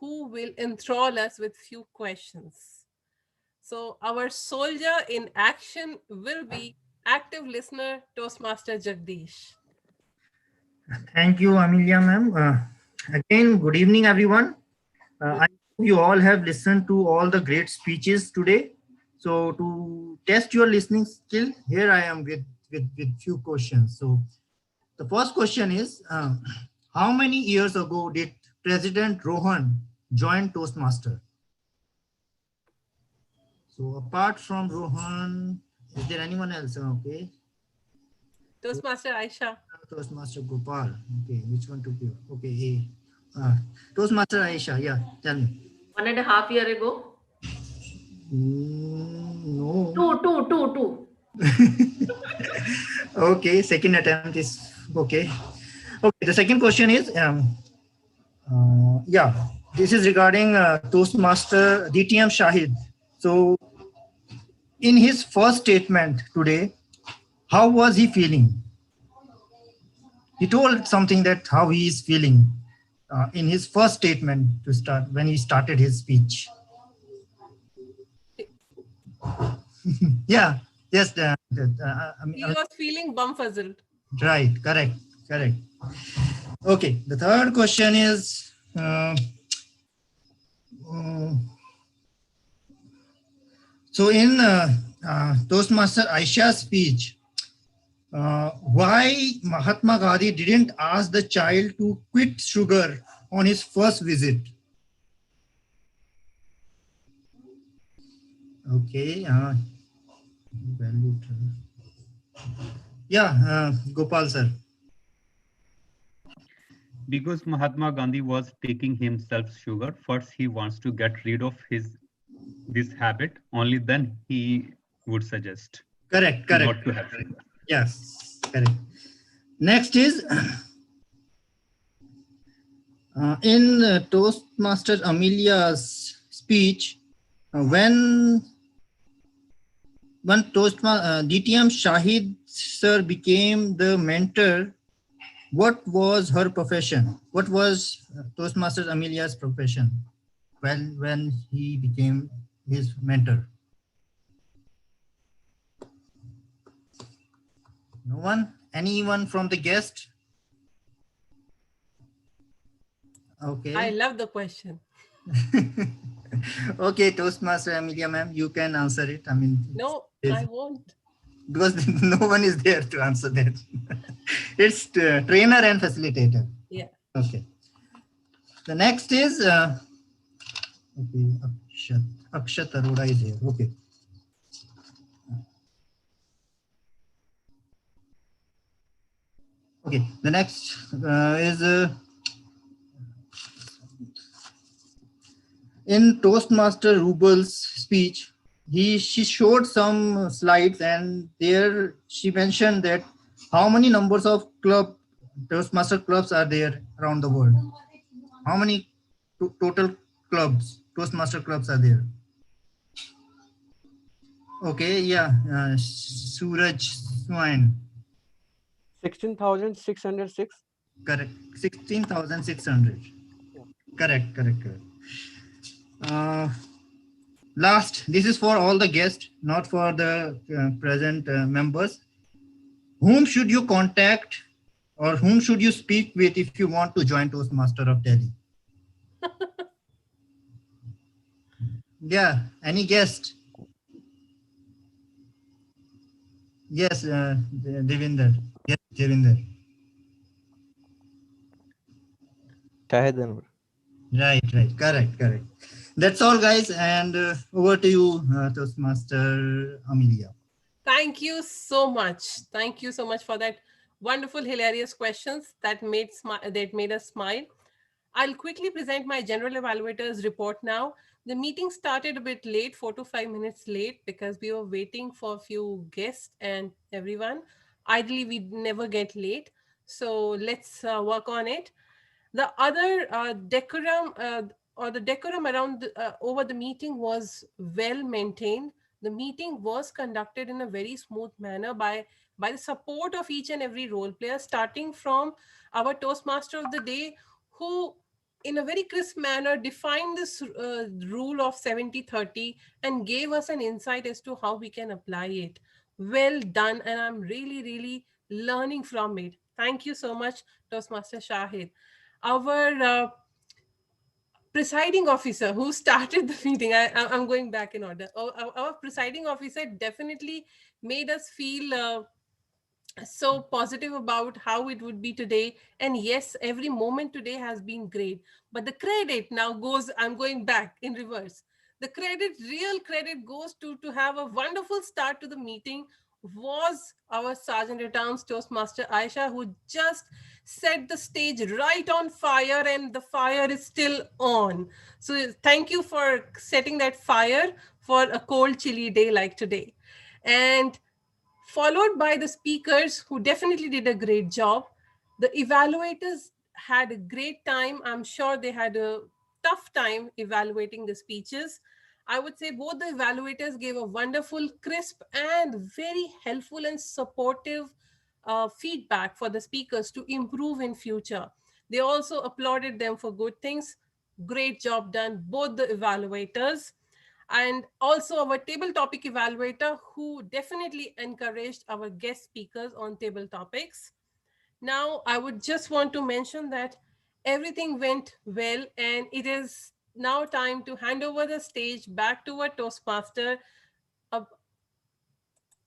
who will enthrall us with few questions. So our soldier in action will be active listener Toastmaster Jagdish. Thank you, Amelia ma'am. Again, good evening, everyone. I hope you all have listened to all the great speeches today. So to test your listening skill, here I am with few questions. So the first question is, how many years ago did President Rohan join Toastmaster? So apart from Rohan, is there anyone else? Okay. Toastmaster Aisha. Toastmaster Gopal. Okay, which one to give? Okay, A. Uh, Toastmaster Aisha, yeah, tell me. 1.5 years ago. No. Two. Okay, second attempt is okay. Okay, the second question is, yeah, this is regarding Toastmaster DTM Shahid. So, in his first statement today, how was he feeling? He told something that how he is feeling in his first statement to start when he started his speech. Yeah, yes, He was feeling bumfuzzled. right, correct. Okay, the third question is, uh, so in Toastmaster Aisha's speech, why Mahatma Gandhi didn't ask the child to quit sugar on his first visit? Okay, yeah, Gopal sir. Because Mahatma Gandhi was taking himself sugar. First, he wants to get rid of this habit. Only then he would suggest Correct. not to have sugar. Yes, correct. Next is in Toastmaster Amelia's speech, when DTM Shahid sir became the mentor, what was her profession? What was Toastmasters Amelia's profession when he became his mentor? No one? Anyone from the guest? Okay. I love the question. Okay, Toastmaster Amelia, ma'am, you can answer it. I mean, No, I won't. because no one is there to answer that. It's trainer and facilitator. Yeah. Okay. The next is okay, Akshat Arora is here. Okay. Okay. The next is in Toastmaster Rubel's speech. She showed some slides, and there she mentioned that how many numbers of Toastmaster clubs are there around the world. How many total clubs, Toastmaster clubs are there? Okay, yeah, Suraj Swain. 16,606. Correct, 16,600. Yeah. Correct. Uh, Last, this is for all the guests, not for the present members. Whom should you contact or whom should you speak with if you want to join Toastmaster of Delhi? Yeah, any guest? Yes, Devinder. Yes, Devinder. Shahid Anwar. Right. Correct. That's all, guys. And over to you, Toastmaster Amelia. Thank you so much. Thank you so much for that wonderful, hilarious questions that made us smile. I'll quickly present my general evaluator's report now. The meeting started a bit late, 4 to 5 minutes late, because we were waiting for a few guests and everyone. Ideally, we never get late. So let's work on it. The other decorum or the decorum around over the meeting was well maintained. The meeting was conducted in a very smooth manner by the support of each and every role player, starting from our Toastmaster of the day, who in a very crisp manner defined this rule of 70-30 and gave us an insight as to how we can apply it. Well done, and I'm really learning from it. Thank you so much, Toastmaster Shahid. Our presiding officer who started the meeting, I'm going back in order. Our presiding officer definitely made us feel so positive about how it would be today. And yes, every moment today has been great. But the credit now goes, I'm going back in reverse. The real credit goes to have a wonderful start to the meeting was our Sergeant at Arms Toastmaster Aisha, who just set the stage right on fire, and the fire is still on. So, thank you for setting that fire for a cold, chilly day like today. And followed by the speakers who definitely did a great job. The evaluators had a great time. I'm sure they had a tough time evaluating the speeches. I would say both the evaluators gave a wonderful, crisp, and very helpful and supportive feedback for the speakers to improve in future. They also applauded them for good things. Great job done, both the evaluators and also our table topic evaluator, who definitely encouraged our guest speakers on table topics. Now, I would just want to mention that everything went well, and it is now time to hand over the stage back to our Toastmaster. Uh,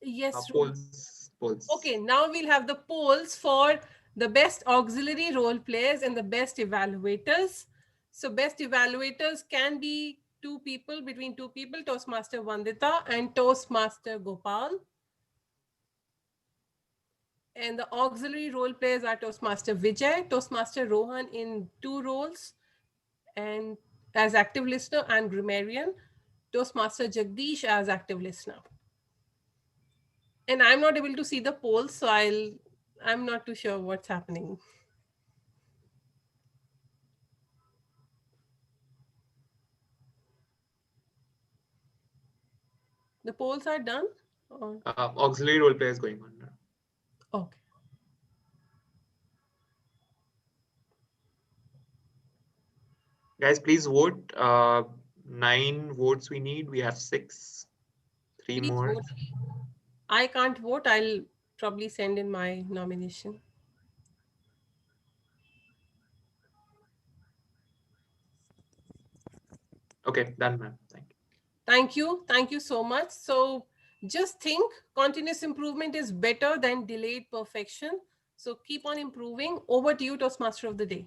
yes, Polls. okay, now we'll have the polls for the best auxiliary role players and the best evaluators. So, best evaluators can be two people, between two people, Toastmaster Vandita and Toastmaster Gopal. And the auxiliary role players are Toastmaster Vijay, Toastmaster Rohan in two roles, and as active listener and grammarian, Toastmaster Jagdish as active listener. And I'm not able to see the polls, so I'm not too sure what's happening. The polls are done? Or... Auxiliary role play is going on now. Okay. Guys, please vote. 9 votes we need. We have 6. 3 Please more. vote. I can't vote. I'll probably send in my nomination. Okay, done, ma'am. Thank you. Thank you. Thank you so much. So just think continuous improvement is better than delayed perfection. So keep on improving. Over to you, Toastmaster of the Day.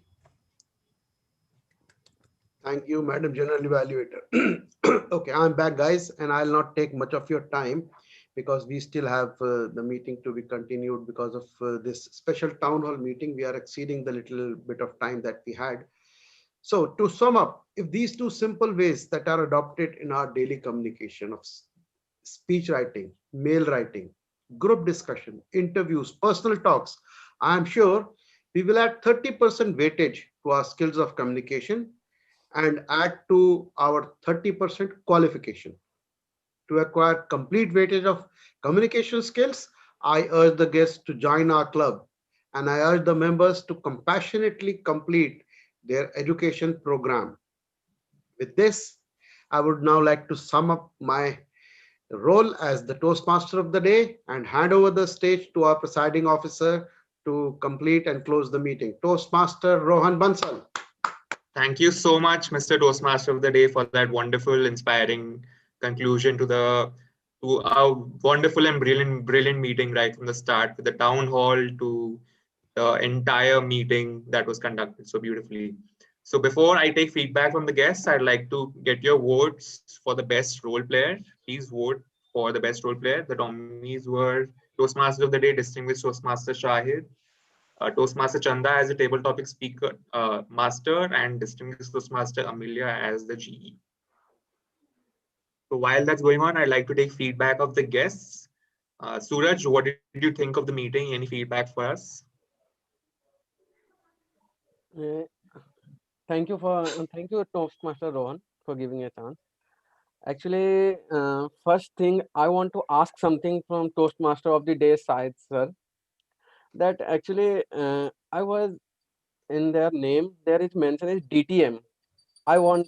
Thank you, Madam General Evaluator. Okay, I'm back, guys, and I'll not take much of your time because we still have the meeting to be continued because of this special town hall meeting. We are exceeding the little bit of time that we had. So to sum up, if these two simple ways that are adopted in our daily communication of speech writing, mail writing, group discussion, interviews, personal talks, I am sure we will add 30% weightage to our skills of communication and add to our 30% qualification. To acquire complete weightage of communication skills, I urge the guests to join our club, and I urge the members to compassionately complete their education program. With this, I would now like to sum up my role as the Toastmaster of the day and hand over the stage to our presiding officer to complete and close the meeting. Toastmaster Rohan Bansal. Thank you so much, Mr. Toastmaster of the Day, for that wonderful, inspiring conclusion to our wonderful and brilliant meeting right from the start, with the town hall to the entire meeting that was conducted so beautifully. So before I take feedback from the guests, I'd like to get your votes for the best role player. Please vote for the best role player. The nominees were Toastmaster of the Day, Distinguished Toastmaster Shahid, Toastmaster Chanda as a table topic speaker master, and Distinguished Toastmaster Amelia as the GE. So while that's going on, I'd like to take feedback of the guests. Suraj, what did you think of the meeting? Any feedback for us? Uh, thank you, Toastmaster Rohan, for giving a chance. Actually, first thing I want to ask something from Toastmaster of the Day side, sir. That actually, I was in their name. There is mentioned as DTM. I want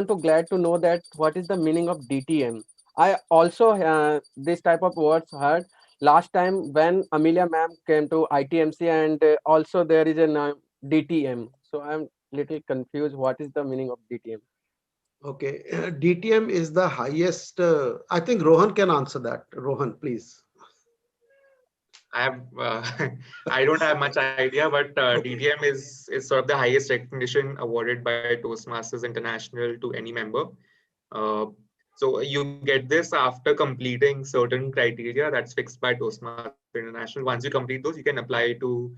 to glad to know that what is the meaning of DTM. I also this type of words heard last time when Amelia ma'am came to ITMC, and also there is a DTM. So I'm little confused. What is the meaning of DTM? Okay, DTM is the highest. I think Rohan can answer that. Rohan, please. I have I don't have much idea, but DTM is sort of the highest recognition awarded by Toastmasters International to any member. Uh, So you get this after completing certain criteria that's fixed by Toastmasters International. Once you complete those, you can apply to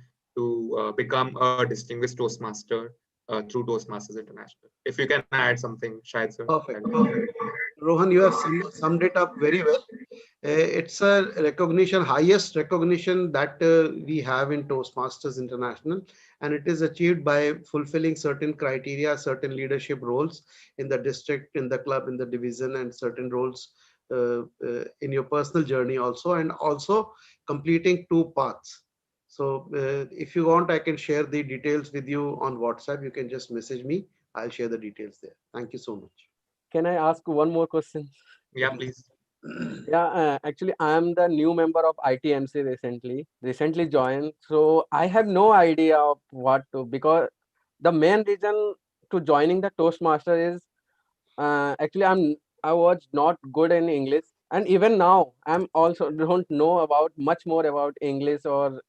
become a distinguished Toastmaster through Toastmasters International. If you can add something, Shahid sir. Perfect, perfect. Rohan, you have summed it up very well. It's a recognition, highest recognition that we have in Toastmasters International, and it is achieved by fulfilling certain criteria, certain leadership roles in the district, in the club, in the division, and certain roles in your personal journey also, and also completing two paths. So if you want, I can share the details with you on WhatsApp. You can just message me. I'll share the details there. Thank you so much. Can I ask one more question? Yeah, please. Yeah, actually, I am the new member of ITMC recently joined. So I have no idea of what to, because the main reason to joining the Toastmaster is actually I was not good in English, and even now I'm also don't know about much more about English, or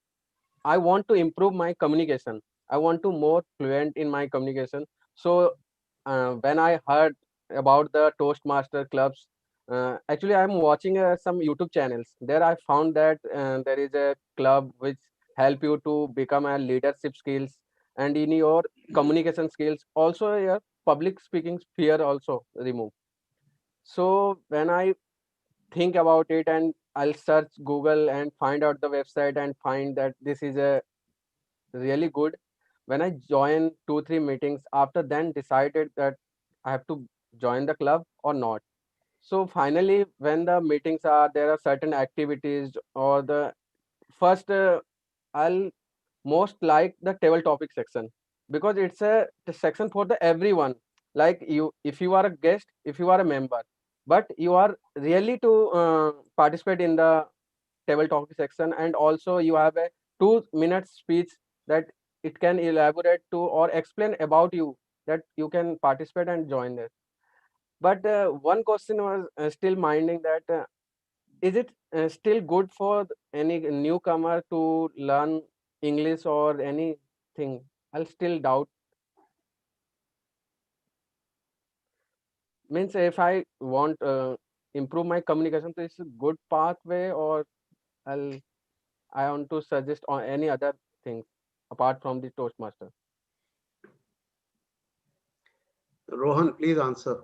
I want to improve my communication. I want to more fluent in my communication. So when I heard about the Toastmaster clubs, actually I'm watching some YouTube channels. There I found that there is a club which help you to become a leadership skills and in your communication skills. Also your public speaking fear also remove. So when I think about it and I'll search Google and find out the website and find that this is a really good. When I joined 2 3 meetings, after then decided that I have to join the club or not. So finally when the meetings are, there are certain activities or the first I'll most like the table topic section, because it's a section for the everyone, like you, if you are a guest, if you are a member, but you are really to participate in the table topic section, and also you have a 2 minute speech that it can elaborate to or explain about you, that you can participate and join it. But one question was still minding that is it still good for any newcomer to learn English or anything? I'll still doubt. Means if I want improve my communication, so it's a good pathway, or I'll I want to suggest on any other things apart from the Toastmaster. Rohan, please answer.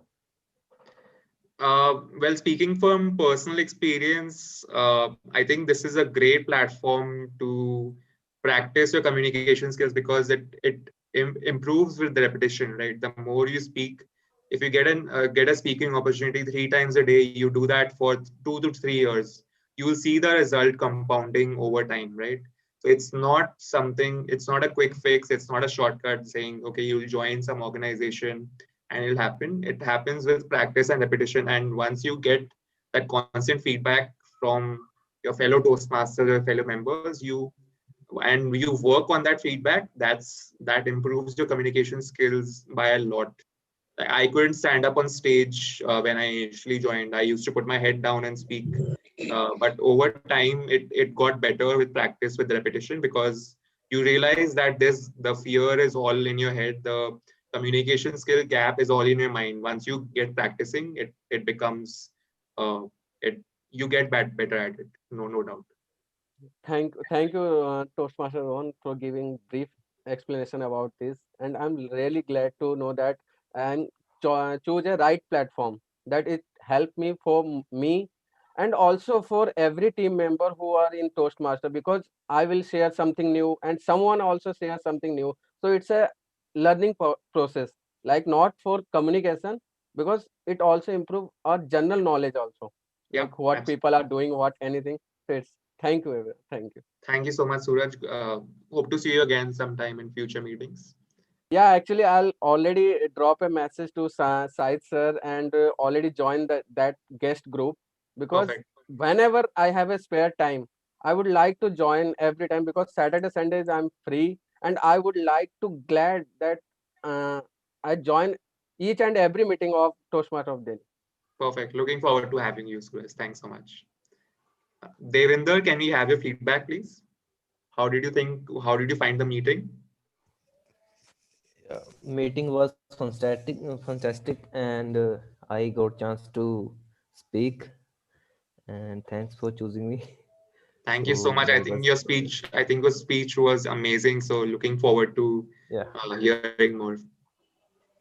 Well, speaking from personal experience, I think this is a great platform to practice your communication skills because it improves with the repetition, right? The more you speak, if you get a speaking opportunity 3 times a day, you do that for 2 to 3 years, you will see the result compounding over time, right? So it's not a quick fix, it's not a shortcut saying, okay, you'll join some organization and it'll happen. It happens with practice and repetition. And once you get that constant feedback from your fellow Toastmasters or fellow members, you work on that feedback, that improves your communication skills by a lot. I couldn't stand up on stage when I initially joined. I used to put my head down and speak. But over time, it got better with practice, with repetition, because you realize that the fear is all in your head. The communication skill gap is all in your mind. Once you get practicing, it becomes it you get better at it. No doubt. Thank you, Toastmaster Rohan, for giving brief explanation about this. And I'm really glad to know that and choose a right platform, that it helped me for me and also for every team member who are in Toastmaster, because I will share something new and someone also share something new. So it's a learning process, like not for communication, because it also improve our general knowledge also, Yeah, like what absolutely. people are doing, what anything. So it's thank you, everyone. Thank you. Thank you so much, Suraj. Hope to see you again sometime in future meetings. Yeah, actually, I'll already drop a message to Said sir and already join that guest group, because Perfect. whenever I have a spare time, I would like to join every time, because Saturday, Sundays I'm free, and I would like to glad that I join each and every meeting of Toastmasters of Delhi. Perfect. Looking forward to having you, Suraj. Thanks so much. Devinder, can we have your feedback, please? How did you find the meeting? Meeting was fantastic, and I got chance to speak, and thanks for choosing me. Thank you so So much. I that think was your speech was amazing. So looking forward to yeah, hearing more.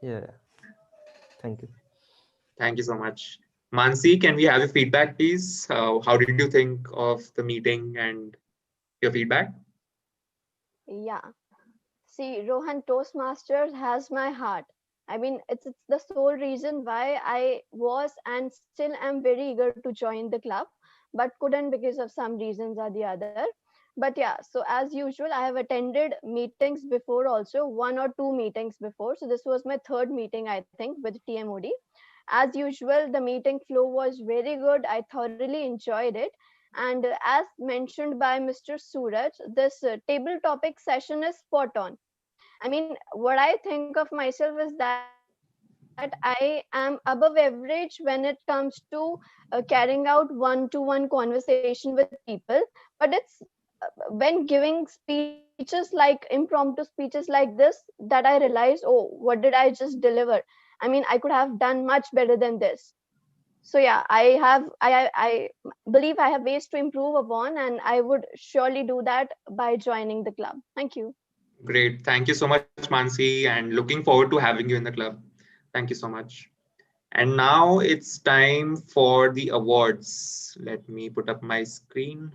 yeah. Thank you. Thank you so much. Mansi, can we have your feedback, please? How did you think of the meeting and your feedback? Yeah. See, Rohan, Toastmasters has my heart. I mean, it's the sole reason why I was and still am very eager to join the club, but couldn't because of some reasons or the other. But yeah, so as usual, I have attended meetings before also, one or two meetings before. So this was my third meeting, I think, with TMOD. As usual, the meeting flow was very good. I thoroughly enjoyed it. And as mentioned by Mr. Suraj, this table topic session is spot on. I mean, what I think of myself is that I am above average when it comes to carrying out one-to-one conversation with people. But it's when giving speeches like impromptu speeches like this that I realized, oh, what did I just deliver? I mean, I could have done much better than this. So yeah, I believe I have ways to improve upon, and I would surely do that by joining the club. Thank you. Great. Thank you so much, Mansi, and looking forward to having you in the club. Thank you so much. And now it's time for the awards. Let me put up my screen.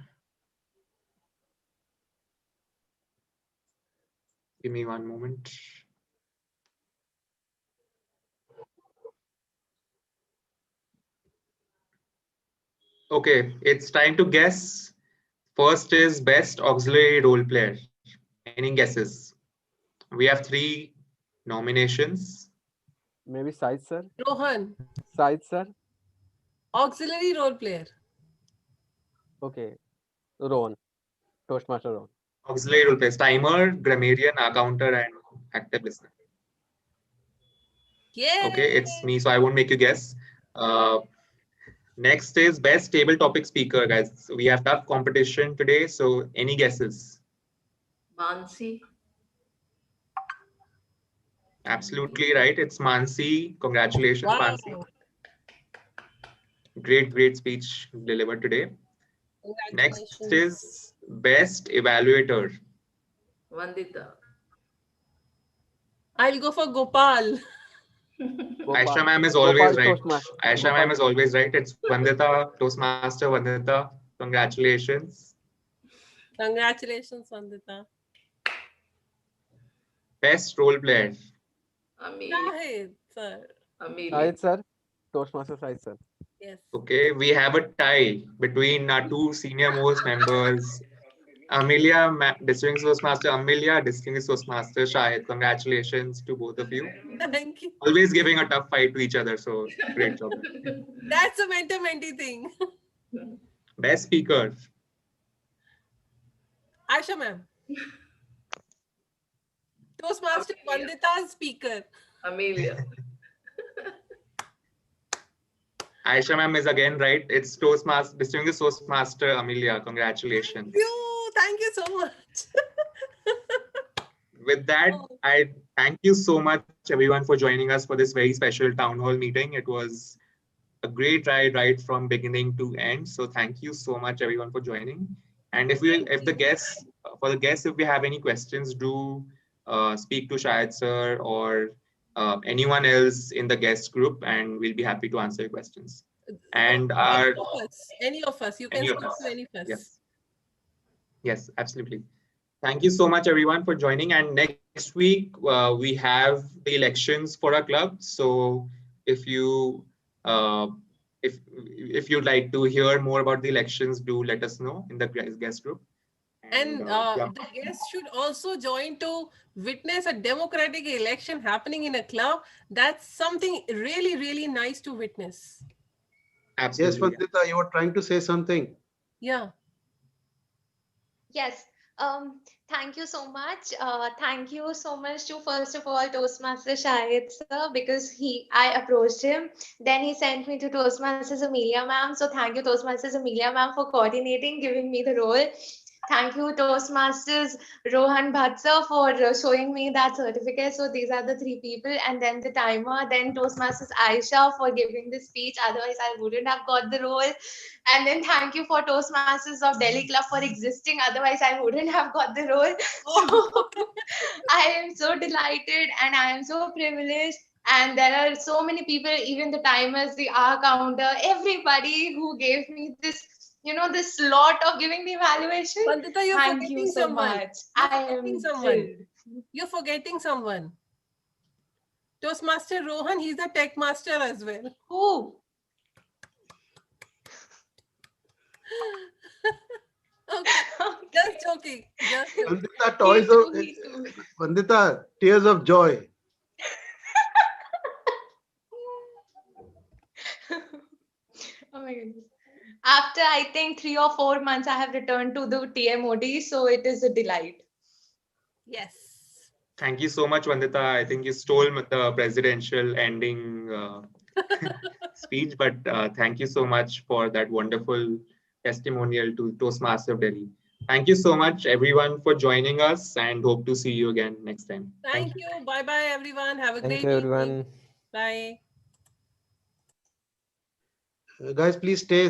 Give me one moment. Okay, it's time to guess. First is best auxiliary role player. Any guesses? We have three nominations. Maybe Sai sir. Rohan, Sai sir. auxiliary role player. Okay. Rohan. Toastmaster Rohan. Auxiliary role players: timer, grammarian, accounter, and active listener. Okay, Yeah. it's me, so I won't make you guess. Uh, Next is best table topic speaker, guys. We have tough competition today, so any guesses? Mansi. Absolutely right. It's Mansi. Congratulations, Wow. Mansi. Great speech delivered today. Next Congratulations. is best evaluator. Vandita. I'll go for Gopal. Aisha Gopal. ma'am is always Gopal right. Toastmaster. Aisha ma'am Gopal. is always right. It's Vandita, Toastmaster Vandita. Congratulations. Congratulations, Vandita. Best role player. Amelia. Shahid, sir. Amelia. Sai sir. Toastmaster Sai sir. Yes. Okay, we have a tie between our two senior most members. Distinguished Toastmaster Amelia, Distinguished Toastmaster Shahid. Congratulations to both of you. Thank you. Always giving a tough fight to each other. So great job. That's a mentor-mentee thing. Best speaker. Aisha ma'am. Toastmaster Vandita's speaker. Amelia. Aisha ma'am is again right. It's Toastmaster, Distinguished Toastmaster Amelia. Congratulations. Thank you so much. With that, I thank you so much, everyone, for joining us for this very special town hall meeting. It was a great ride right from beginning to end. So thank you so much, everyone, for joining. And if the guests, for the guests, if we have any questions, do speak to Shahid sir or anyone else in the guest group, and we'll be happy to answer your questions. And Any our of us. Any of us. You can any of speak us, to any of us. yes, absolutely. Thank you so much, everyone, for joining. And next week, we have the elections for our club. So if you uh, if you'd like to hear more about the elections, do let us know in the guest group. And Yeah, the guests should also join to witness a democratic election happening in a club. That's something really, really nice to witness. Yes, absolutely. Vandita, you were trying to say something. Yeah. Yes. Thank you so much. Thank you so much to first of all Toastmaster Shahid sir, because I approached him. Then he sent me to Toastmasters Amelia ma'am. So thank you Toastmasters Amelia ma'am for coordinating, giving me the role. Thank you, Toastmasters Rohan Bhatsa, for showing me that certificate. So these are the three people, and then the timer, then Toastmasters Aisha for giving the speech. Otherwise, I wouldn't have got the role. And then thank you for Toastmasters of Delhi Club for existing. Otherwise, I wouldn't have got the role. So I am so delighted and I am so privileged. And there are so many people, even the timers, the hour counter, everybody who gave me this slot of giving the evaluation. Vandita, you're Thank you forgetting so someone. much. You're I forgetting am someone. thrilled. You're forgetting someone. Toastmaster Rohan, he's a tech master as well. Who? Okay. Just joking. Just joking. Vandita, toys of Vandita, tears of joy. Oh my goodness. After I think 3 or 4 months, I have returned to the TMOD, so it is a delight. Yes. Thank you so much, Vandita. I think you stole the presidential ending speech, but thank you so much for that wonderful testimonial to Toastmasters of Delhi. Thank you so much, everyone, for joining us, and hope to see you again next time. Thank you. Bye bye, everyone. Have a Thank great you, evening. everyone. Bye. Guys, please stay